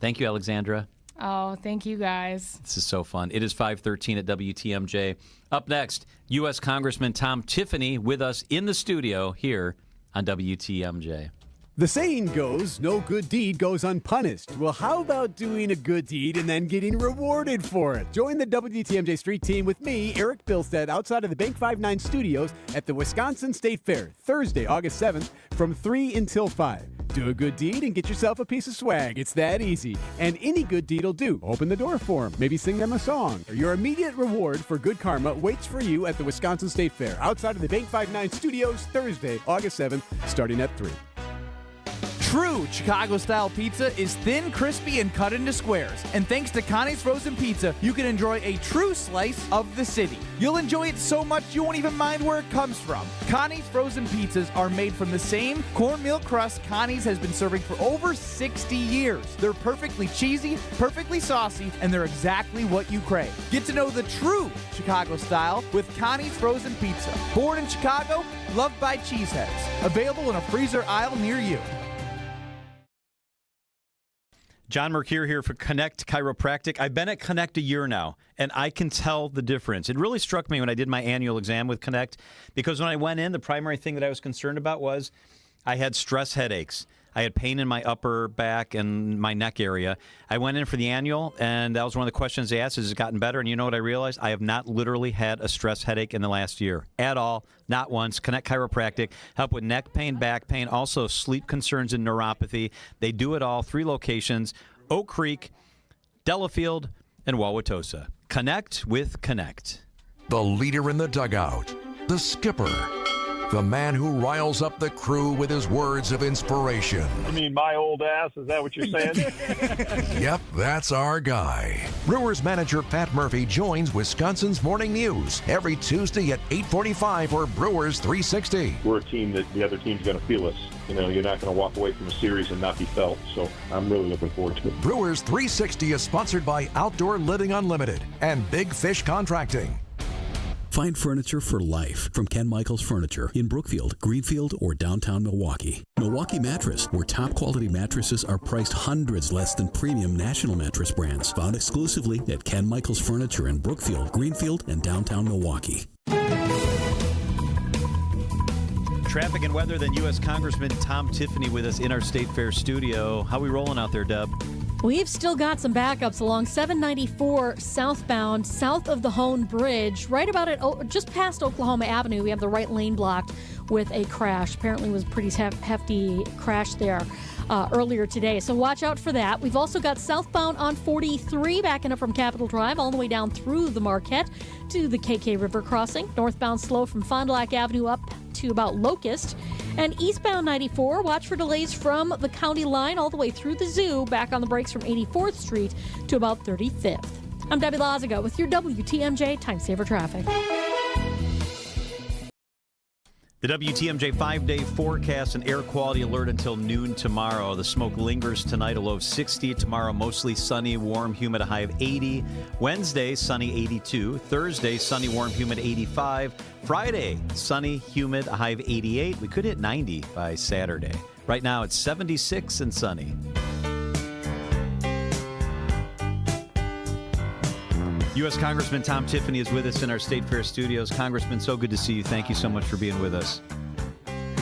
Thank you, Alexandra. Oh, thank you guys. This is so fun. It is 5:13 at WTMJ. Up next, U.S. Congressman Tom Tiffany with us in the studio here on WTMJ. The saying goes, no good deed goes unpunished. Well, how about doing a good deed and then getting rewarded for it? Join the WTMJ Street Team with me, Eric Bilstead, outside of the Bank 59 studios at the Wisconsin State Fair, Thursday, August 7th, from 3 until 5. Do a good deed and get yourself a piece of swag. It's that easy. And any good deed will do. Open the door for them. Maybe sing them a song. Your immediate reward for good karma waits for you at the Wisconsin State Fair, outside of the Bank 59 studios, Thursday, August 7th, starting at 3. True Chicago-style pizza is thin, crispy, and cut into squares. And thanks to Connie's Frozen Pizza, you can enjoy a true slice of the city. You'll enjoy it so much you won't even mind where it comes from. Connie's Frozen Pizzas are made from the same cornmeal crust Connie's has been serving for over 60 years. They're perfectly cheesy, perfectly saucy, and they're exactly what you crave. Get to know the true Chicago style with Connie's Frozen Pizza. Born in Chicago, loved by cheeseheads. Available in a freezer aisle near you. John Mercure here for Connect Chiropractic. I've been at Connect a year now, and I can tell the difference. It really struck me when I did my annual exam with Connect, because when I went in, the primary thing that I was concerned about was I had stress headaches. I had pain in my upper back and my neck area. I went in for the annual, and that was one of the questions they asked, has it gotten better? And you know what I realized? I have not literally had a stress headache in the last year at all, not once. Connect Chiropractic, help with neck pain, back pain, also sleep concerns and neuropathy. They do it all, 3 locations, Oak Creek, Delafield, and Wauwatosa. Connect with Connect. The leader in the dugout, the skipper, the man who riles up the crew with his words of inspiration. I mean, my old ass, is that what you're saying? Yep, that's our guy. Brewers manager Pat Murphy joins Wisconsin's Morning News every Tuesday at 8:45 for Brewers 360. We're a team that the other team's going to feel us. You know, you're not going to walk away from a series and not be felt. So I'm really looking forward to it. Brewers 360 is sponsored by Outdoor Living Unlimited and Big Fish Contracting. Find furniture for life from Ken Michaels Furniture in Brookfield, Greenfield, or downtown Milwaukee. Milwaukee Mattress, where top quality mattresses are priced hundreds less than premium national mattress brands. Found exclusively at Ken Michaels Furniture in Brookfield, Greenfield, and downtown Milwaukee. Traffic and weather, then U.S. Congressman Tom Tiffany with us in our State Fair studio. How we rolling out there, Deb? We've still got some backups along 794 southbound, south of the Hone Bridge, right about at just past Oklahoma Avenue. We have the right lane blocked with a crash. Apparently it was a pretty hefty crash there. earlier today. So watch out for that. We've also got southbound on 43 backing up from Capitol Drive all the way down through the Marquette to the KK River crossing. Northbound slow from Fond du Lac Avenue up to about Locust. And eastbound 94, watch for delays from the county line all the way through the zoo, back on the brakes from 84th Street to about 35th. I'm Debbie Lazago with your WTMJ Time Saver Traffic. The WTMJ 5-day forecast and air quality alert until noon tomorrow. The smoke lingers tonight, a low of 60. Tomorrow, mostly sunny, warm, humid, a high of 80. Wednesday, sunny, 82. Thursday, sunny, warm, humid, 85. Friday, sunny, humid, a high of 88. We could hit 90 by Saturday. Right now, it's 76 and sunny. U.S. Congressman Tom Tiffany is with us in our State Fair studios. Congressman, so good to see you. Thank you so much for being with us.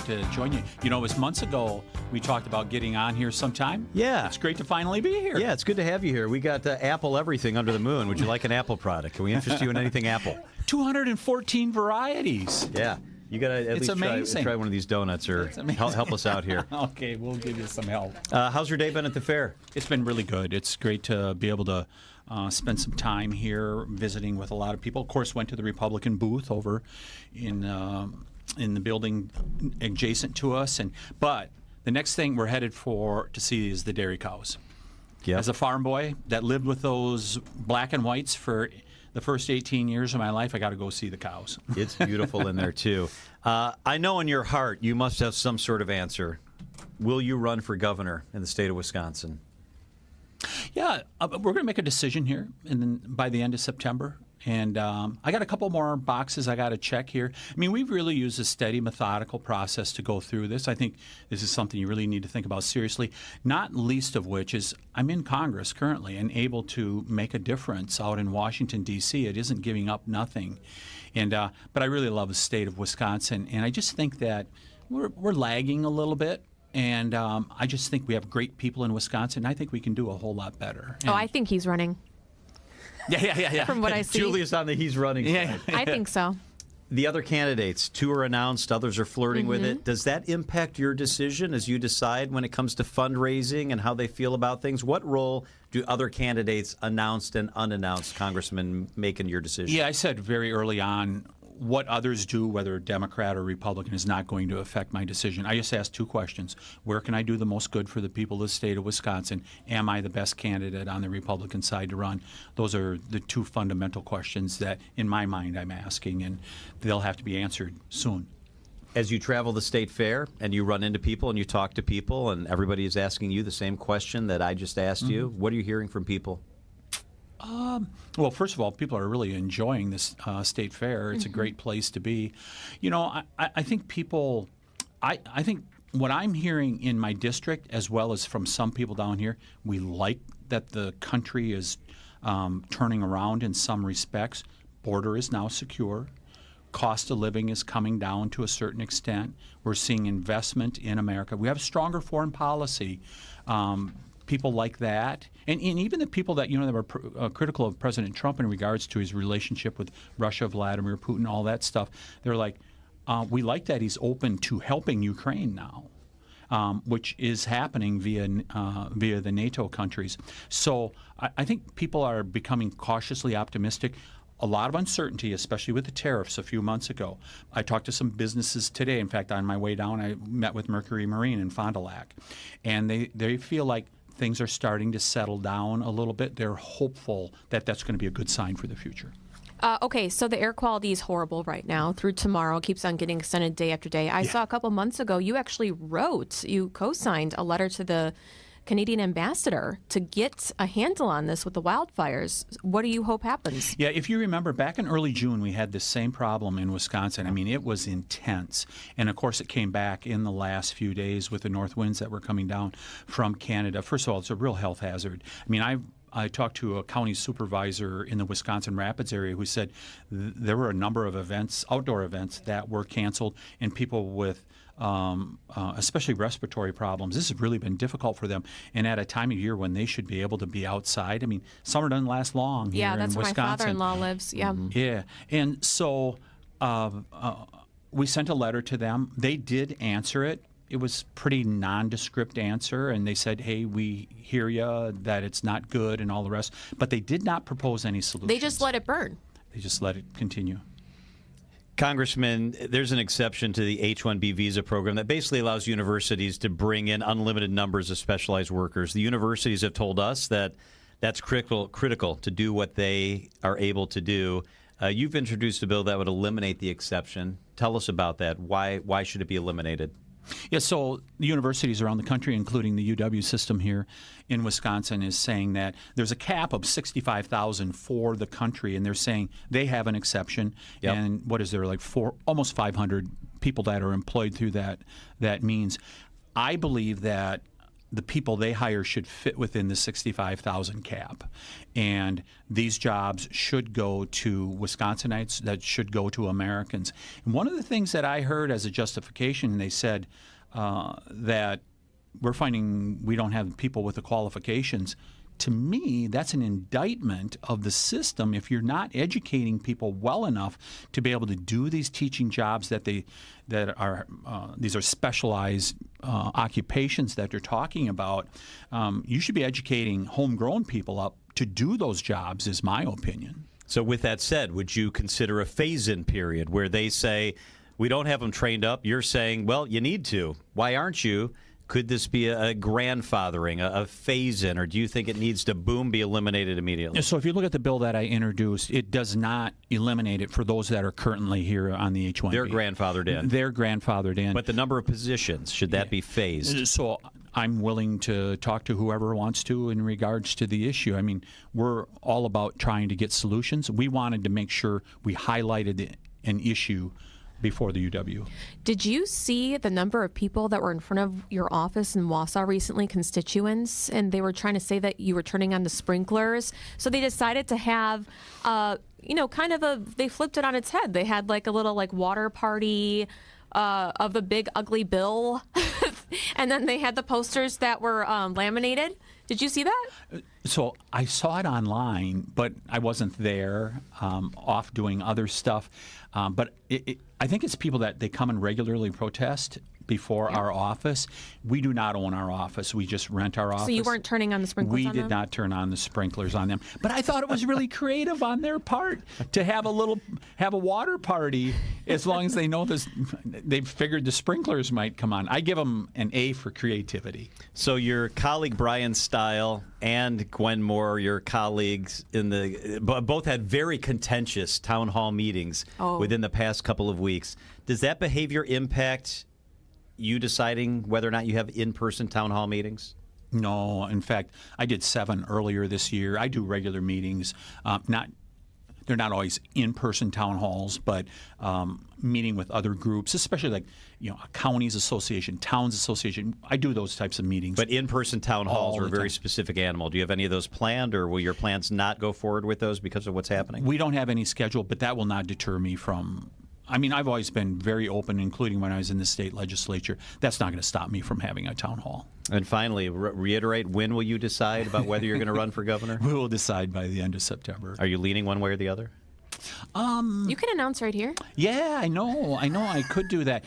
To join you. You know, it was months ago we talked about getting on here sometime. Yeah. It's great to finally be here. Yeah, it's good to have you here. We got Apple everything under the moon. Would you like an Apple product? Can we interest you in anything Apple? 214 varieties. Yeah. You got to at least try one of these donuts or help us out here. Okay, we'll give you some help. How's your day been at the fair? It's been really good. It's great to be able to spend some time here visiting with a lot of people. Of course, went to the Republican booth over in the building adjacent to us. But the next thing we're headed for to see is the dairy cows. Yep. As a farm boy that lived with those black and whites for the first 18 years of my life, I got to go see the cows. It's beautiful in there, too. I know in your heart you must have some sort of answer. Will you run for governor in the state of Wisconsin? Yeah, we're going to make a decision here by the end of September. And I got a couple more boxes I got to check here. I mean, we've really used a steady, methodical process to go through this. I think this is something you really need to think about seriously, not least of which is I'm in Congress currently and able to make a difference out in Washington, D.C. It isn't giving up nothing. And but I really love the state of Wisconsin. And I just think that we're lagging a little bit. And I just think we have great people in Wisconsin. I think we can do a whole lot better. And I think he's running. Yeah. From what I see. Julia's on the he's running side. I think so. The other candidates, 2 are announced, others are flirting with it. Does that impact your decision as you decide when it comes to fundraising and how they feel about things? What role do other candidates, announced and unannounced, Congressman, make in your decision? Yeah, I said very early on, what others do, whether Democrat or Republican, is not going to affect my decision. I just asked 2 questions. Where can I do the most good for the people of the state of Wisconsin? Am I the best candidate on the Republican side to run? Those are the 2 fundamental questions that, in my mind, I'm asking, and they'll have to be answered soon. As you travel the state fair and you run into people and you talk to people and everybody is asking you the same question that I just asked you, what are you hearing from people? Well, first of all, people are really enjoying this state fair. It's a great place to be. You know, I think people, I think what I'm hearing in my district, as well as from some people down here, we like that the country is turning around in some respects. Border is now secure. Cost of living is coming down to a certain extent. We're seeing investment in America. We have stronger foreign policy. People like that, and even the people that that were critical of President Trump in regards to his relationship with Russia, Vladimir Putin, all that stuff, they're like, we like that he's open to helping Ukraine now, which is happening via the NATO countries. So I think people are becoming cautiously optimistic. A lot of uncertainty, especially with the tariffs a few months ago. I talked to some businesses today. In fact, on my way down, I met with Mercury Marine in Fond du Lac, and they feel like things are starting to settle down a little bit. They're hopeful that that's going to be a good sign for the future. Okay, so the air quality is horrible right now through tomorrow. It keeps on getting extended day after day. I saw a couple months ago you actually you co-signed a letter to the Canadian ambassador to get a handle on this with the wildfires. What do you hope happens? Yeah, if you remember, back in early June, we had this same problem in Wisconsin. I mean, it was intense. And, of course, it came back in the last few days with the north winds that were coming down from Canada. First of all, it's a real health hazard. I mean, I talked to a county supervisor in the Wisconsin Rapids area who said there were a number of events, outdoor events, that were canceled, and people with especially respiratory problems. This has really been difficult for them, and at a time of year when they should be able to be outside. I mean, summer doesn't last long here in Wisconsin. Yeah, that's where my father-in-law lives. Yeah. Yeah, and so we sent a letter to them. They did answer it. it was pretty nondescript answer, and they said, hey, we hear you, that it's not good and all the rest. But they did not propose any solutions. They just let it burn. They just let it continue. Congressman, there's an exception to the H-1B visa program that basically allows universities to bring in unlimited numbers of specialized workers. The universities have told us that that's critical to do what they are able to do. You've introduced a bill that would eliminate the exception. Tell us about that. Why should it be eliminated? Yeah, so the universities around the country, including the UW system here in Wisconsin, is saying that there's a cap of 65,000 for the country, and they're saying they have an exception. Yep. And what is there, like almost 500 people that are employed through that means. I believe that the people they hire should fit within the 65,000 cap. And these jobs should go to Wisconsinites, that should go to Americans. And one of the things that I heard as a justification, they said that we're finding we don't have people with the qualifications. To me, that's an indictment of the system if you're not educating people well enough to be able to do these teaching jobs these are specialized occupations that they're talking about. You should be educating homegrown people up to do those jobs, is my opinion. So with that said, would you consider a phase-in period where they say, we don't have them trained up? You're saying, well, you need to. Why aren't you? Could this be a grandfathering, a phase-in, or do you think it needs to, be eliminated immediately? So if you look at the bill that I introduced, it does not eliminate it for those that are currently here on the H-1B. They're grandfathered in. They're grandfathered in. But the number of positions, should that be phased? So I'm willing to talk to whoever wants to in regards to the issue. I mean, we're all about trying to get solutions. We wanted to make sure we highlighted an issue before the UW. Did you see the number of people that were in front of your office in Wausau recently, constituents, and they were trying to say that you were turning on the sprinklers? So they decided to have, they flipped it on its head. They had like a little water party of the big ugly bill, and then they had the posters that were laminated. Did you see that? So I saw it online, but I wasn't there, off doing other stuff. But I think it's people that they come and regularly protest before our office. We do not own our office. We just rent our office. So you weren't turning on the sprinklers on them? We did not turn on the sprinklers on them. But I thought it was really creative on their part to have a water party as long as they know this. They figured the sprinklers might come on. I give them an A for creativity. So your colleague Brian Stile and Gwen Moore, your colleagues both had very contentious town hall meetings within the past couple of weeks. Does that behavior impact you deciding whether or not you have in-person town hall meetings? No. In fact, I did 7 earlier this year. I do regular meetings. They're not always in-person town halls, but meeting with other groups, especially a counties association, towns association. I do those types of meetings. But in-person town halls are a very specific animal. Do you have any of those planned, or will your plans not go forward with those because of what's happening? We don't have any scheduled, but that will not deter me from. I mean, I've always been very open, including when I was in the state legislature. That's not going to stop me from having a town hall. And finally, reiterate, when will you decide about whether you're going to run for governor? We will decide by the end of September. Are you leaning one way or the other? You can announce right here. Yeah, I know. I could do that.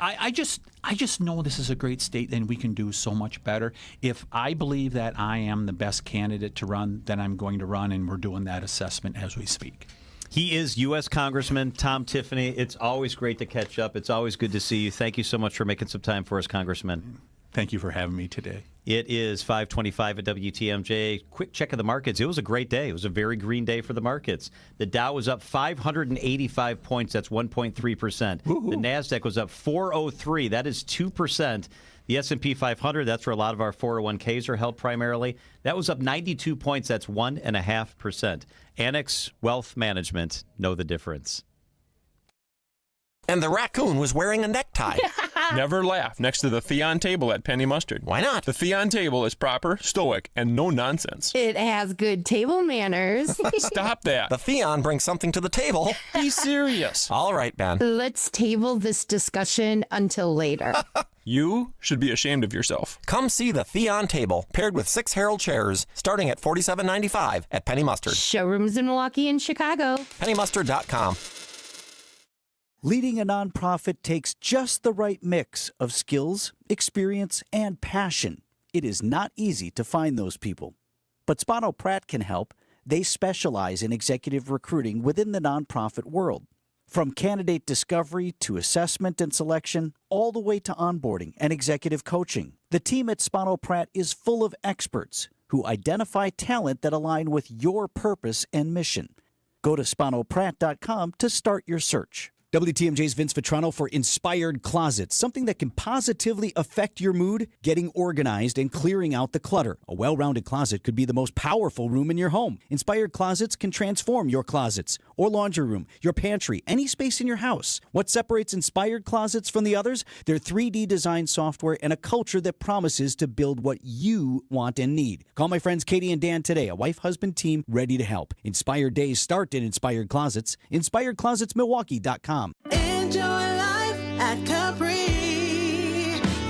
I just know this is a great state and we can do so much better. If I believe that I am the best candidate to run, then I'm going to run, and we're doing that assessment as we speak. He is U.S. Congressman Tom Tiffany. It's always great to catch up. It's always good to see you. Thank you so much for making some time for us, Congressman. Thank you for having me today. It is 5:25 at WTMJ. Quick check of the markets. It was a great day. It was a very green day for the markets. The Dow was up 585 points. That's 1.3%. The NASDAQ was up 403. That is 2%. The S&P 500, that's where a lot of our 401ks are held primarily. That was up 92 points. That's 1.5%. Annex Wealth Management, know the difference. And the raccoon was wearing a necktie. Never laugh next to the Theon table at Penny Mustard. Why not? The Theon table is proper, stoic, and no nonsense. It has good table manners. Stop that. The Theon brings something to the table. Be serious. All right, Ben. Let's table this discussion until later. You should be ashamed of yourself. Come see the Theon table, paired with 6 Herald chairs, starting at $47.95 at Penny Mustard. Showrooms in Milwaukee and Chicago. PennyMustard.com. Leading a nonprofit takes just the right mix of skills, experience, and passion. It is not easy to find those people. But Spano Pratt can help. They specialize in executive recruiting within the nonprofit world. From candidate discovery to assessment and selection, all the way to onboarding and executive coaching. The team at Spano Pratt is full of experts who identify talent that align with your purpose and mission. Go to SpanoPratt.com to start your search. WTMJ's Vince Vitrano for Inspired Closets, something that can positively affect your mood, getting organized and clearing out the clutter. A well-rounded closet could be the most powerful room in your home. Inspired Closets can transform your closets or laundry room, your pantry, any space in your house. What separates Inspired Closets from the others? Their 3D design software and a culture that promises to build what you want and need. Call my friends Katie and Dan today, a wife-husband team ready to help. Inspired Days start in Inspired Closets. InspiredClosetsMilwaukee.com. Enjoy life at Capri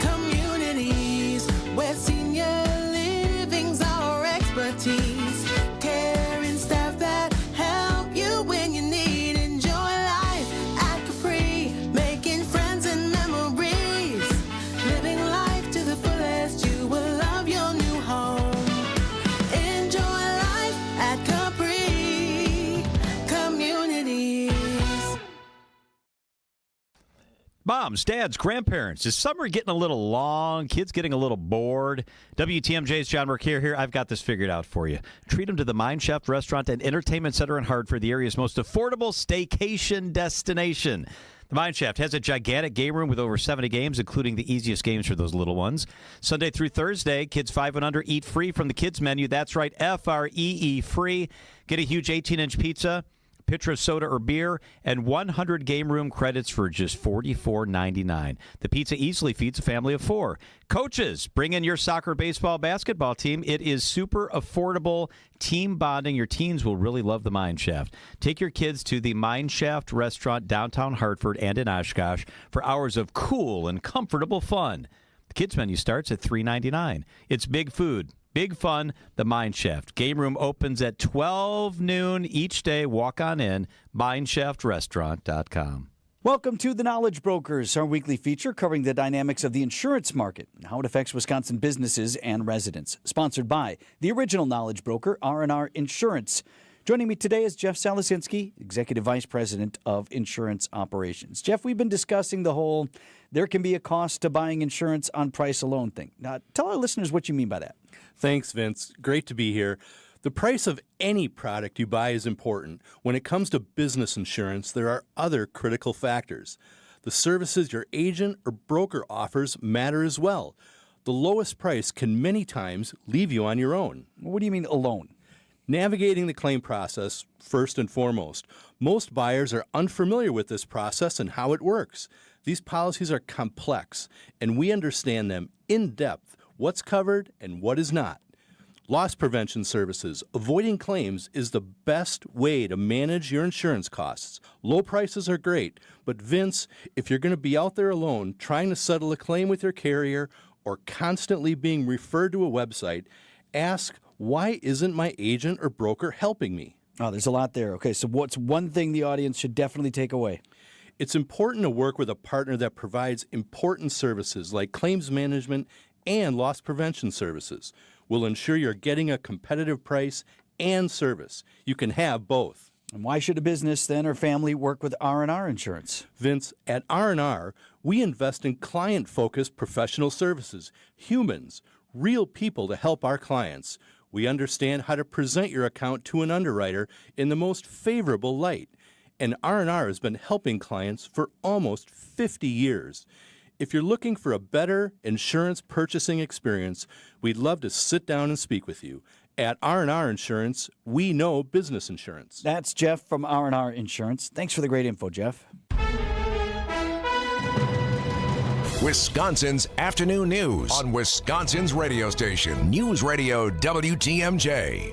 Communities, where senior living's our expertise. Caring staff that help you when you need. Enjoy life at Capri, making friends and memories. Living life to the fullest, you will love your new home. Enjoy life at Capri Communities. Moms, dads, grandparents, is summer getting a little long? Kids getting a little bored? WTMJ's John Mercure here. I've got this figured out for you. Treat them to the Mine Shaft Restaurant and Entertainment Center in Hartford, the area's most affordable staycation destination. The Mine Shaft has a gigantic game room with over 70 games, including the easiest games for those little ones. Sunday through Thursday, kids 5 and under eat free from the kids menu. That's right, F-R-E-E, free. Get a huge 18-inch pizza, pitcher of soda or beer, and 100 game room credits for just $44.99. The pizza easily feeds a family of 4. Coaches, bring in your soccer, baseball, basketball team. It is super affordable team bonding. Your teens will really love the Mine Shaft. Take your kids to the Mine Shaft Restaurant, downtown Hartford and in Oshkosh for hours of cool and comfortable fun. The kids menu starts at $3.99. It's big food, big fun, the Mine Shaft. Game room opens at 12 noon each day. Walk on in, mineshaftrestaurant.com. Welcome to The Knowledge Brokers, our weekly feature covering the dynamics of the insurance market and how it affects Wisconsin businesses and residents. Sponsored by the original Knowledge Broker, R&R Insurance. Joining me today is Jeff Salasinski, Executive Vice President of Insurance Operations. Jeff, we've been discussing the whole there can be a cost to buying insurance on price alone thing. Now, tell our listeners what you mean by that. Thanks, Vince. Great to be here. The price of any product you buy is important. When it comes to business insurance, there are other critical factors. The services your agent or broker offers matter as well. The lowest price can many times leave you on your own. What do you mean alone? Navigating the claim process, first and foremost. Most buyers are unfamiliar with this process and how it works. These policies are complex, and we understand them in depth, what's covered and what is not. Loss prevention services, avoiding claims, is the best way to manage your insurance costs. Low prices are great, but Vince, if you're going to be out there alone trying to settle a claim with your carrier or constantly being referred to a website, ask, why isn't my agent or broker helping me? Oh, there's a lot there. Okay, so what's one thing the audience should definitely take away? It's important to work with a partner that provides important services like claims management and loss prevention services. We'll ensure you're getting a competitive price and service. You can have both. And why should a business then or family work with R&R Insurance? Vince, at R&R, we invest in client-focused professional services, humans, real people to help our clients. We understand how to present your account to an underwriter in the most favorable light. And R&R has been helping clients for almost 50 years. If you're looking for a better insurance purchasing experience, we'd love to sit down and speak with you. At R&R Insurance, we know business insurance. That's Jeff from R&R Insurance. Thanks for the great info, Jeff. Wisconsin's afternoon news on Wisconsin's radio station, News Radio WTMJ.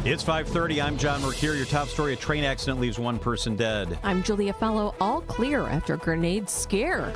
It's 5:30. I'm John Mercure. Your top story: a train accident leaves one person dead. I'm Julia Fellow. All clear after grenade scare.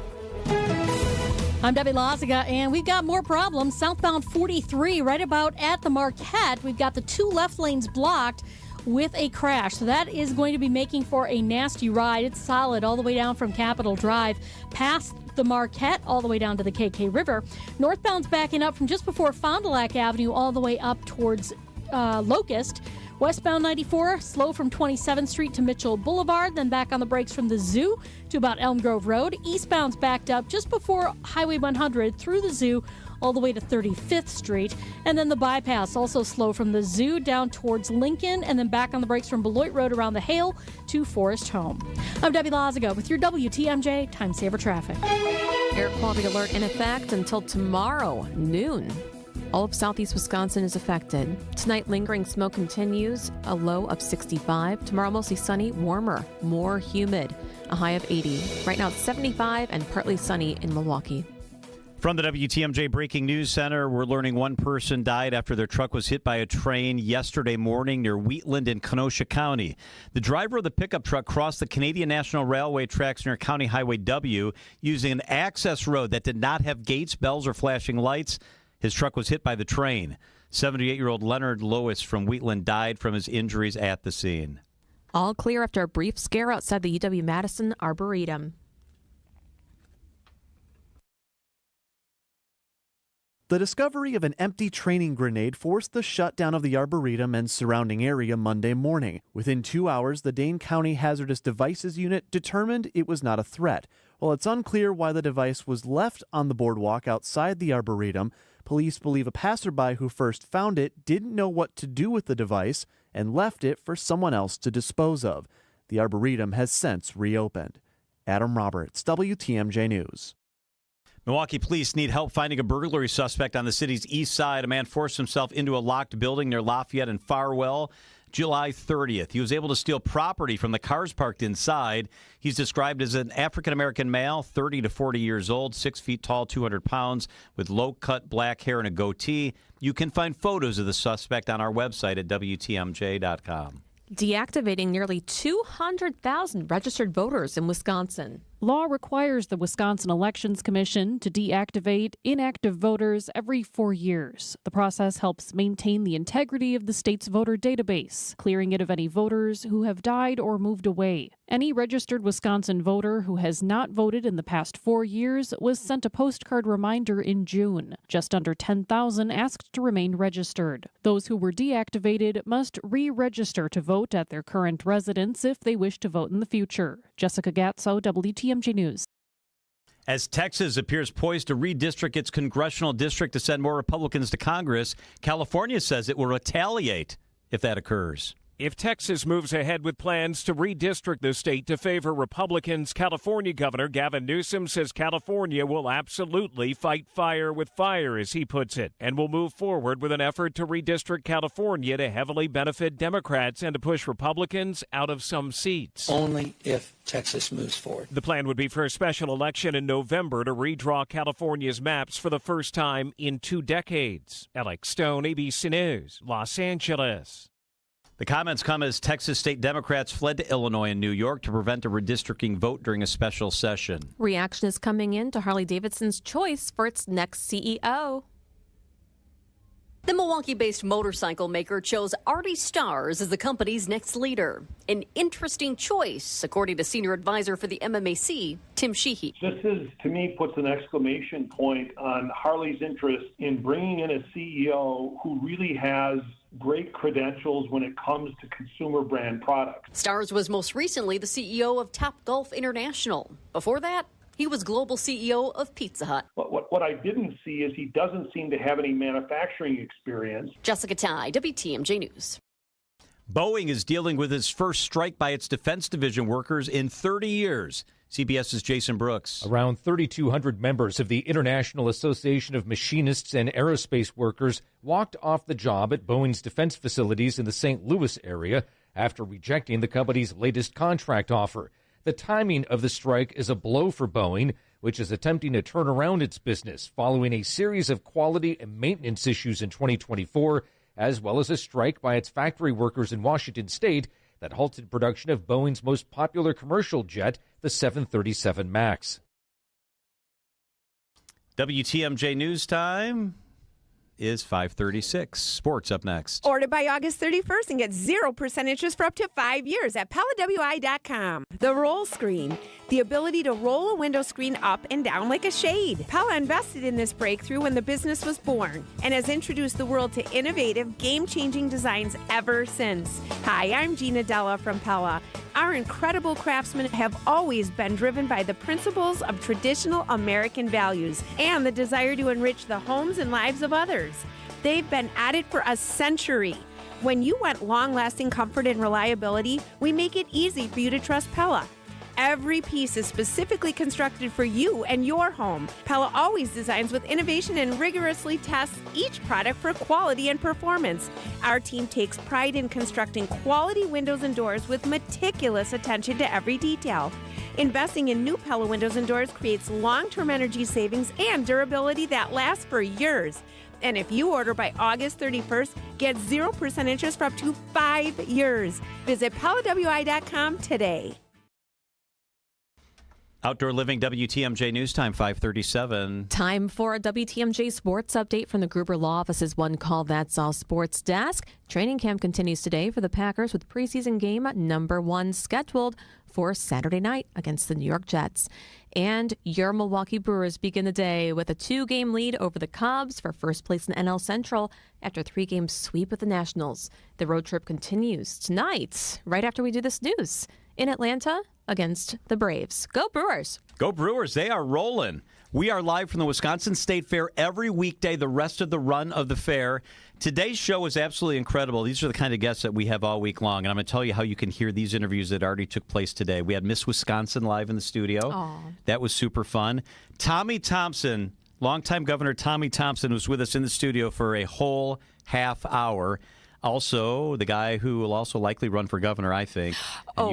I'm Debbie Lazaga, and we've got more problems. Southbound 43, right about at the Marquette. We've got the 2 left lanes blocked with a crash. So that is going to be making for a nasty ride. It's solid all the way down from Capitol Drive, past the Marquette, all the way down to the KK River. Northbound's backing up from just before Fond du Lac Avenue all the way up towards Locust. Westbound 94, slow from 27th Street to Mitchell Boulevard, then back on the brakes from the Zoo to about Elm Grove Road. Eastbound's backed up just before Highway 100 through the Zoo all the way to 35th Street. And then the bypass also slow from the Zoo down towards Lincoln, and then back on the brakes from Beloit Road around the Hale to Forest Home. I'm Debbie Lazago with your WTMJ Time Saver Traffic. Air quality alert in effect until tomorrow, noon. All of southeast Wisconsin is affected. Tonight, lingering smoke continues, a low of 65. Tomorrow, mostly sunny, warmer, more humid, a high of 80. Right now, it's 75 and partly sunny in Milwaukee. From the WTMJ Breaking News Center, we're learning one person died after their truck was hit by a train yesterday morning near Wheatland in Kenosha County. The driver of the pickup truck crossed the Canadian National Railway tracks near County Highway W using an access road that did not have gates, bells, or flashing lights. His truck was hit by the train. 78-year-old Leonard Lois from Wheatland died from his injuries at the scene. All clear after a brief scare outside the UW-Madison Arboretum. The discovery of an empty training grenade forced the shutdown of the Arboretum and surrounding area Monday morning. Within 2 hours, the Dane County Hazardous Devices Unit determined it was not a threat. While it's unclear why the device was left on the boardwalk outside the Arboretum, police believe a passerby who first found it didn't know what to do with the device and left it for someone else to dispose of. The Arboretum has since reopened. Adam Roberts, WTMJ News. Milwaukee police need help finding a burglary suspect on the city's east side. A man forced himself into a locked building near Lafayette and Farwell July 30th. He was able to steal property from the cars parked inside. He's described as an African-American male, 30 to 40 years old, 6 feet tall, 200 pounds, with low-cut black hair and a goatee. You can find photos of the suspect on our website at WTMJ.com. Deactivating nearly 200,000 registered voters in Wisconsin. Law requires the Wisconsin Elections Commission to deactivate inactive voters every 4 years. The process helps maintain the integrity of the state's voter database, clearing it of any voters who have died or moved away. Any registered Wisconsin voter who has not voted in the past 4 years was sent a postcard reminder in June. Just under 10,000 asked to remain registered. Those who were deactivated must re-register to vote at their current residence if they wish to vote in the future. Jessica Gatso, WTMJ News. As Texas appears poised to redistrict its congressional district to send more Republicans to Congress, California says it will retaliate if that occurs. If Texas moves ahead with plans to redistrict the state to favor Republicans, California Governor Gavin Newsom says California will absolutely fight fire with fire, as he puts it, and will move forward with an effort to redistrict California to heavily benefit Democrats and to push Republicans out of some seats. Only if Texas moves forward. The plan would be for a special election in November to redraw California's maps for the first time in 2 decades. Alex Stone, ABC News, Los Angeles. The comments come as Texas state Democrats fled to Illinois and New York to prevent a redistricting vote during a special session. Reaction is coming in to Harley-Davidson's choice for its next CEO. The Milwaukee-based motorcycle maker chose Artie Starrs as the company's next leader. An interesting choice, according to senior advisor for the MMAC, Tim Sheehy. This is, to me, puts an exclamation point on Harley's interest in bringing in a CEO who really has great credentials when it comes to consumer brand products. Starrs was most recently the CEO of Topgolf International. Before that, he was global CEO of Pizza Hut. What I didn't see is he doesn't seem to have any manufacturing experience. Jessica Tai, WTMJ News. Boeing is dealing with its first strike by its Defense Division workers in 30 years. CBS's Jason Brooks. Around 3,200 members of the International Association of Machinists and Aerospace Workers walked off the job at Boeing's defense facilities in the St. Louis area after rejecting the company's latest contract offer. The timing of the strike is a blow for Boeing, which is attempting to turn around its business following a series of quality and maintenance issues in 2024, as well as a strike by its factory workers in Washington state that halted production of Boeing's most popular commercial jet, the 737 MAX. WTMJ News Time. is 5:36. Sports up next. Order by August 31st and get 0% interest for up to 5 years at PellaWI.com. The roll screen, the ability to roll a window screen up and down like a shade. Pella invested in this breakthrough when the business was born and has introduced the world to innovative, game-changing designs ever since. Hi, I'm Gina Della from Pella. Our incredible craftsmen have always been driven by the principles of traditional American values and the desire to enrich the homes and lives of others. They've been at it for a century. When you want long-lasting comfort and reliability, we make it easy for you to trust Pella. Every piece is specifically constructed for you and your home. Pella always designs with innovation and rigorously tests each product for quality and performance. Our team takes pride in constructing quality windows and doors with meticulous attention to every detail. Investing in new Pella windows and doors creates long-term energy savings and durability that lasts for years. And if you order by August 31st, get 0% interest for up to 5 years. Visit PellaWI.com today. Outdoor Living WTMJ News Time, 5:37. Time for a WTMJ sports update from the Gruber Law Office's One Call That's All Sports Desk. Training camp continues today for the Packers with preseason game number 1 scheduled for Saturday night against the New York Jets. And your Milwaukee Brewers begin the day with a 2-game lead over the Cubs for first place in NL Central after a 3-game sweep of the Nationals. The road trip continues tonight, right after we do this news, in Atlanta against the Braves. Go Brewers! Go Brewers. They are rolling. We are live from the Wisconsin State Fair every weekday, the rest of the run of the fair. Today's show is absolutely incredible. These are the kind of guests that we have all week long, and I'm going to tell you how you can hear these interviews that already took place today. We had Miss Wisconsin live in the studio. Aww. That was super fun. Tommy Thompson, longtime Governor Tommy Thompson, was with us in the studio for a whole half hour. Also, the guy who will also likely run for governor, I think.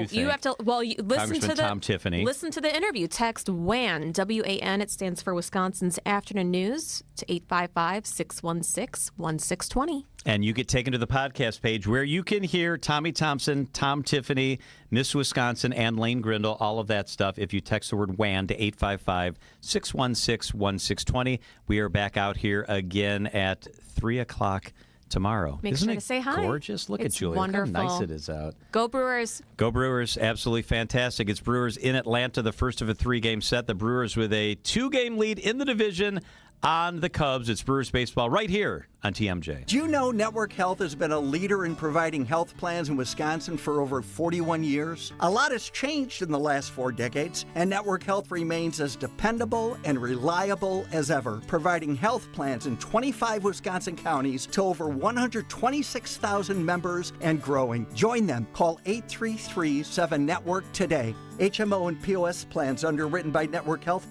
You have to. Well, listen to the Tom Tiffany. Listen to the interview. Text WAN, WAN. It stands for Wisconsin's Afternoon News to 855-616-1620. And you get taken to the podcast page where you can hear Tommy Thompson, Tom Tiffany, Miss Wisconsin, and Lane Grindle, all of that stuff. If you text the word WAN to 855-616-1620, we are back out here again at 3 o'clock tomorrow. Make Isn't sure it to say hi. Gorgeous. Look It's at Julie. wonderful. Look how nice it is out. Go Brewers. Go Brewers. Absolutely fantastic. It's Brewers in Atlanta, the first of a 3-game set. The Brewers with a 2-game lead in the division on the Cubs. It's Brewers baseball right here on TMJ. Do you know Network Health has been a leader in providing health plans in Wisconsin for over 41 years? A lot has changed in the last 4 decades, and Network Health remains as dependable and reliable as ever, providing health plans in 25 Wisconsin counties to over 126,000 members and growing. Join them. Call 833-7-NETWORK today. HMO and POS plans underwritten by Network Health